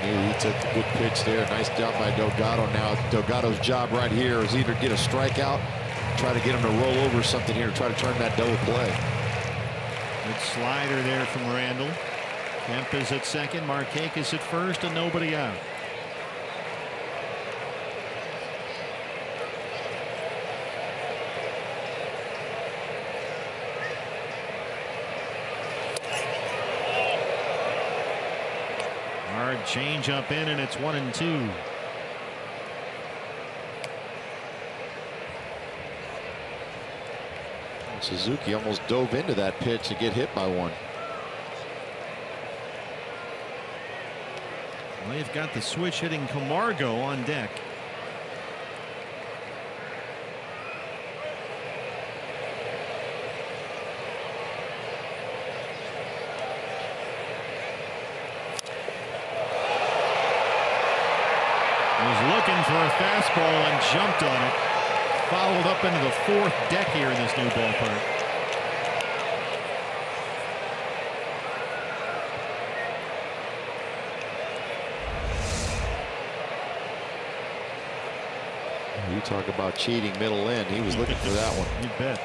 He took a good pitch there. Nice job by Delgado. Now Delgado's job right here is either get a strikeout, try to get him to roll over something here, try to turn that double play. Good slider there from Randall. Kemp is at second, Markakis at first, and nobody out. Hard change up in, and it's 1-2. Suzuki almost dove into that pitch to get hit by one. They've got the switch hitting Camargo on deck. Looking for a fastball and jumped on it. Fouled up into the fourth deck here in this new ballpark. You talk about cheating middle end. He was looking for that one. You bet.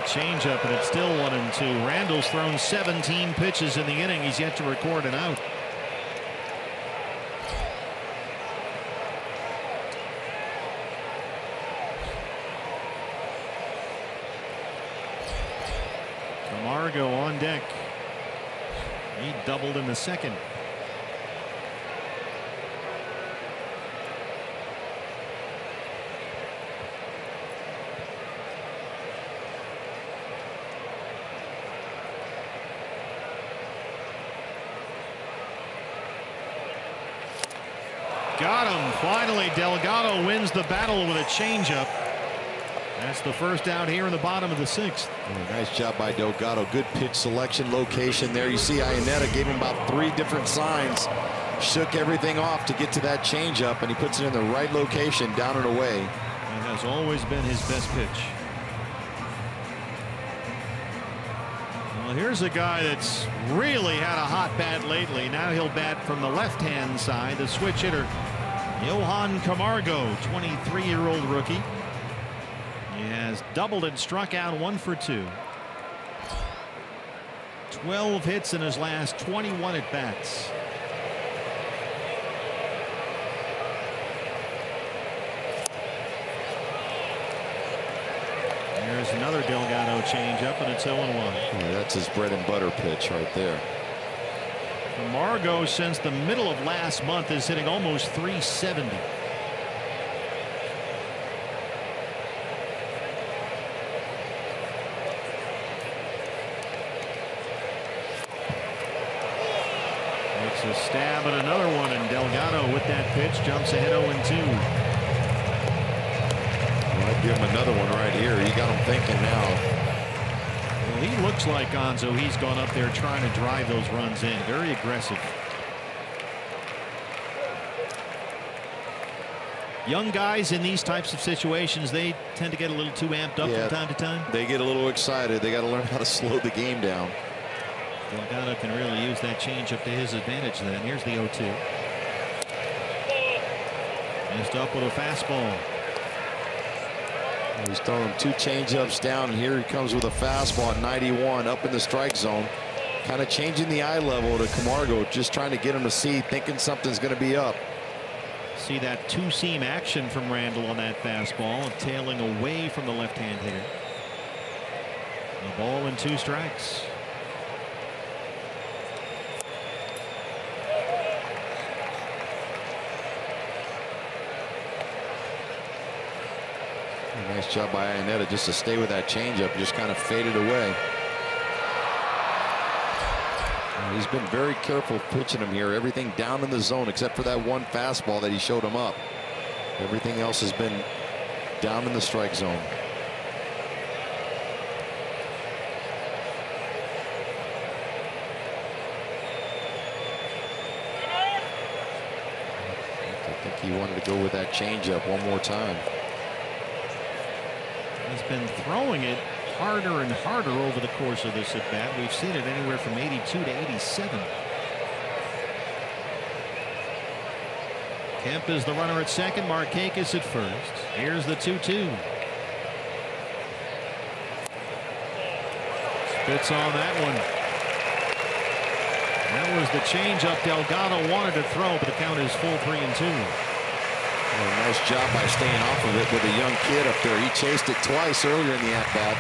Changeup, and it's still 1-2. Randall's thrown 17 pitches in the inning. He's yet to record an out. Camargo on deck. He doubled in the second. got him. Finally, Delgado wins the battle with a changeup. That's the first out here in the bottom of the 6th. Oh, nice job by Delgado. Good pitch selection, location there. You see Iannetta gave him about 3 different signs. Shook everything off to get to that changeup, and he puts it in the right location, down and away. That has always been his best pitch. Well, here's a guy that's really had a hot bat lately. Now he'll bat from the left-hand side, the switch hitter, Johan Camargo, 23-year-old rookie. He has doubled and struck out 1 for 2. 12 hits in his last 21 at-bats. There's another Delgado changeup, and it's 0-1. Yeah, that's his bread and butter pitch right there. Camargo, since the middle of last month, is hitting almost 370. Makes a stab at another one, and Delgado with that pitch jumps ahead 0-2. I'd give him another one right here. You got him thinking now. Well, he looks like Gonzo. He's gone up there trying to drive those runs in. Very aggressive. Young guys in these types of situations, they tend to get a little too amped up from time to time. They get a little excited. They got to learn how to slow the game down. Delgado can really use that changeup to his advantage then. Here's the 0-2. Missed up with a fastball. He's throwing 2 changeups down, and here he comes with a fastball at 91 up in the strike zone. Kind of changing the eye level to Camargo, just trying to get him to see, thinking something's going to be up. See that 2-seam action from Randall on that fastball, tailing away from the left-hand hitter. A ball and 2 strikes. Nice job by Iannetta just to stay with that changeup, just kind of faded away. He's been very careful pitching him here. Everything down in the zone except for that one fastball that he showed him up. Everything else has been down in the strike zone. I think he wanted to go with that changeup one more time. He's been throwing it harder and harder over the course of this at bat. We've seen it anywhere from 82 to 87. Kemp is the runner at second. Markakis at first. Here's the 2-2. Spits on that one. That was the changeup Delgado wanted to throw, but the count is full 3-2. Well, nice job by staying off of it with a young kid up there. He chased it twice earlier in the at-bat.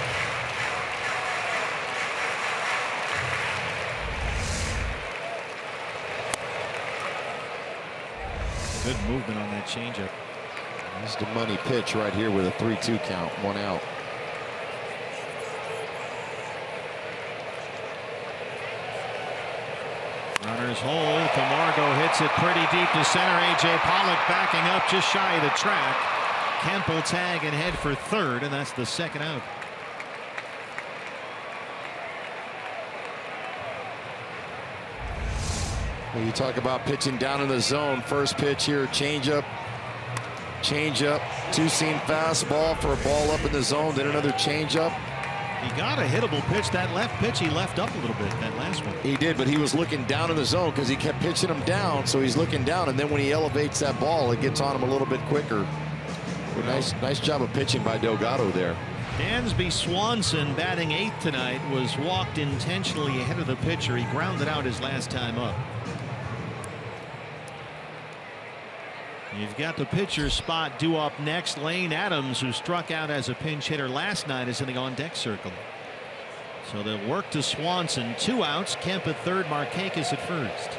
Good movement on that changeup. This is the money pitch right here with a 3-2 count, 1 out. Runners hold. Camargo hits it pretty deep to center. A.J. Pollock backing up just shy of the track. Kemp will tag and head for third, and that's the 2nd out. Well, you talk about pitching down in the zone. First pitch here, changeup, 2-seam fastball for a ball up in the zone, then another changeup. He got a hittable pitch. That left pitch, he left up a little bit, that last one. He did, but he was looking down in the zone because he kept pitching him down, so he's looking down, and then when he elevates that ball, it gets on him a little bit quicker. Nice job of pitching by Delgado there. Dansby Swanson, batting 8th tonight, was walked intentionally ahead of the pitcher. He grounded out his last time up. You've got the pitcher's spot due up next. Lane Adams, who struck out as a pinch hitter last night, is in the on-deck circle. So they'll work to Swanson. 2 outs. Kemp at third. Markakis at first.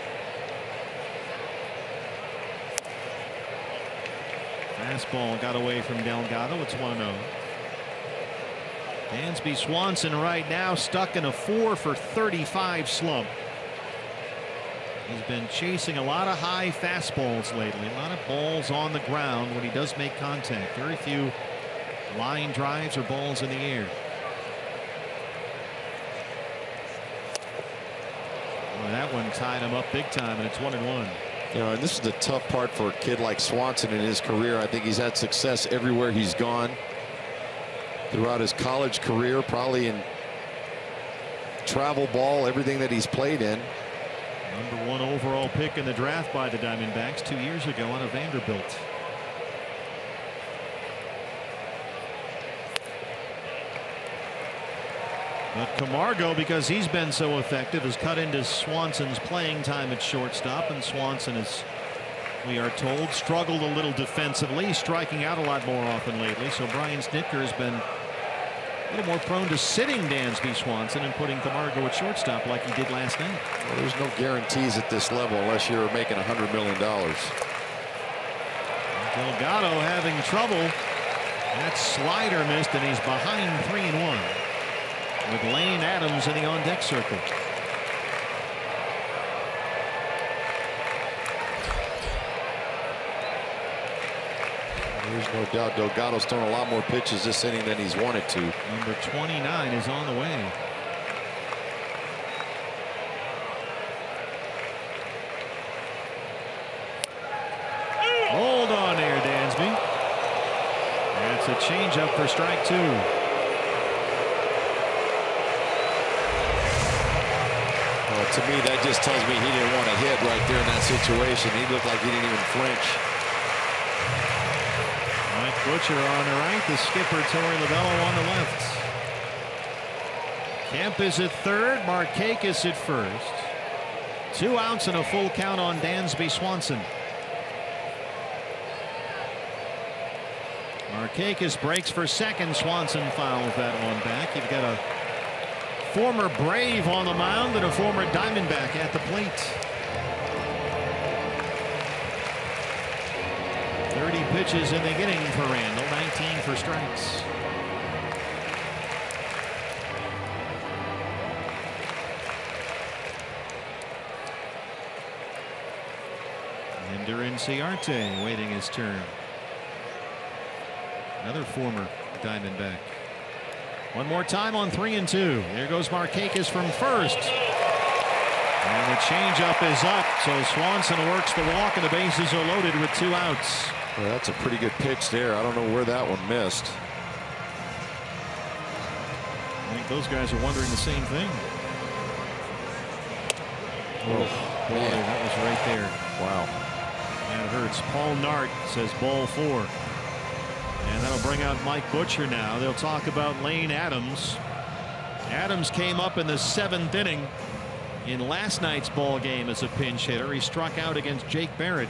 Fastball got away from Delgado. It's 1-0. Dansby Swanson right now stuck in a 4 for 35 slump. He's been chasing a lot of high fastballs lately, a lot of balls on the ground when he does make contact. Very few line drives or balls in the air. Well, that one tied him up big time, and it's 1-1. You know, and this is the tough part for a kid like Swanson in his career. I think he's had success everywhere he's gone throughout his college career, probably in travel ball, everything that he's played in. #1 overall pick in the draft by the Diamondbacks 2 years ago out of Vanderbilt. But Camargo, because he's been so effective, has cut into Swanson's playing time at shortstop, and Swanson has, we are told, struggled a little defensively, striking out a lot more often lately. So Brian Snitker has been a little more prone to sitting Dansby Swanson and putting Camargo at shortstop like he did last night. Well, there's no guarantees at this level unless you're making $100 million. Delgado having trouble. That slider missed, and he's behind 3-1 with Lane Adams in the on-deck circle. There's no doubt Delgado's thrown a lot more pitches this inning than he's wanted to. Number 29 is on the way. Hold on there, Dansby. That's a changeup for strike 2. Well, to me, that just tells me he didn't want to hit right there in that situation. He looked like he didn't even flinch. Mike Butcher on the right, the skipper Torey Lovello on the left. Kemp is at third, Markakis at first. 2 outs and a full count on Dansby Swanson. Markakis breaks for second. Swanson fouls that one back. You've got a former Brave on the mound and a former Diamondback at the plate. 30 pitches in the inning for Randall, 19 for strikes. Ender Inciarte waiting his turn. Another former Diamondback. One more time on 3-2. There goes Markakis from first. And the changeup is up, so Swanson works the walk, and the bases are loaded with 2 outs. Well, that's a pretty good pitch there. I don't know where that one missed. I think those guys are wondering the same thing. Oh, boy, that was right there. Wow. That hurts. Paul Nart says ball 4. And that'll bring out Mike Butcher now. They'll talk about Lane Adams. Adams came up in the 7th inning in last night's ball game as a pinch hitter. He struck out against Jake Barrett.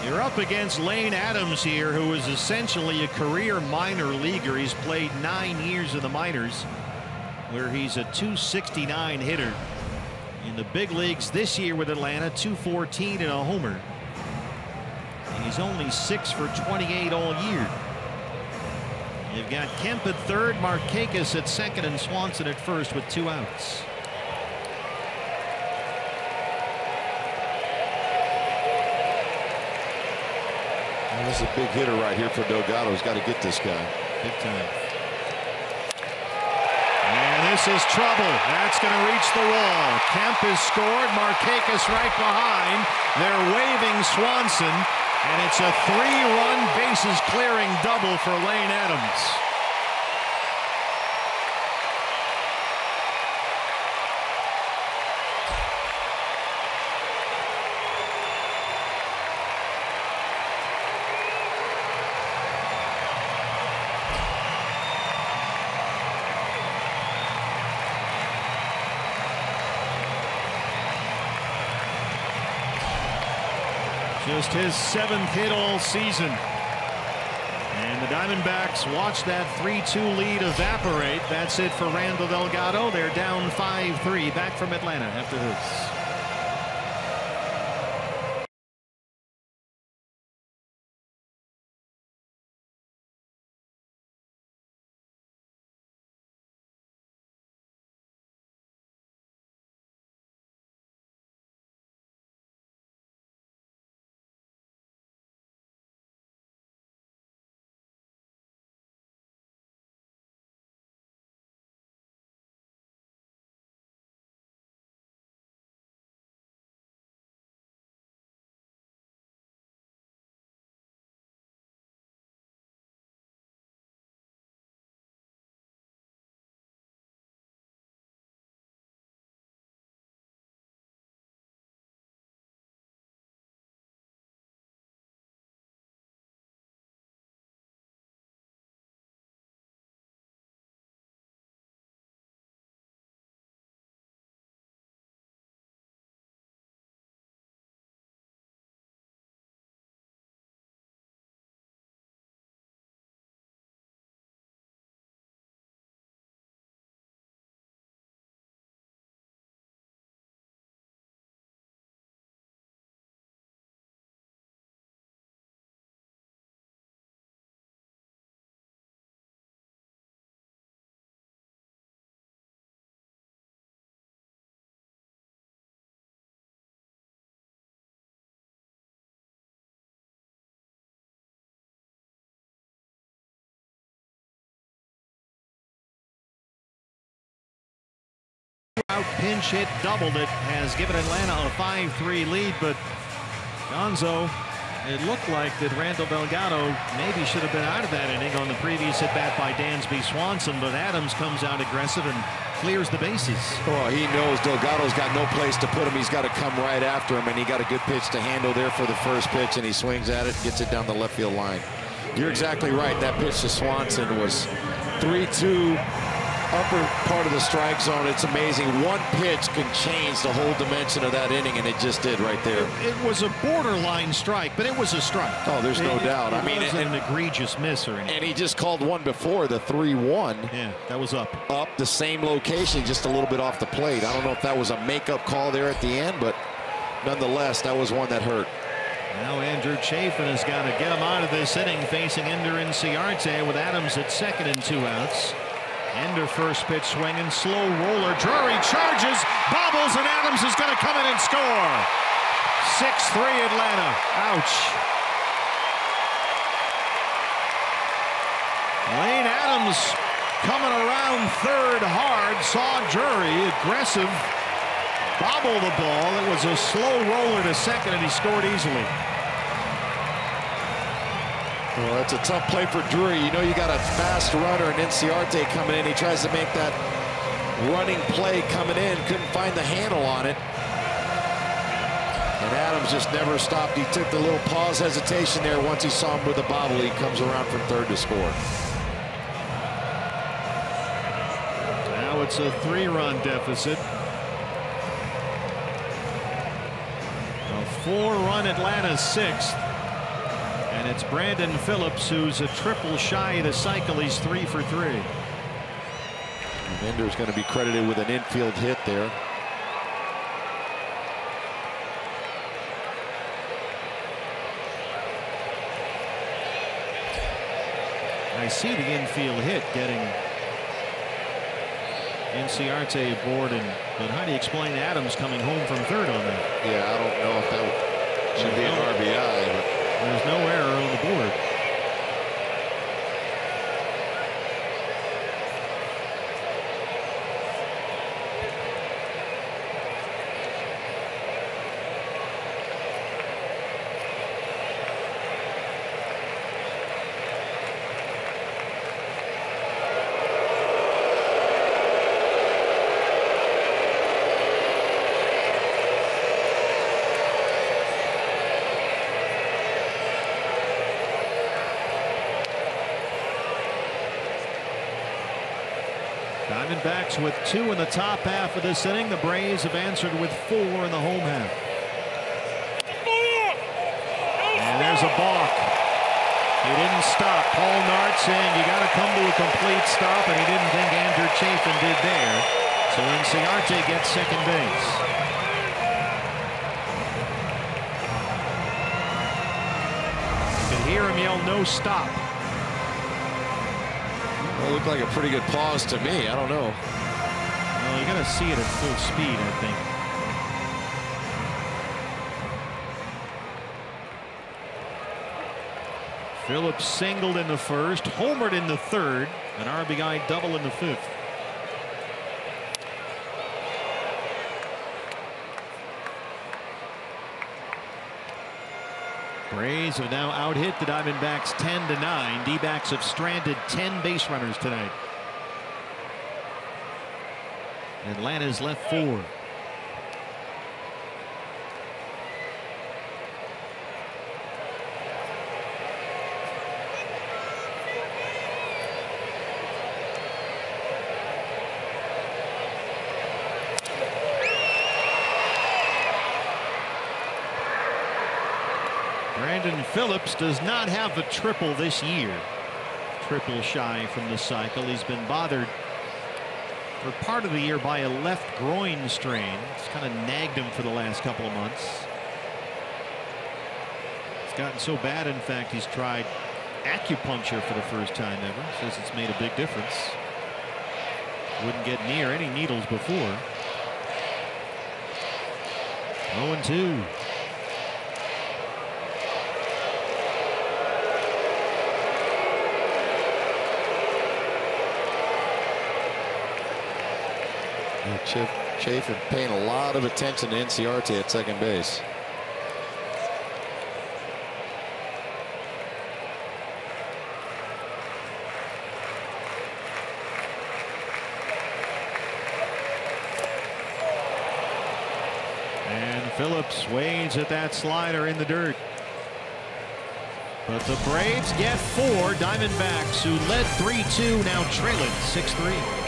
You're up against Lane Adams here, who is essentially a career minor leaguer. He's played 9 years in the minors, where he's a .269 hitter. In the big leagues this year with Atlanta, .214 and a homer. And he's only 6 for 28 all year. You've got Kemp at third, Markakis at second, and Swanson at first with 2 outs. This is a big hitter right here for Delgado. He's got to get this guy. Big time. And this is trouble. That's going to reach the wall. Kemp is scored. Markakis right behind. They're waving Swanson. And it's a 3-run bases clearing double for Lane Adams. Just his 7th hit all season. And the Diamondbacks watch that 3-2 lead evaporate. That's it for Randall Delgado. They're down 5-3. Back from Atlanta after this. Pinch hit doubled it has given Atlanta a 5-3 lead, but Gonzo, it looked like that Randall Delgado maybe should have been out of that inning on the previous at bat by Dansby Swanson, but Adams comes out aggressive and clears the bases. Well, he knows Delgado's got no place to put him. He's got to come right after him, and he got a good pitch to handle there for the first pitch, and he swings at it, gets it down the left field line. You're exactly right. That pitch to Swanson was 3-2. Upper part of the strike zone. It's amazing. One pitch can change the whole dimension of that inning, and it just did right there. It was a borderline strike, but it was a strike. Oh, there's no doubt. I mean, it wasn't an egregious miss or anything. And he just called one before, the 3-1. Yeah, that was up. Up the same location, just a little bit off the plate. I don't know if that was a makeup call there at the end, but nonetheless, that was one that hurt. Now Andrew Chafin has got to get him out of this inning, facing Ender Inciarte with Adams at second and 2 outs. Ender first pitch swinging, slow roller. Drury charges, bobbles, and Adams is going to come in and score. 6-3 Atlanta. Ouch. Lane Adams coming around third hard, saw Drury aggressive, bobble the ball. It was a slow roller to second, and he scored easily. Well, that's a tough play for Drury. You know you got a fast runner, and Inciarte coming in. He tries to make that running play coming in. Couldn't find the handle on it. And Adams just never stopped. He took the little pause hesitation there. Once he saw him with the bobble, he comes around from third to score. Now it's a 3-run deficit. A 4-run Atlanta 6th. And it's Brandon Phillips, who's a triple shy of the cycle. He's 3 for 3. Ender's going to be credited with an infield hit there. I see the infield hit getting Inciarte aboard, but how do you explain Adams coming home from third on that? Yeah, I don't know if that should be an RBI, but there's no error on the board. Diamondbacks with 2 in the top half of this inning. The Braves have answered with 4 in the home half. And there's a balk. He didn't stop. Paul Nart saying you got to come to a complete stop, and he didn't think Andrew Chafin did there. So Inciarte gets second base. You could hear him yell, "No stop." Well, it looked like a pretty good pause to me. I don't know. Well, you got to see it at full speed, I think. Phillips singled in the first, homered in the third, an RBI double in the fifth. Braves have now out-hit the Diamondbacks 10-9. D-backs have stranded 10 base runners tonight. Atlanta's left 4. Brandon Phillips does not have the triple this year. Triple shy from the cycle. He's been bothered for part of the year by a left groin strain. It's kind of nagged him for the last couple of months. It's gotten so bad, in fact, he's tried acupuncture for the first time ever. Says it's made a big difference. Wouldn't get near any needles before. 0-2. Chafin paying a lot of attention to Inciarte at second base. And Phillips waits at that slider in the dirt. But the Braves get 4. Diamondbacks, who led 3-2, now trailing 6-3.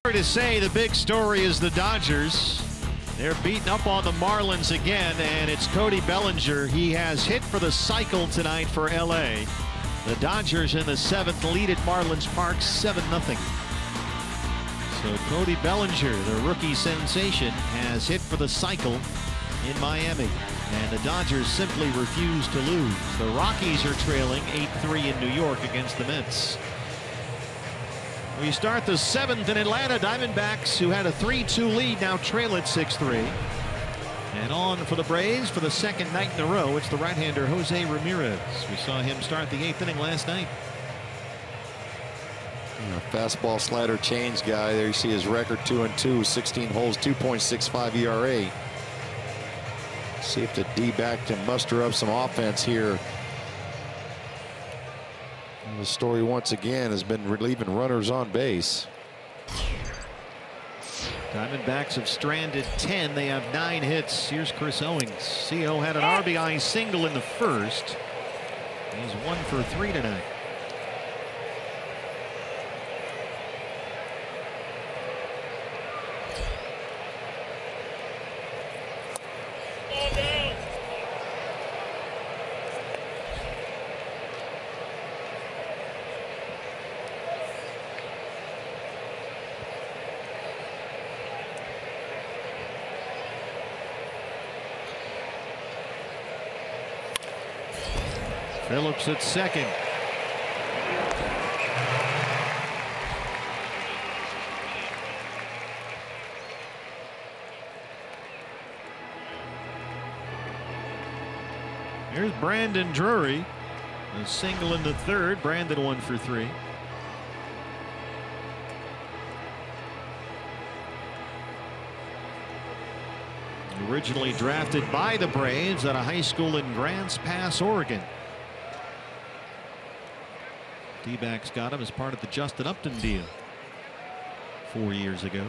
Sorry to say, the big story is the Dodgers. They're beating up on the Marlins again, and it's Cody Bellinger. He has hit for the cycle tonight for LA. The Dodgers in the 7th lead at Marlins Park 7-0. So Cody Bellinger, the rookie sensation, has hit for the cycle in Miami, and the Dodgers simply refuse to lose. The Rockies are trailing 8-3 in New York against the Mets. We start the 7th in Atlanta. Diamondbacks, who had a 3-2 lead, now trail at 6-3. And on for the Braves for the second night in a row, it's the right-hander Jose Ramirez. We saw him start the 8th inning last night. Fastball slider change guy. There you see his record 2-2, 16 holes, 2.65 ERA. See if the D-back can muster up some offense here. And the story once again has been relieving runners on base. Diamondbacks have stranded 10. They have 9 hits. Here's Chris Owings. CO had an RBI single in the first. He's 1 for 3 tonight. Phillips at second. Here's Brandon Drury. A single in the third. Brandon 1 for 3. Originally drafted by the Braves at a high school in Grants Pass, Oregon. D-backs got him as part of the Justin Upton deal 4 years ago.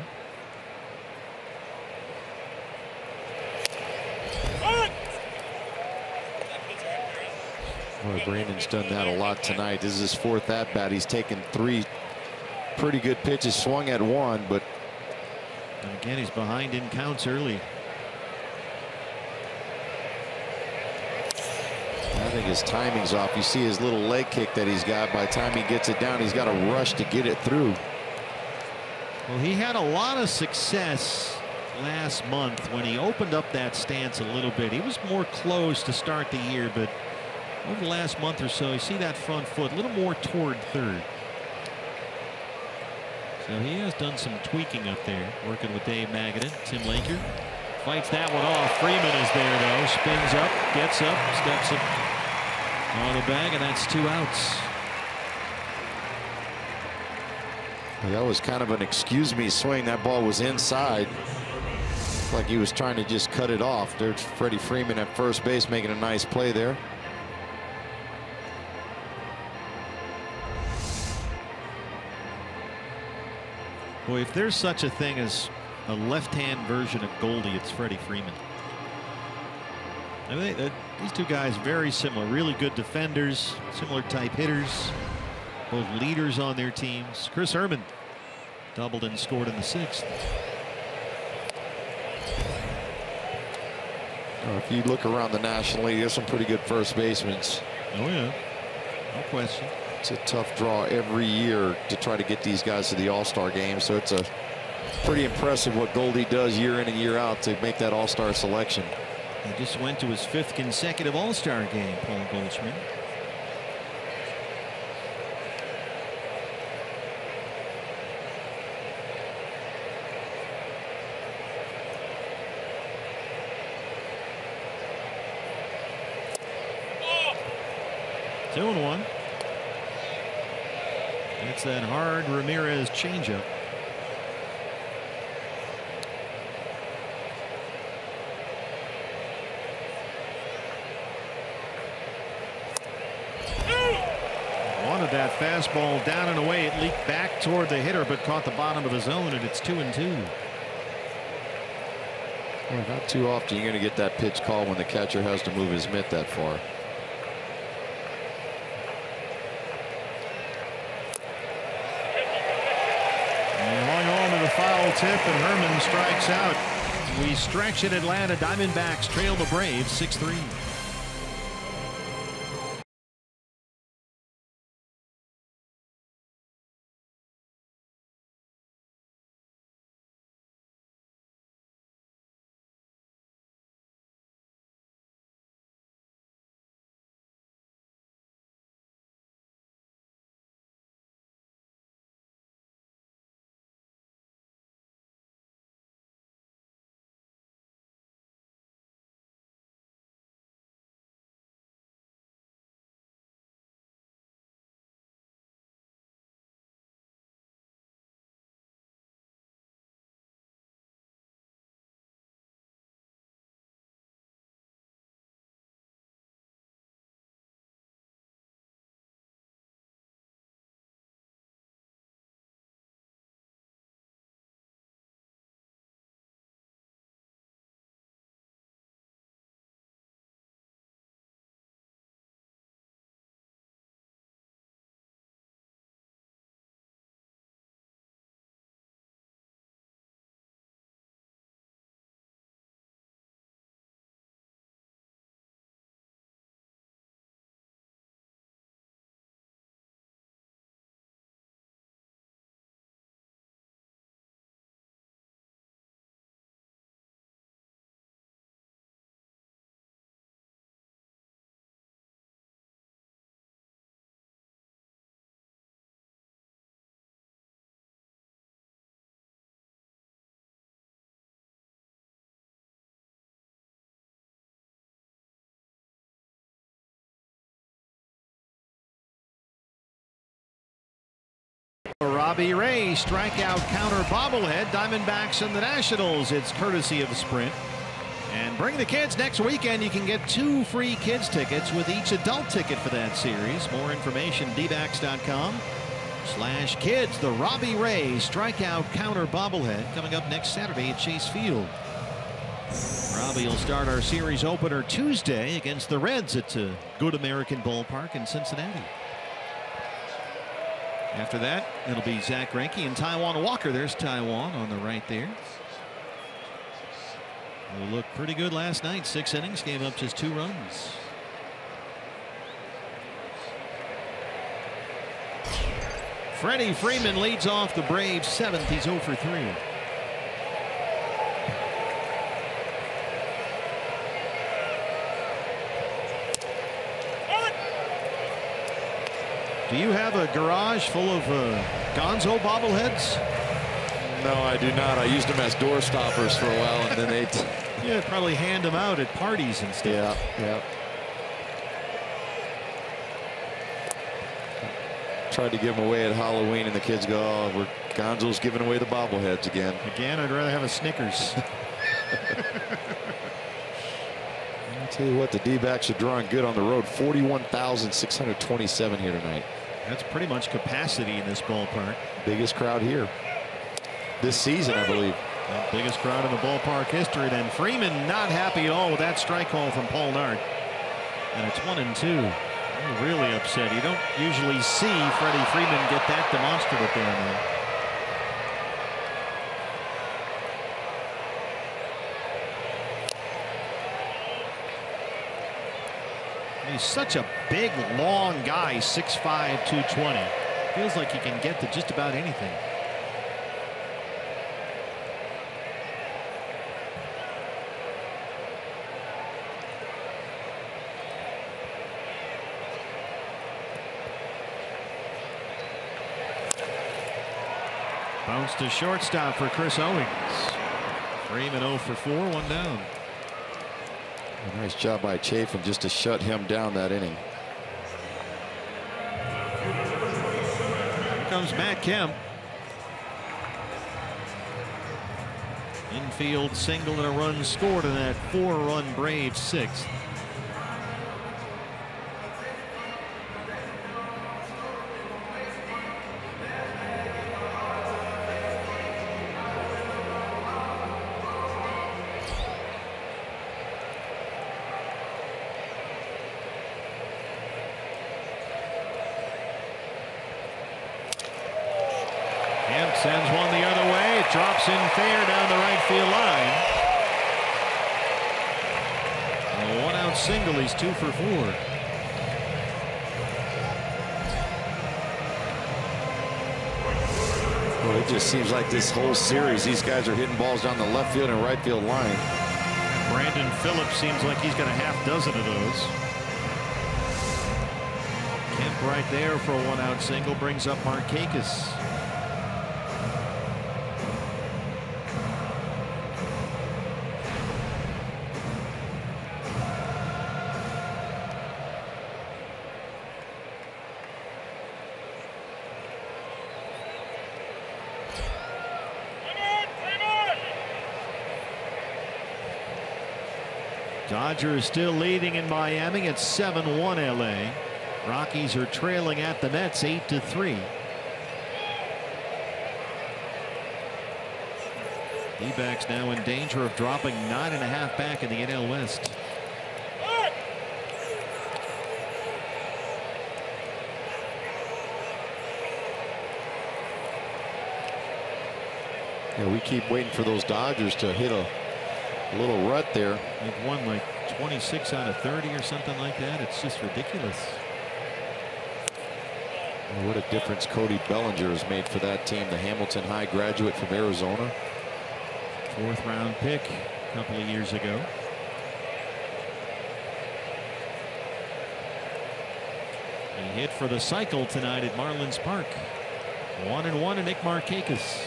Boy, Brandon's done that a lot tonight. This is his 4th at bat. He's taken 3 pretty good pitches, swung at 1, but and again he's behind in counts early. I think his timing's off. You see his little leg kick that he's got. By the time he gets it down, he's got to rush to get it through. Well, he had a lot of success last month when he opened up that stance a little bit. He was more closed to start the year, but over the last month or so, you see that front foot a little more toward third. So he has done some tweaking up there, working with Dave Magadan. Tim Laker fights that one off. Freeman is there, though. Spins up, gets up, steps up on the bag, and that's 2 outs. Well, that was kind of an excuse me swing. That ball was inside. Like he was trying to just cut it off. There's Freddie Freeman at first base making a nice play there. Boy, if there's such a thing as a left-hand version of Goldie, it's Freddie Freeman. I mean, these two guys very similar, really good defenders, similar type hitters, both leaders on their teams. Chris Herman doubled and scored in the 6th. If you look around the National League, there's some pretty good first basemen. Oh yeah, no question. It's a tough draw every year to try to get these guys to the All-Star game, so it's a pretty impressive what Goldie does year in and year out to make that All-Star selection. He just went to his 5th consecutive All-Star game, Paul Goldschmidt. Oh. 2-1. It's that hard Ramirez changeup. Wanted that fastball down and away. It leaked back toward the hitter, but caught the bottom of the zone, and it's 2-2. Well, not too often you're going to get that pitch call when the catcher has to move his mitt that far. Foul tip, and Herman strikes out. We stretch at Atlanta. Diamondbacks trail the Braves 6-3. Robbie Ray strikeout counter bobblehead. Diamondbacks and the Nationals. It's courtesy of Sprint. And bring the kids next weekend. You can get 2 free kids tickets with each adult ticket for that series. More information, dbacks.com/kids. The Robbie Ray strikeout counter bobblehead coming up next Saturday at Chase Field. Robbie will start our series opener Tuesday against the Reds at Good American Ballpark in Cincinnati. After that, it'll be Zach Greinke and Taijuan Walker. There's Taijuan on the right there. Who looked pretty good last night. 6 innings, gave up just 2 runs. Freddie Freeman leads off the Braves 7th. He's 0 for 3. Do you have a garage full of Gonzo bobbleheads? No, I do not. I used them as door stoppers for a while, and then they yeah, probably hand them out at parties and stuff. Yeah. Tried to give them away at Halloween, and the kids go, "Oh, Gonzo's giving away the bobbleheads again." Again, I'd rather have a Snickers. I'll tell you what, the D-backs are drawing good on the road. 41,627 here tonight. That's pretty much capacity in this ballpark. Biggest crowd here this season, I believe. The biggest crowd in the ballpark history. Then Freeman not happy at all with that strike call from Paul Nard. And it's 1-2. Oh, really upset. You don't usually see Freddie Freeman get that demonstrative down there. He's such a big, long guy, 6'5", 220. Feels like he can get to just about anything. Bounce to shortstop for Chris Owings. Freeman 0 for 4, 1 down. A nice job by Chafin just to shut him down that inning. Here comes Matt Kemp. Infield single and a run scored in that 4-run Braves 6th. Sends one the other way. It drops in fair down the right field line. A 1-out single. He's 2 for 4. Well, it just seems like this whole series, these guys are hitting balls down the left field and right field line. Brandon Phillips seems like he's got a half dozen of those. Kemp right there for a 1-out single brings up Markakis. Dodgers still leading in Miami at 7-1 LA. Rockies are trailing at the Mets 8-3. D-backs now in danger of dropping 9.5 back in the NL West. Yeah, we keep waiting for those Dodgers to hit a little rut there. They've won like 26 out of 30 or something like that. It's just ridiculous. Well, what a difference Cody Bellinger has made for that team. The Hamilton High graduate from Arizona. 4th round pick a couple of years ago. He hit for the cycle tonight at Marlins Park. 1-1 to Nick Markakis.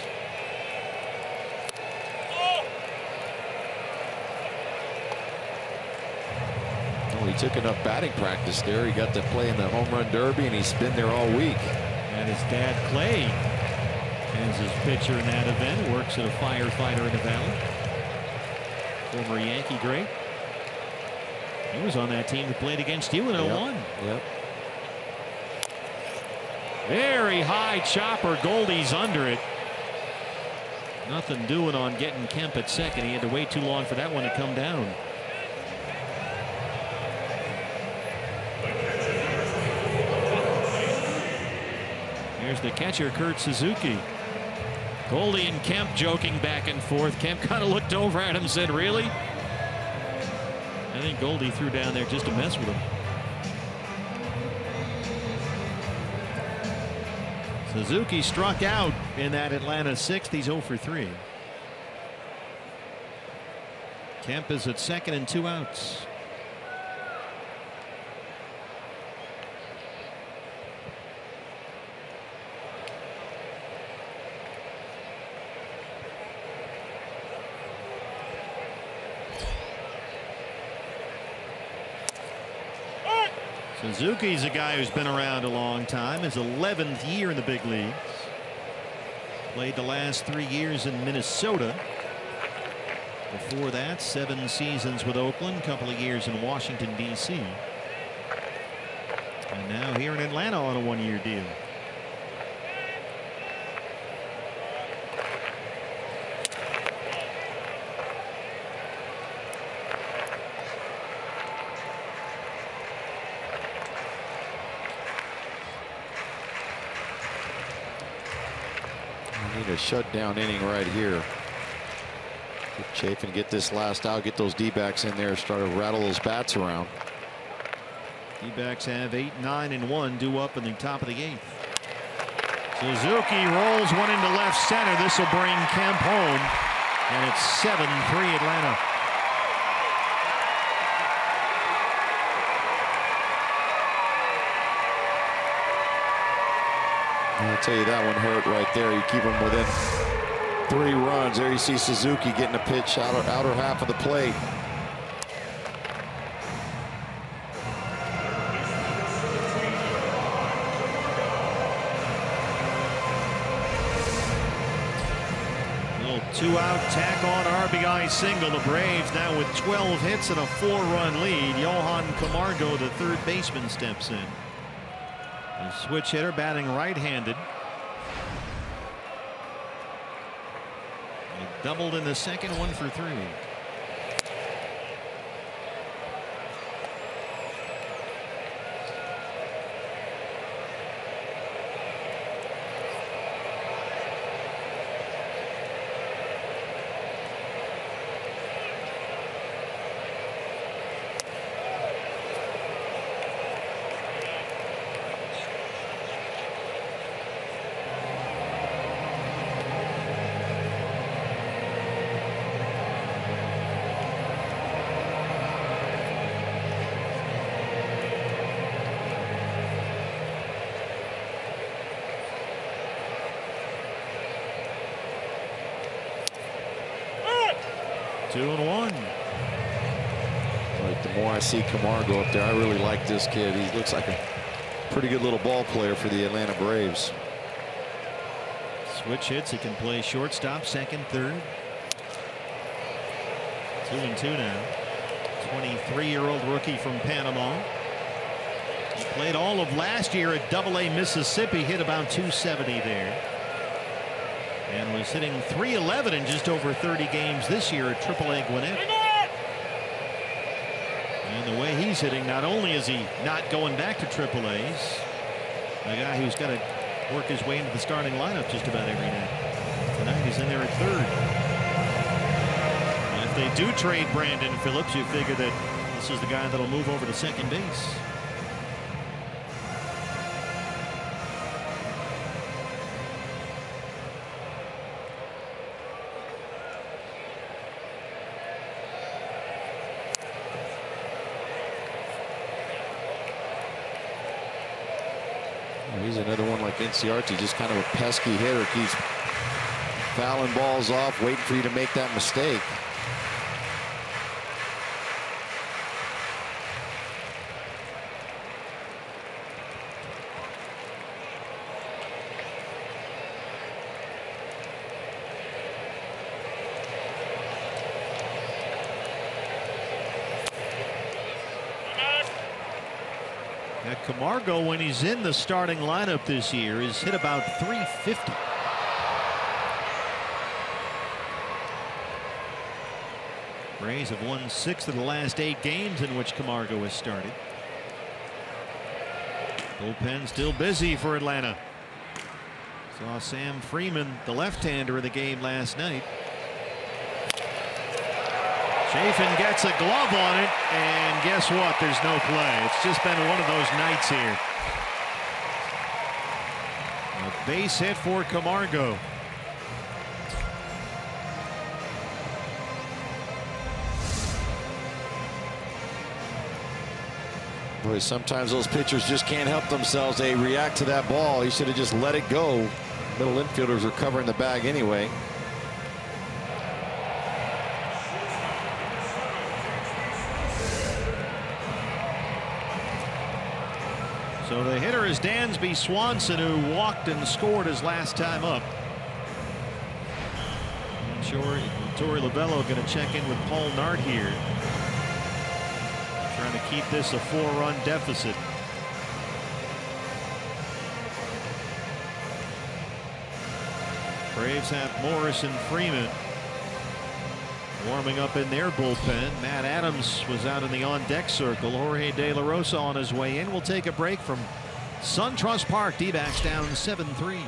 He took enough batting practice there. He got to play in the home run derby, and he's been there all week. And his dad Clay As his pitcher in that event, works at a firefighter in the Valley. Former Yankee great. He was on that team that played against you in 01. Yep. Very high chopper. Goldie's under it. Nothing doing on getting Kemp at second. He had to wait too long for that one to come down. Here's the catcher, Kurt Suzuki. Goldie and Kemp joking back and forth. Kemp kind of looked over at him and said, "Really?" I think Goldie threw down there just to mess with him. Suzuki struck out in that Atlanta sixth. He's 0 for 3. Kemp is at second and 2 outs. Suzuki's a guy who's been around a long time. His 11th year in the big leagues. Played the last 3 years in Minnesota. Before that, 7 seasons with Oakland, a couple of years in Washington, D.C. And now here in Atlanta on a 1-year deal. Need a shutdown inning right here. Get Chafin, get this last out, get those D-backs in there, start to rattle those bats around. D-backs have 8, 9, and 1 due up in the top of the 8th. Suzuki rolls one into left center. This will bring Kemp home, and it's 7-3 Atlanta. I'll tell you, that one hurt right there. You keep them within 3 runs. There you see Suzuki getting a pitch outer half of the plate. Little 2-out tack-on RBI single. The Braves now with 12 hits and a 4-run lead. Johan Camargo, the third baseman, steps in. A switch hitter, batting right-handed. Doubled in the second, 1 for 3. Two and one. Like, the more I see Camargo up there, I really like this kid. He looks like a pretty good little ball player for the Atlanta Braves. Switch hits. He can play shortstop, second, third. 2-2 now. 23-year-old rookie from Panama. He played all of last year at AA Mississippi, hit about 270 there. And was hitting .311 in just over 30 games this year at AAA Gwinnett. And the way he's hitting, not only is he not going back to AAA's, a guy who's got to work his way into the starting lineup just about every night. Tonight he's in there at third. And if they do trade Brandon Phillips, you figure that this is the guy that'll move over to second base. He's another one like NCRT, just kind of a pesky hitter. Keeps fouling balls off, waiting for you to make that mistake. Camargo, when he's in the starting lineup this year, has hit about 350. Braves have won 6 of the last 8 games in which Camargo has started. Bullpen still busy for Atlanta. Saw Sam Freeman, the left-hander, in the game last night. Chafin gets a glove on it, and guess what? There's no play. It's just been one of those nights here. A base hit for Camargo. Boy, sometimes those pitchers just can't help themselves. They react to that ball. He should have just let it go. Middle infielders are covering the bag anyway. So the hitter is Dansby Swanson, who walked and scored his last time up. I'm sure Torey Lovullo going to check in with Paul Nart here, trying to keep this a 4-run deficit. Braves have Morris and Freeman warming up in their bullpen. Matt Adams was out in the on-deck circle. Jorge De La Rosa on his way in. We'll take a break from SunTrust Park. D-backs down 7-3.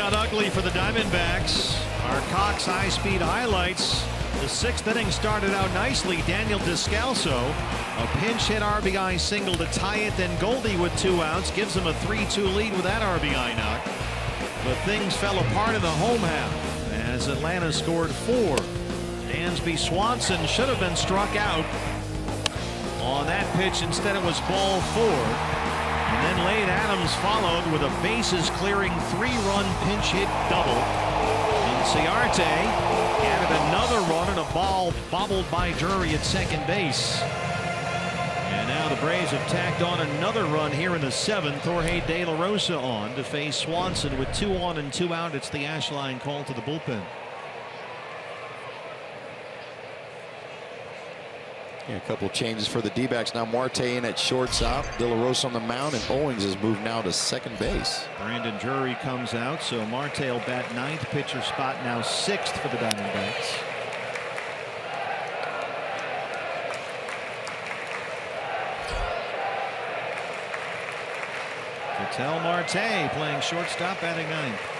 Got ugly for the Diamondbacks. Our Cox high-speed highlights. The 6th inning started out nicely. Daniel Descalso, a pinch hit RBI single to tie it. Then Goldie with 2 outs gives him a 3-2 lead with that RBI knock. But things fell apart in the home half as Atlanta scored 4. Dansby Swanson should have been struck out on that pitch. Instead, it was ball 4. And then Lane Adams followed with a bases-clearing 3-run pinch hit double. Ciarte added another run and a ball bobbled by Drury at second base. And now the Braves have tacked on another run here in the 7th. Jorge De La Rosa on to face Swanson with 2 on and 2 out. It's the Ashline call to the bullpen. Yeah, a couple changes for the D-backs. Now Marte in at shortstop, De La Rosa on the mound, and Owings has moved now to second base. Brandon Drury comes out, so Marte will bat 9th, pitcher spot now 6th for the Diamondbacks. Ketel Marte playing shortstop, batting 9th.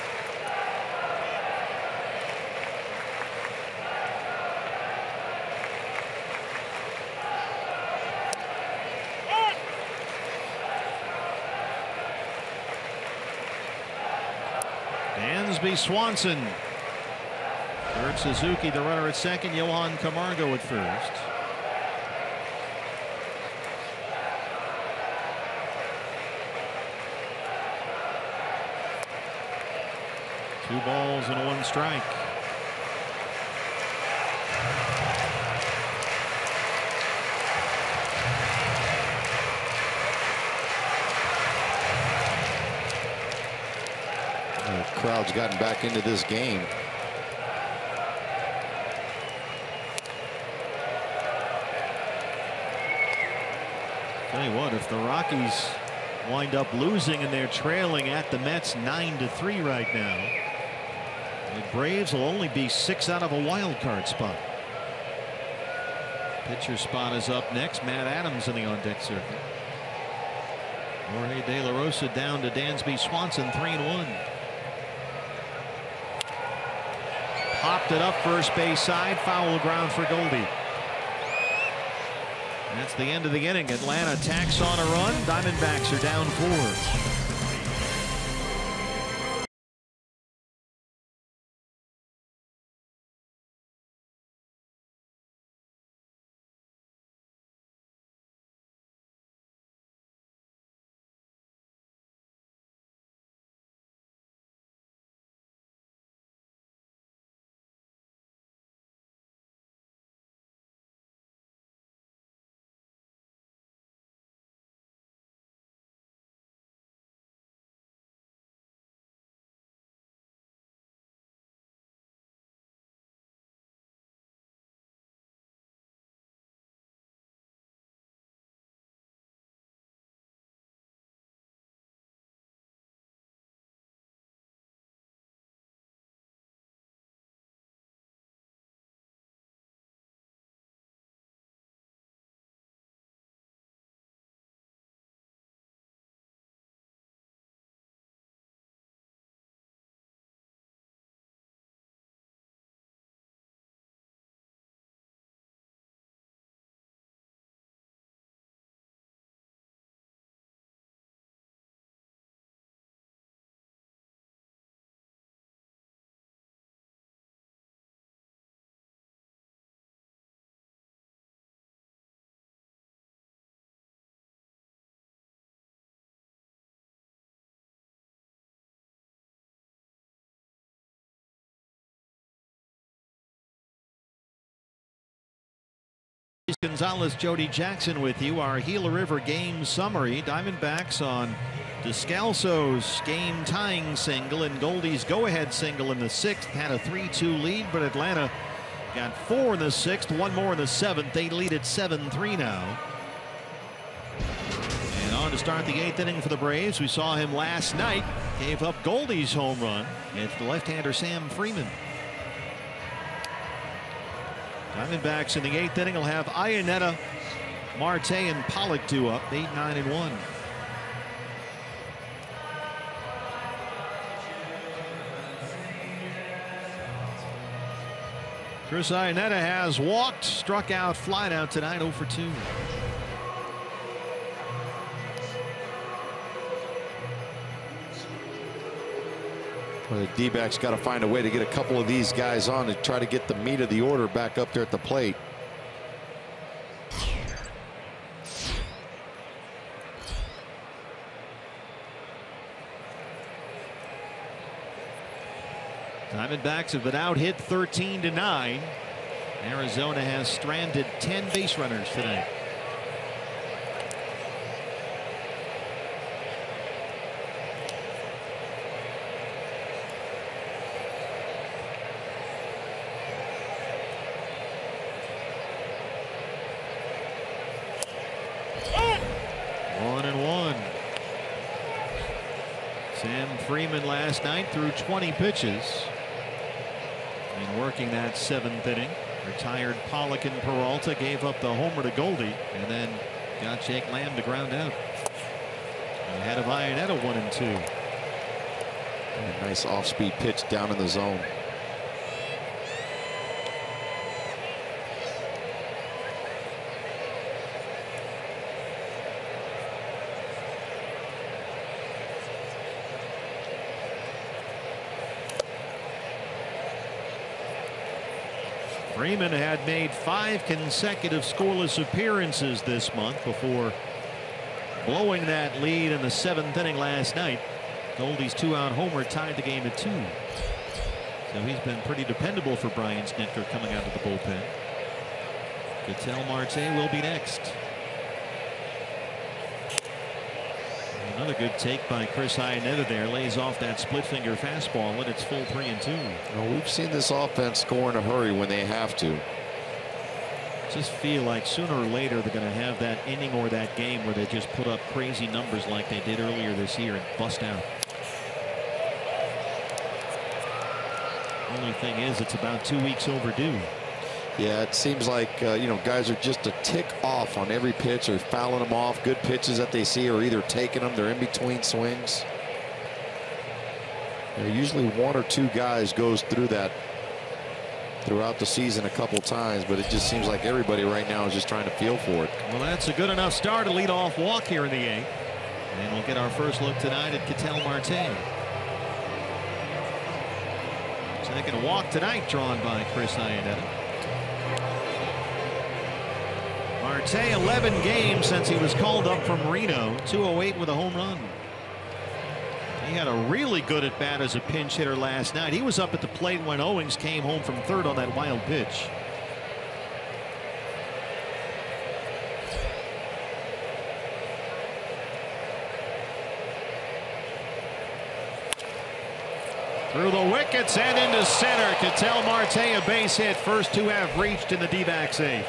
Dansby Swanson. Kurt Suzuki, the runner at second. Johan Camargo at first. 2 balls and 1 strike. The crowd's gotten back into this game. Tell you what, if the Rockies wind up losing and they're trailing at the Mets 9-3 right now, the Braves will only be 6 out of a wild card spot. Pitcher spot is up next. Matt Adams in the on-deck circle. Jorge De La Rosa down to Dansby Swanson, 3-1. Popped it up first base side, foul ground for Goldie. That's the end of the inning. Atlanta tacks on a run. Diamondbacks are down 4. Gonzalez, Jody Jackson with you. Our Gila River game summary. Diamondbacks on Descalso's game-tying single and Goldie's go-ahead single in the 6th had a 3-2 lead, but Atlanta got 4 in the 6th, 1 more in the 7th. They lead at 7-3 now. And on to start the 8th inning for the Braves. We saw him last night. Gave up Goldie's home run. It's the left-hander Sam Freeman. Diamondbacks in the 8th inning will have Iannetta, Marte, and Pollock due up, 8, 9, and 1. Chris Iannetta has walked, struck out, flied out tonight, 0 for 2. Well, the D-backs got to find a way to get a couple of these guys on to try to get the meat of the order back up there at the plate. Diamondbacks have been out hit 13-9. Arizona has stranded 10 base runners tonight. Freeman last night threw 20 pitches and working that 7th inning. Retired Pollock and Peralta, gave up the homer to Goldie, and then got Jake Lamb to ground out. Ahead of Iannetta 1 and 2. And a nice off-speed pitch down in the zone. Freeman had made 5 consecutive scoreless appearances this month before blowing that lead in the 7th inning last night. Goldie's 2-out homer tied the game at 2. So he's been pretty dependable for Brian Snitker coming out of the bullpen. Ketel Marte will be next. Another good take by Chris Iannetta there. Lays off that split finger fastball, and it's full 3-2. Well, we've seen this offense score in a hurry when they have to. Just feel like sooner or later they're going to have that inning or that game where they just put up crazy numbers like they did earlier this year and bust out. Only thing is, it's about 2 weeks overdue. Yeah, it seems like you know, guys are just a tick off on every pitch, or fouling them off. Good pitches that they see, or either taking them. They're in between swings. There usually one or two guys goes through that throughout the season a couple times, but it just seems like everybody right now is just trying to feel for it. Well, that's a good enough start. A leadoff walk here in the 8th, and we'll get our first look tonight at Ketel Marte. Second walk tonight drawn by Chris Iannetta. Marte 11 games since he was called up from Reno. 208 with a home run. He had a really good at bat as a pinch hitter last night. He was up at the plate when Owings came home from third on that wild pitch. Through the wickets and into center. Ketel Marte a base hit. First two have reached in the D-backs 8th.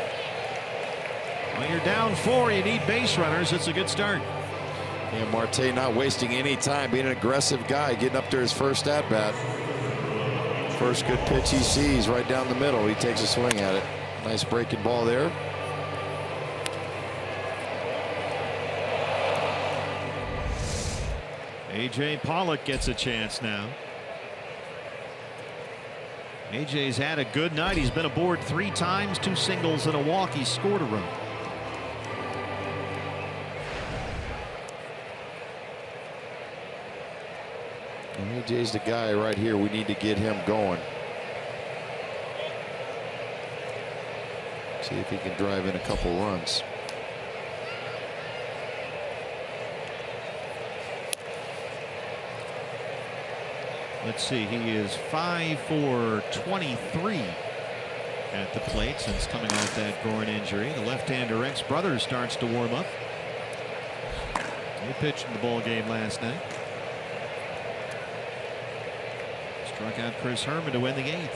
When you're down 4, you need base runners. It's a good start. And Marte not wasting any time, being an aggressive guy, getting up to his first at bat. First good pitch he sees right down the middle. He takes a swing at it. Nice breaking ball there. A.J. Pollock gets a chance now. A.J.'s had a good night. He's been aboard 3 times, 2 singles and a walk. He scored a run. A.J.'s the guy right here. We need to get him going. See if he can drive in a couple runs. Let's see, he is 5 for 23 at the plate since coming off that groin injury. The left-hander Rex Brothers starts to warm up. He pitched in the ball game last night. Struck out Chris Herman to win the 8th.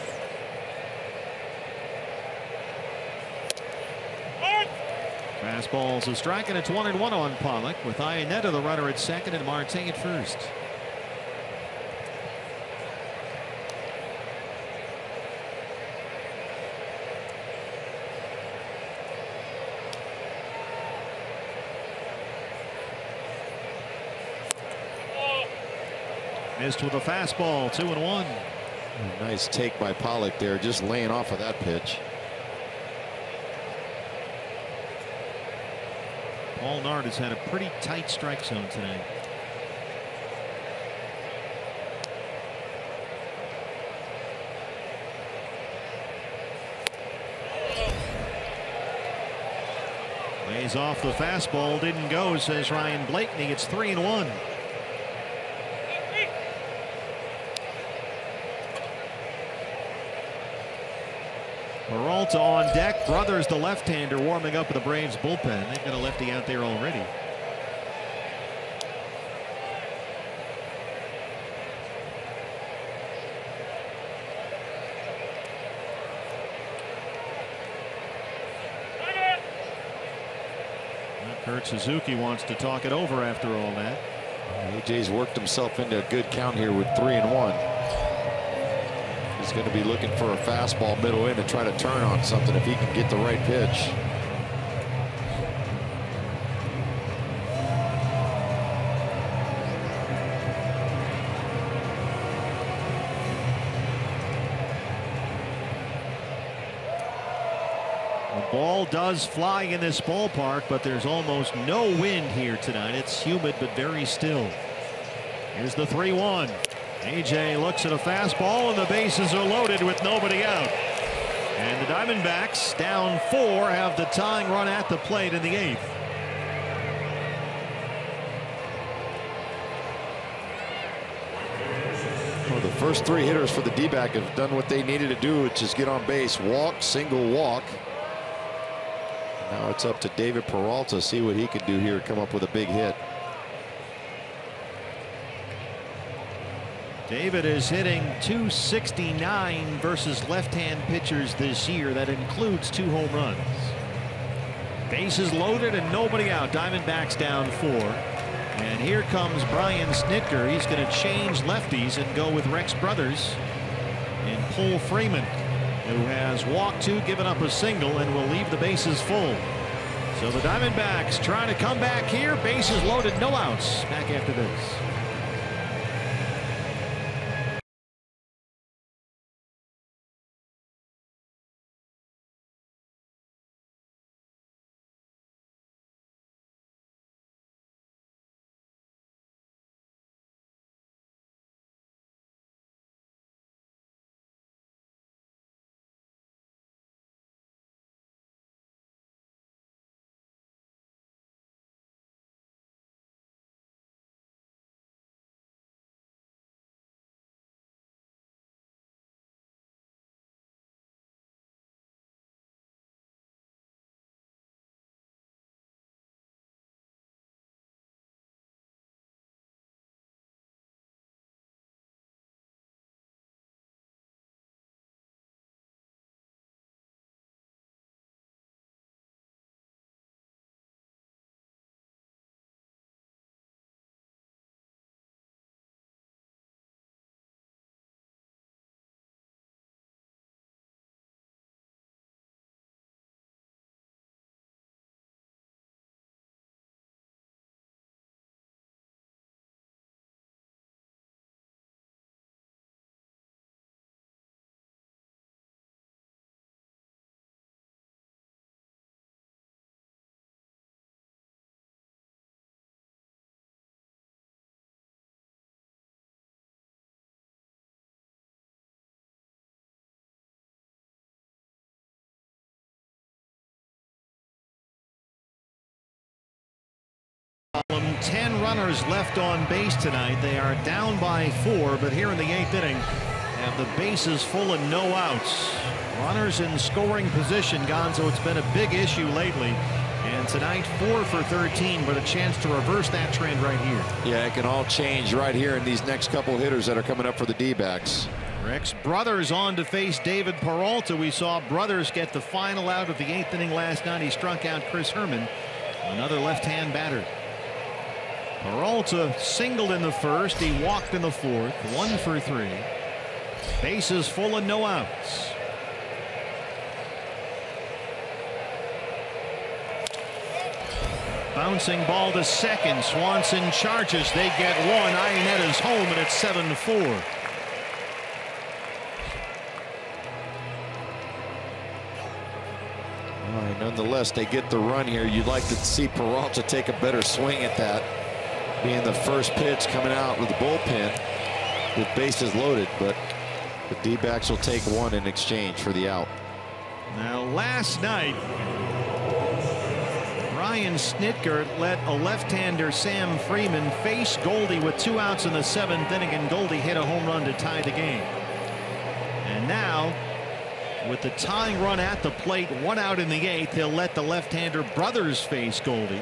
Fastball's a strike, and it's 1-1 on Pollock, with Iannetta the runner at second and Marte at first. Missed with a fastball, 2-1. Nice take by Pollock there, just laying off of that pitch. Paul Nard has had a pretty tight strike zone tonight. Lays off the fastball, didn't go, says Ryan Blakeney. It's 3-1. Peralta on deck. Brothers, the left-hander, warming up with the Braves bullpen. They've got a lefty out there already. Kurt Suzuki wants to talk it over after all that. AJ's worked himself into a good count here with 3-1. He's going to be looking for a fastball middle in to try to turn on something if he can get the right pitch. The ball does fly in this ballpark, but there's almost no wind here tonight. It's humid but very still. Here's the 3-1. AJ looks at a fastball, and the bases are loaded with nobody out. And the Diamondbacks, down 4, have the tying run at the plate in the 8th. Well, the first 3 hitters for the D-back have done what they needed to do, which is get on base, walk, single walk. Now it's up to David Peralta, see what he can do here, come up with a big hit. David is hitting .269 versus left-hand pitchers this year. That includes 2 home runs. Bases loaded and nobody out. Diamondbacks down 4. And here comes Brian Snitker. He's going to change lefties and go with Rex Brothers and pull Freeman, who has walked 2, given up a single, and will leave the bases full. So the Diamondbacks trying to come back here. Bases loaded, no outs. Back after this. problem. 10 runners left on base tonight. They are down by 4, but here in the 8th inning have the bases full and no outs. Runners in scoring position, Gonzo. It's been a big issue lately. And tonight 4 for 13, but a chance to reverse that trend right here. Yeah, it can all change right here in these next couple hitters that are coming up for the D-backs. Rex Brothers on to face David Peralta. We saw Brothers get the final out of the 8th inning last night. He struck out Chris Herman, another left-hand batter. Peralta singled in the first. He walked in the 4th. 1 for 3. Bases full and no outs. Bouncing ball to second. Swanson charges. They get one. Ionetta is home, and it's 7-4. All right, nonetheless, they get the run here. You'd like to see Peralta take a better swing at that, being the first pitch coming out with the bullpen with bases loaded, but the D-backs will take one in exchange for the out. Now, last night, Brian Snitker let a left-hander, Sam Freeman, face Goldie with 2 outs in the 7th inning, and Goldie hit a home run to tie the game. And now, with the tying run at the plate, 1 out in the 8th, he'll let the left-hander Brothers face Goldie,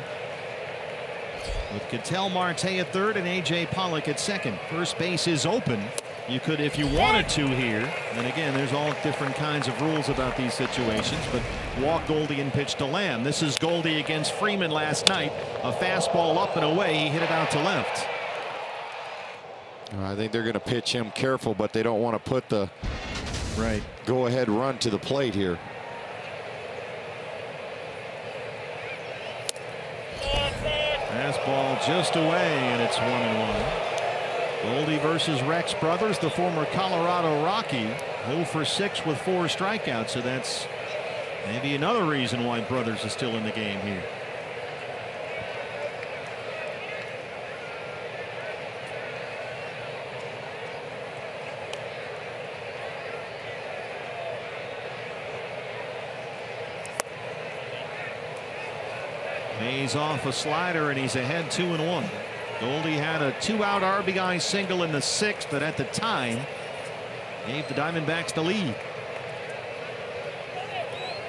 with Ketel Marte at third and A.J. Pollock at second. First base is open. You could, if you wanted to here, and again, there's all different kinds of rules about these situations, but walk Goldie and pitch to Lamb. This is Goldie against Freeman last night. A fastball up and away. He hit it out to left. I think they're going to pitch him careful, but they don't want to put the go-ahead run to the plate here. Fastball just away, and it's 1-1. Goldie versus Rex Brothers, the former Colorado Rocky, 0 for 6 with 4 strikeouts. So that's maybe another reason why Brothers is still in the game here. Mays off a slider, and he's ahead 2-1. Goldie had a 2-out RBI single in the 6th, but at the time gave the Diamondbacks the lead.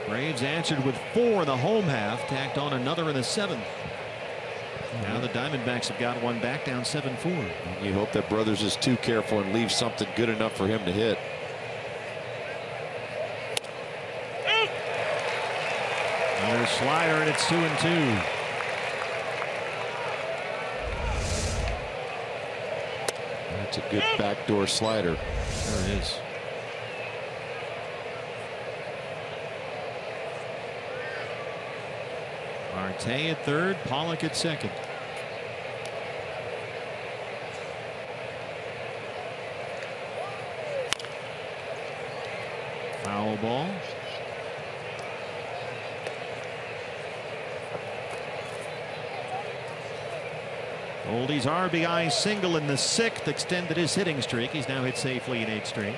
Braves answered with 4 in the home half, tacked on another in the 7th. Now the Diamondbacks have got one back, down 7-4. You hope that Brothers is too careful and leaves something good enough for him to hit. Another slider, and it's 2-2. That's a good backdoor slider. Sure it is. Marte at third, Pollock at second. Foul ball. Goldie's RBI single in the 6th extended his hitting streak. He's now hit safely in 8 straight.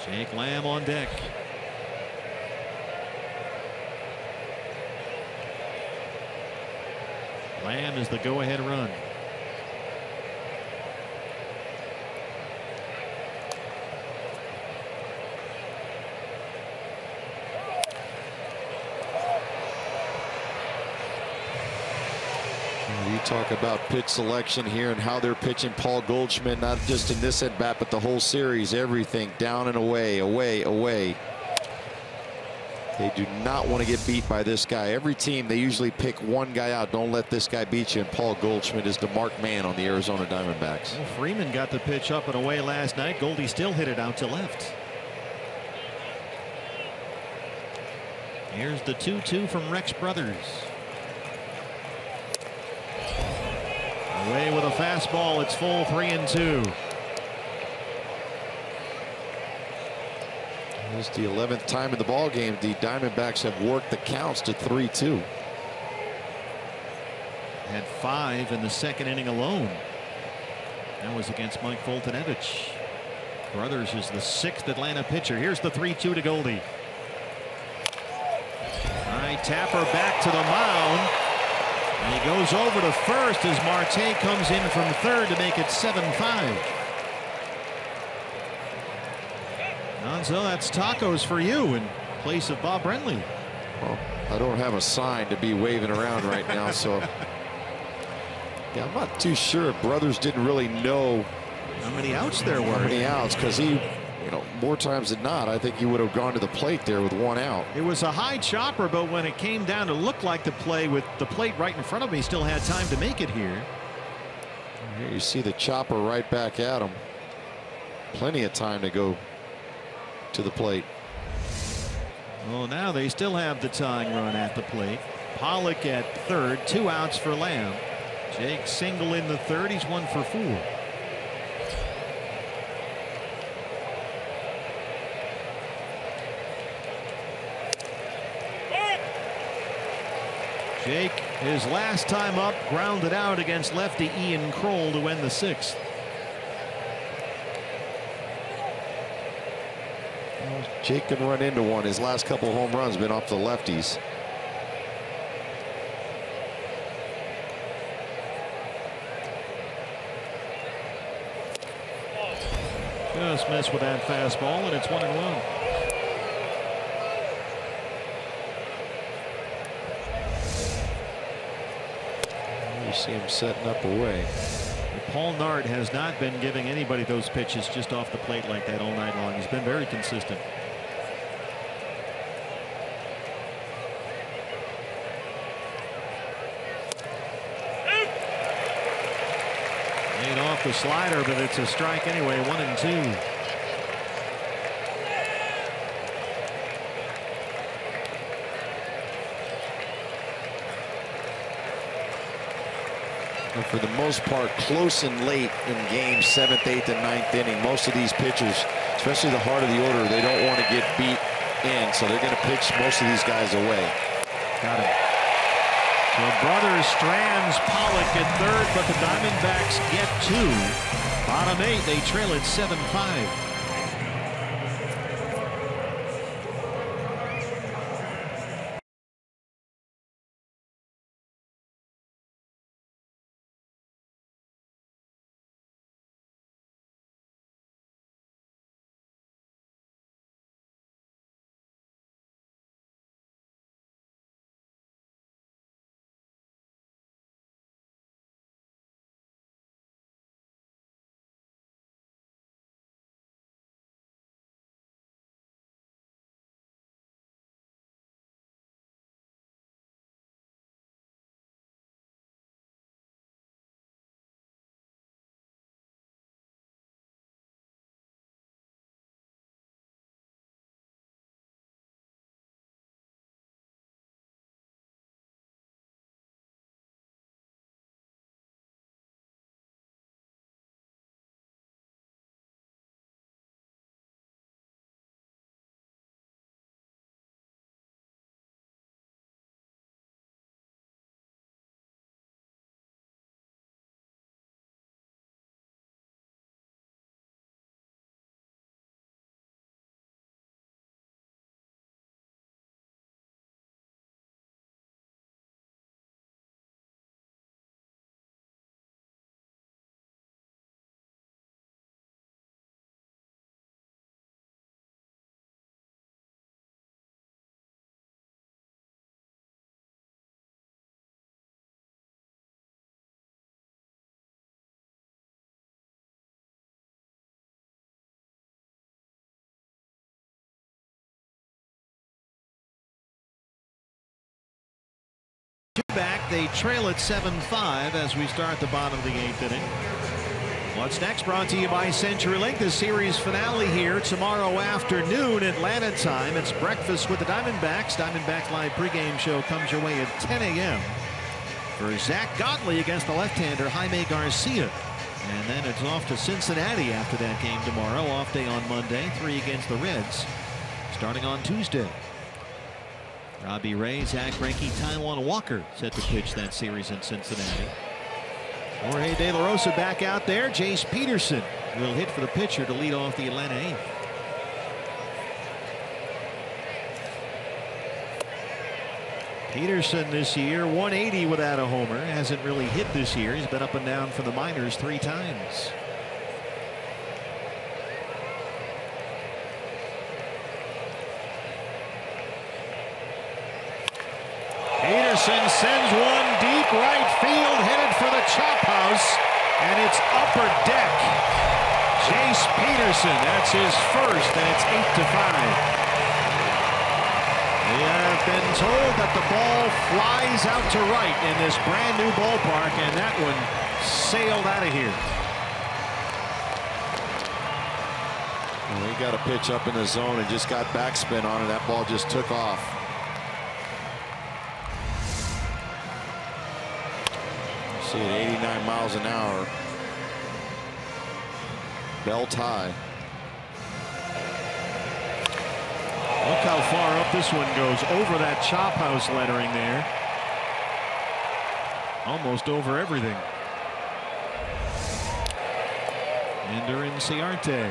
Jake Lamb on deck. Lamb is the go-ahead run. You talk about pitch selection here and how they're pitching Paul Goldschmidt, not just in this at bat, but the whole series. Everything down and away, away, away. They do not want to get beat by this guy. Every team, they usually pick one guy out. Don't let this guy beat you. And Paul Goldschmidt is the marked man on the Arizona Diamondbacks. Well, Freeman got the pitch up and away last night. Goldie still hit it out to left. Here's the 2-2 from Rex Brothers. Away with a fastball. It's full 3-2. This is the 11th time in the ball game the Diamondbacks have worked the counts to 3-2. Had 5 in the 2nd inning alone. That was against Mike Foltynewicz. Brothers is the 6th Atlanta pitcher. Here's the 3-2 to Goldie. All right, Tapper back to the mound. And he goes over to first as Marte comes in from third to make it 7-5. Gonzo, that's tacos for you in place of Bob Brenly. Well, I don't have a sign to be waving around right now, so yeah, I'm not too sure. Brothers didn't really know how many outs there were. How many outs, because he, you know, more times than not, I think he would have gone to the plate there with 1 out. It was a high chopper, but when it came down to look like the play with the plate right in front of him, he still had time to make it here. Here you see the chopper right back at him. Plenty of time to go to the plate. Well, now they still have the tying run at the plate. Pollock at third, 2 outs for Lamb. Jake single in the 3rd. He's 1 for 4. Jake, his last time up, grounded out against lefty Ian Kroll to win the 6th. Jake can run into one. His last couple of home runs been off the lefties. Just missed with that fastball, and it's 1-1. You see him setting up away. Paul Nard has not been giving anybody those pitches just off the plate like that all night long. He's been very consistent. Laid off the slider, but it's a strike anyway. 1-2. And for the most part, close and late in games, 7th, 8th, and 9th inning. Most of these pitchers, especially the heart of the order, they don't want to get beat in, so they're going to pitch most of these guys away. Got him. So Brothers strands Pollock at third, but the Diamondbacks get 2. Bottom 8, they trail it 7-5. Back, they trail at 7-5 as we start the bottom of the 8th inning. What's next brought to you by CenturyLink. The series finale here tomorrow afternoon Atlanta time. It's breakfast with the Diamondbacks. Diamondbacks live pregame show comes your way at 10 a.m. for Zach Godley against the left-hander Jaime Garcia. And then it's off to Cincinnati after that game tomorrow. Off day on Monday. 3 against the Reds starting on Tuesday. Robbie Ray, Zach Greinke, Taijuan Walker set to pitch that series in Cincinnati. Jorge De La Rosa back out there. Jace Peterson will hit for the pitcher to lead off the Atlanta 8th. Peterson this year 180 without a homer. Hasn't really hit this year. He's been up and down from the minors 3 times. Peterson sends one deep right field, headed for the chop house, and it's upper deck. Jace Peterson, that's his first, and it's 8-5. We have been told that the ball flies out to right in this brand new ballpark, and that one sailed out of here. Well, he got a pitch up in the zone and just got backspin on it. That ball just took off. See it 89 miles an hour. Belt high. Look how far up this one goes, over that chop house lettering there. Almost over everything. Ender Inciarte.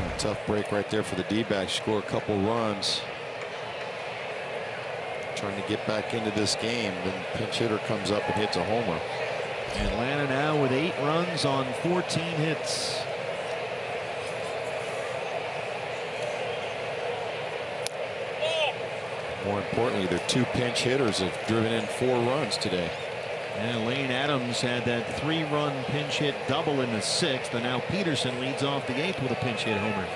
A tough break right there for the D-backs. Score a couple runs. Trying to get back into this game. Then pinch hitter comes up and hits a homer. Atlanta now with 8 runs on 14 hits. More importantly, their 2 pinch hitters have driven in 4 runs today. And Lane Adams had that 3-run pinch hit double in the 6th, and now Peterson leads off the 8th with a pinch hit homer.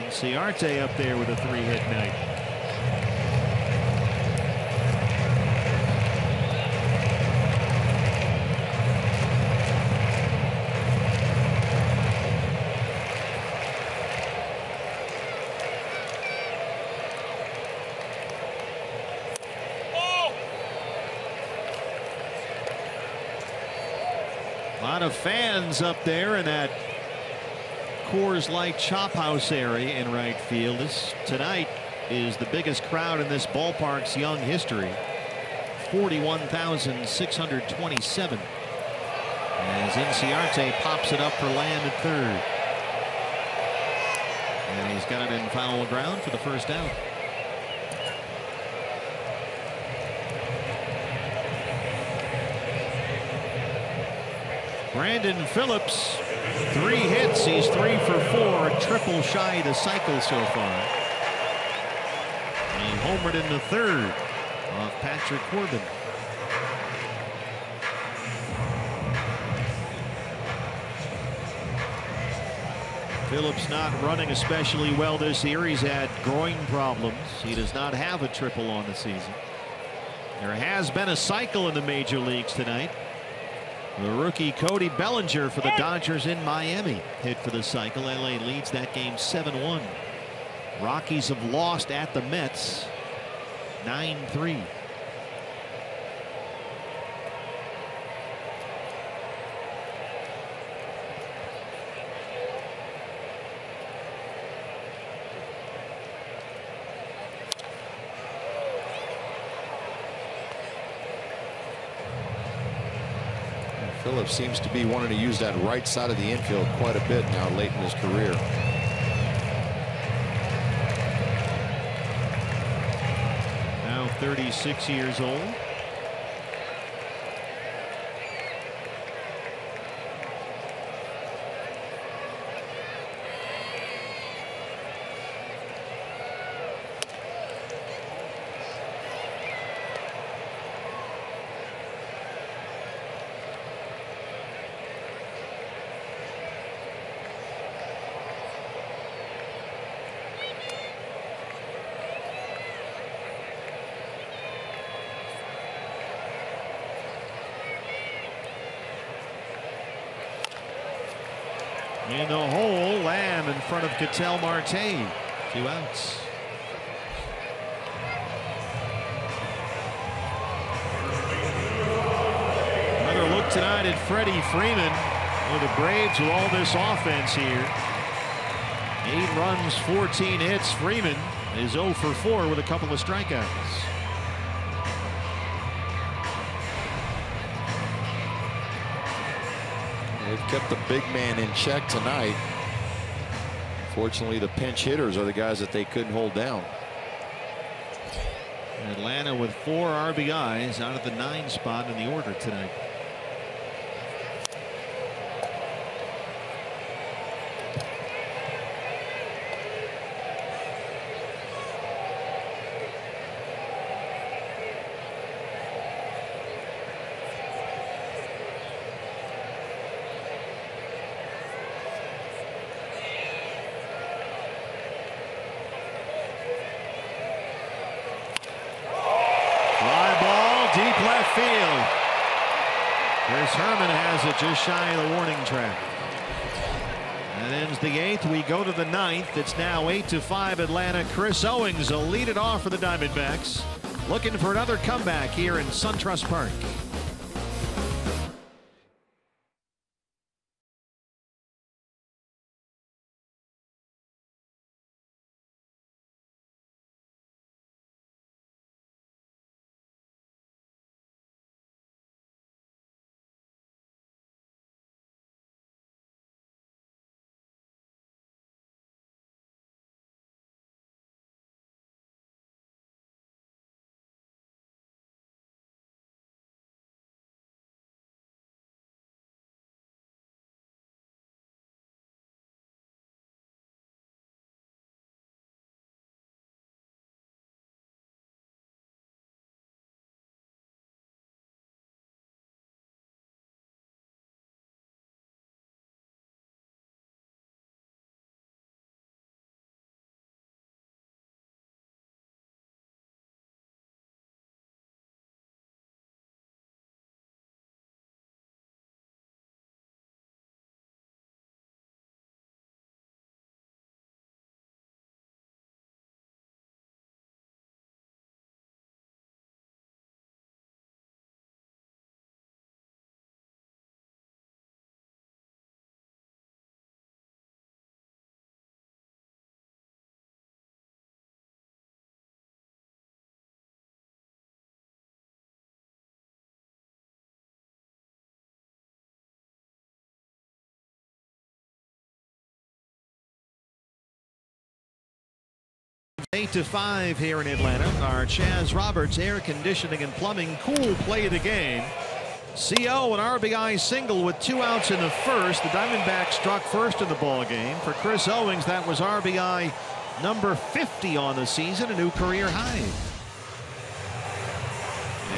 Inciarte up there with a 3-hit night. A lot of fans up there in that Coors Light Chop House area in right field. This tonight is the biggest crowd in this ballpark's young history. 41,627. As Inciarte pops it up for Lamb at third. And he's got it in foul ground for the first out. Brandon Phillips, 3 hits. He's 3 for 4, a triple shy of the cycle so far. He homered in the 3rd off Patrick Corbin. Phillips not running especially well this year. He's had groin problems. He does not have a triple on the season. There has been a cycle in the major leagues tonight. The rookie Cody Bellinger for the Dodgers in Miami hit for the cycle. LA leads that game 7-1. Rockies have lost at the Mets 9-3. Phillips seems to be wanting to use that right side of the infield quite a bit now late in his career. Now 36 years old. In the hole, Lamb in front of Ketel Marte. 2 outs. Another look tonight at Freddie Freeman. Well, the Braves with all this offense here. 8 runs, 14 hits. Freeman is 0 for 4 with a couple of strikeouts. They've kept the big man in check tonight. Fortunately, the pinch hitters are the guys that they couldn't hold down. Atlanta with 4 RBIs out of the 9 spot in the order tonight. Field. Chris Herman has it just shy of the warning track. That ends the 8th. We go to the 9th. It's now 8-5 Atlanta. Chris Owings will lead it off for the Diamondbacks. Looking for another comeback here in SunTrust Park. Eight to 5 here in Atlanta. Our Chaz Roberts air conditioning and plumbing cool play of the game. CO an RBI single with 2 outs in the first. The Diamondbacks struck first in the ball game. For Chris Owings, that was RBI number 50 on the season, a new career high.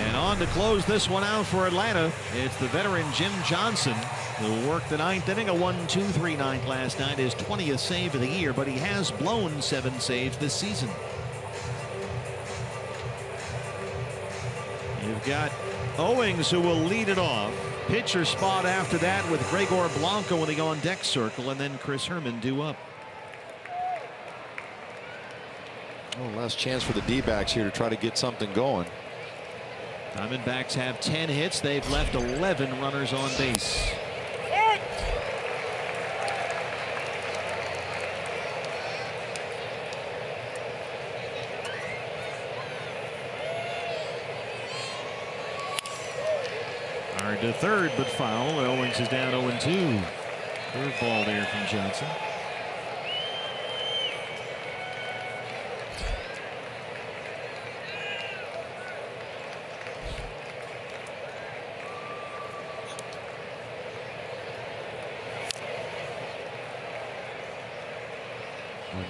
And on to close this one out for Atlanta, it's the veteran Jim Johnson, who worked the 9th inning, a 1-2-3 ninth last night, his 20th save of the year, but he has blown 7 saves this season. You've got Owings, who will lead it off. Pitcher spot after that with Gregor Blanco in the on-deck circle, and then Chris Herman due up. Well, last chance for the D-backs here to try to get something going. Diamondbacks have 10 hits. They've left 11 runners on base. Hard to third, but foul. Owings is down 0-2. Curveball there from Johnson.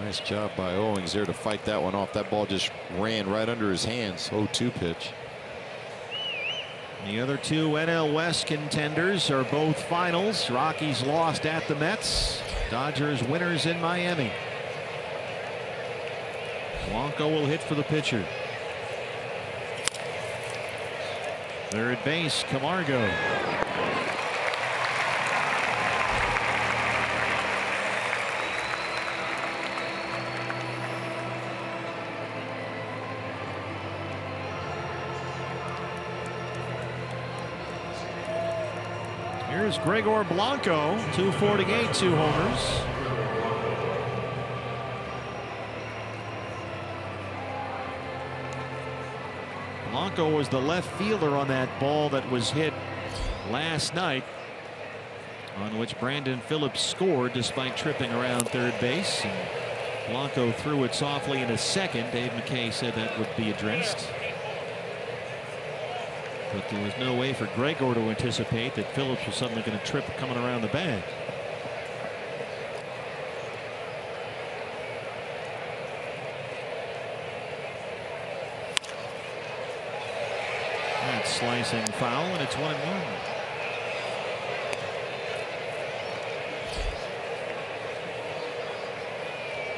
Nice job by Owings there to fight that one off. That ball just ran right under his hands. 0-2 pitch. The other 2 NL West contenders are both finals. Rockies lost at the Mets. Dodgers winners in Miami. Blanco will hit for the pitcher. Third base, Here's Gregor Blanco, 248, 2 homers. Blanco was the left fielder on that ball that was hit last night, on which Brandon Phillips scored despite tripping around third base. And Blanco threw it softly in a second. Dave McKay said that would be addressed. But there was no way for Gregor to anticipate that Phillips was suddenly going to trip coming around the bag. That's slicing foul, and it's 1-1.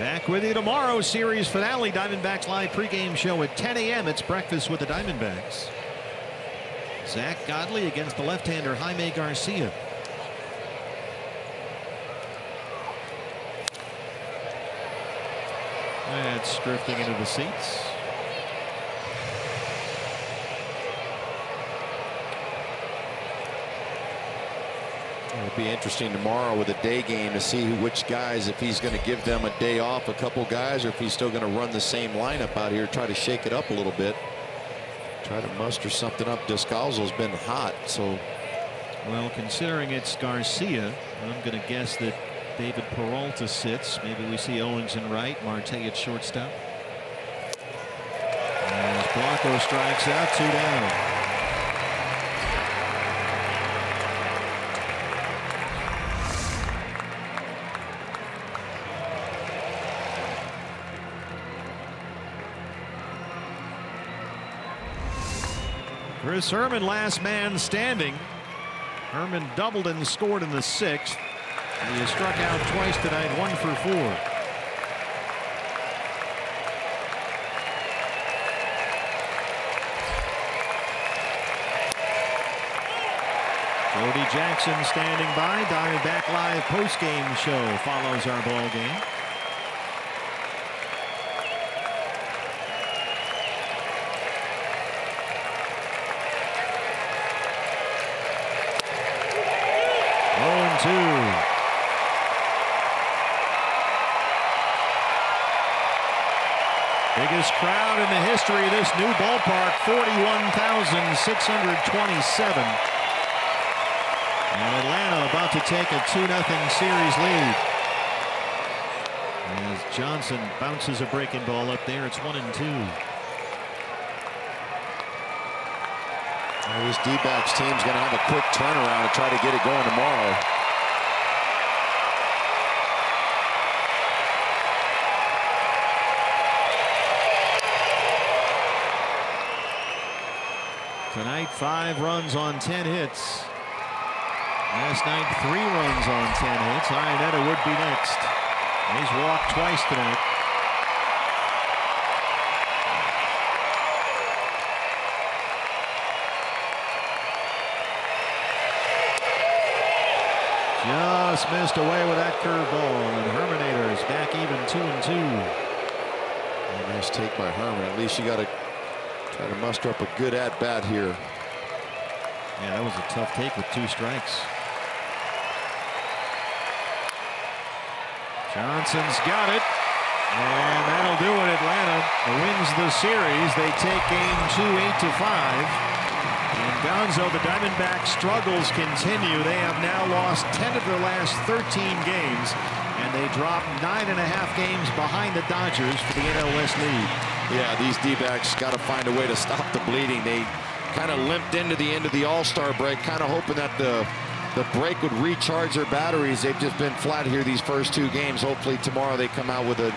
Back with you tomorrow. Series finale. Diamondbacks live pregame show at 10 a.m. It's Breakfast with the Diamondbacks. Zach Godley against the left-hander Jaime Garcia. That's drifting into the seats. It'll be interesting tomorrow with a day game to see which guys, if he's going to give them a day off, a couple guys, or if he's still going to run the same lineup out here, try to shake it up a little bit. Try to muster something up. Descalzo's been hot, so. Well, considering it's Garcia, I'm going to guess that David Peralta sits. Maybe we see Owings in right, Marte at shortstop. As Blanco strikes out, 2 down. Chris Herman, last man standing. Herman doubled and scored in the 6th. He has struck out twice tonight, 1 for 4. Goldie Jackson standing by. Diamondback Live postgame show follows our ball game. Biggest crowd in the history of this new ballpark, 41,627. And Atlanta about to take a 2-0 series lead. As Johnson bounces a breaking ball up there, it's 1-2. Well, this D-backs team's going to have a quick turnaround to try to get it going tomorrow. Tonight, 5 runs on 10 hits. Last night, 3 runs on 10 hits. Iannetta would be next. He's walked twice tonight. Just missed away with that curveball, and Herminator's back even 2-2. Nice take by Herman. At least you got to try to muster up a good at-bat here. Yeah, that was a tough take with 2 strikes. Johnson's got it. And that'll do it. Atlanta wins the series. They take game 2, 8-5. And Gonzo, the Diamondbacks struggles continue. They have now lost 10 of their last 13 games. And they drop 9.5 games behind the Dodgers for the NL West lead. Yeah, these D-backs got to find a way to stop the bleeding. They kind of limped into the end of the All-Star break, kind of hoping that the break would recharge their batteries. They've just been flat here these first 2 games. Hopefully tomorrow they come out with a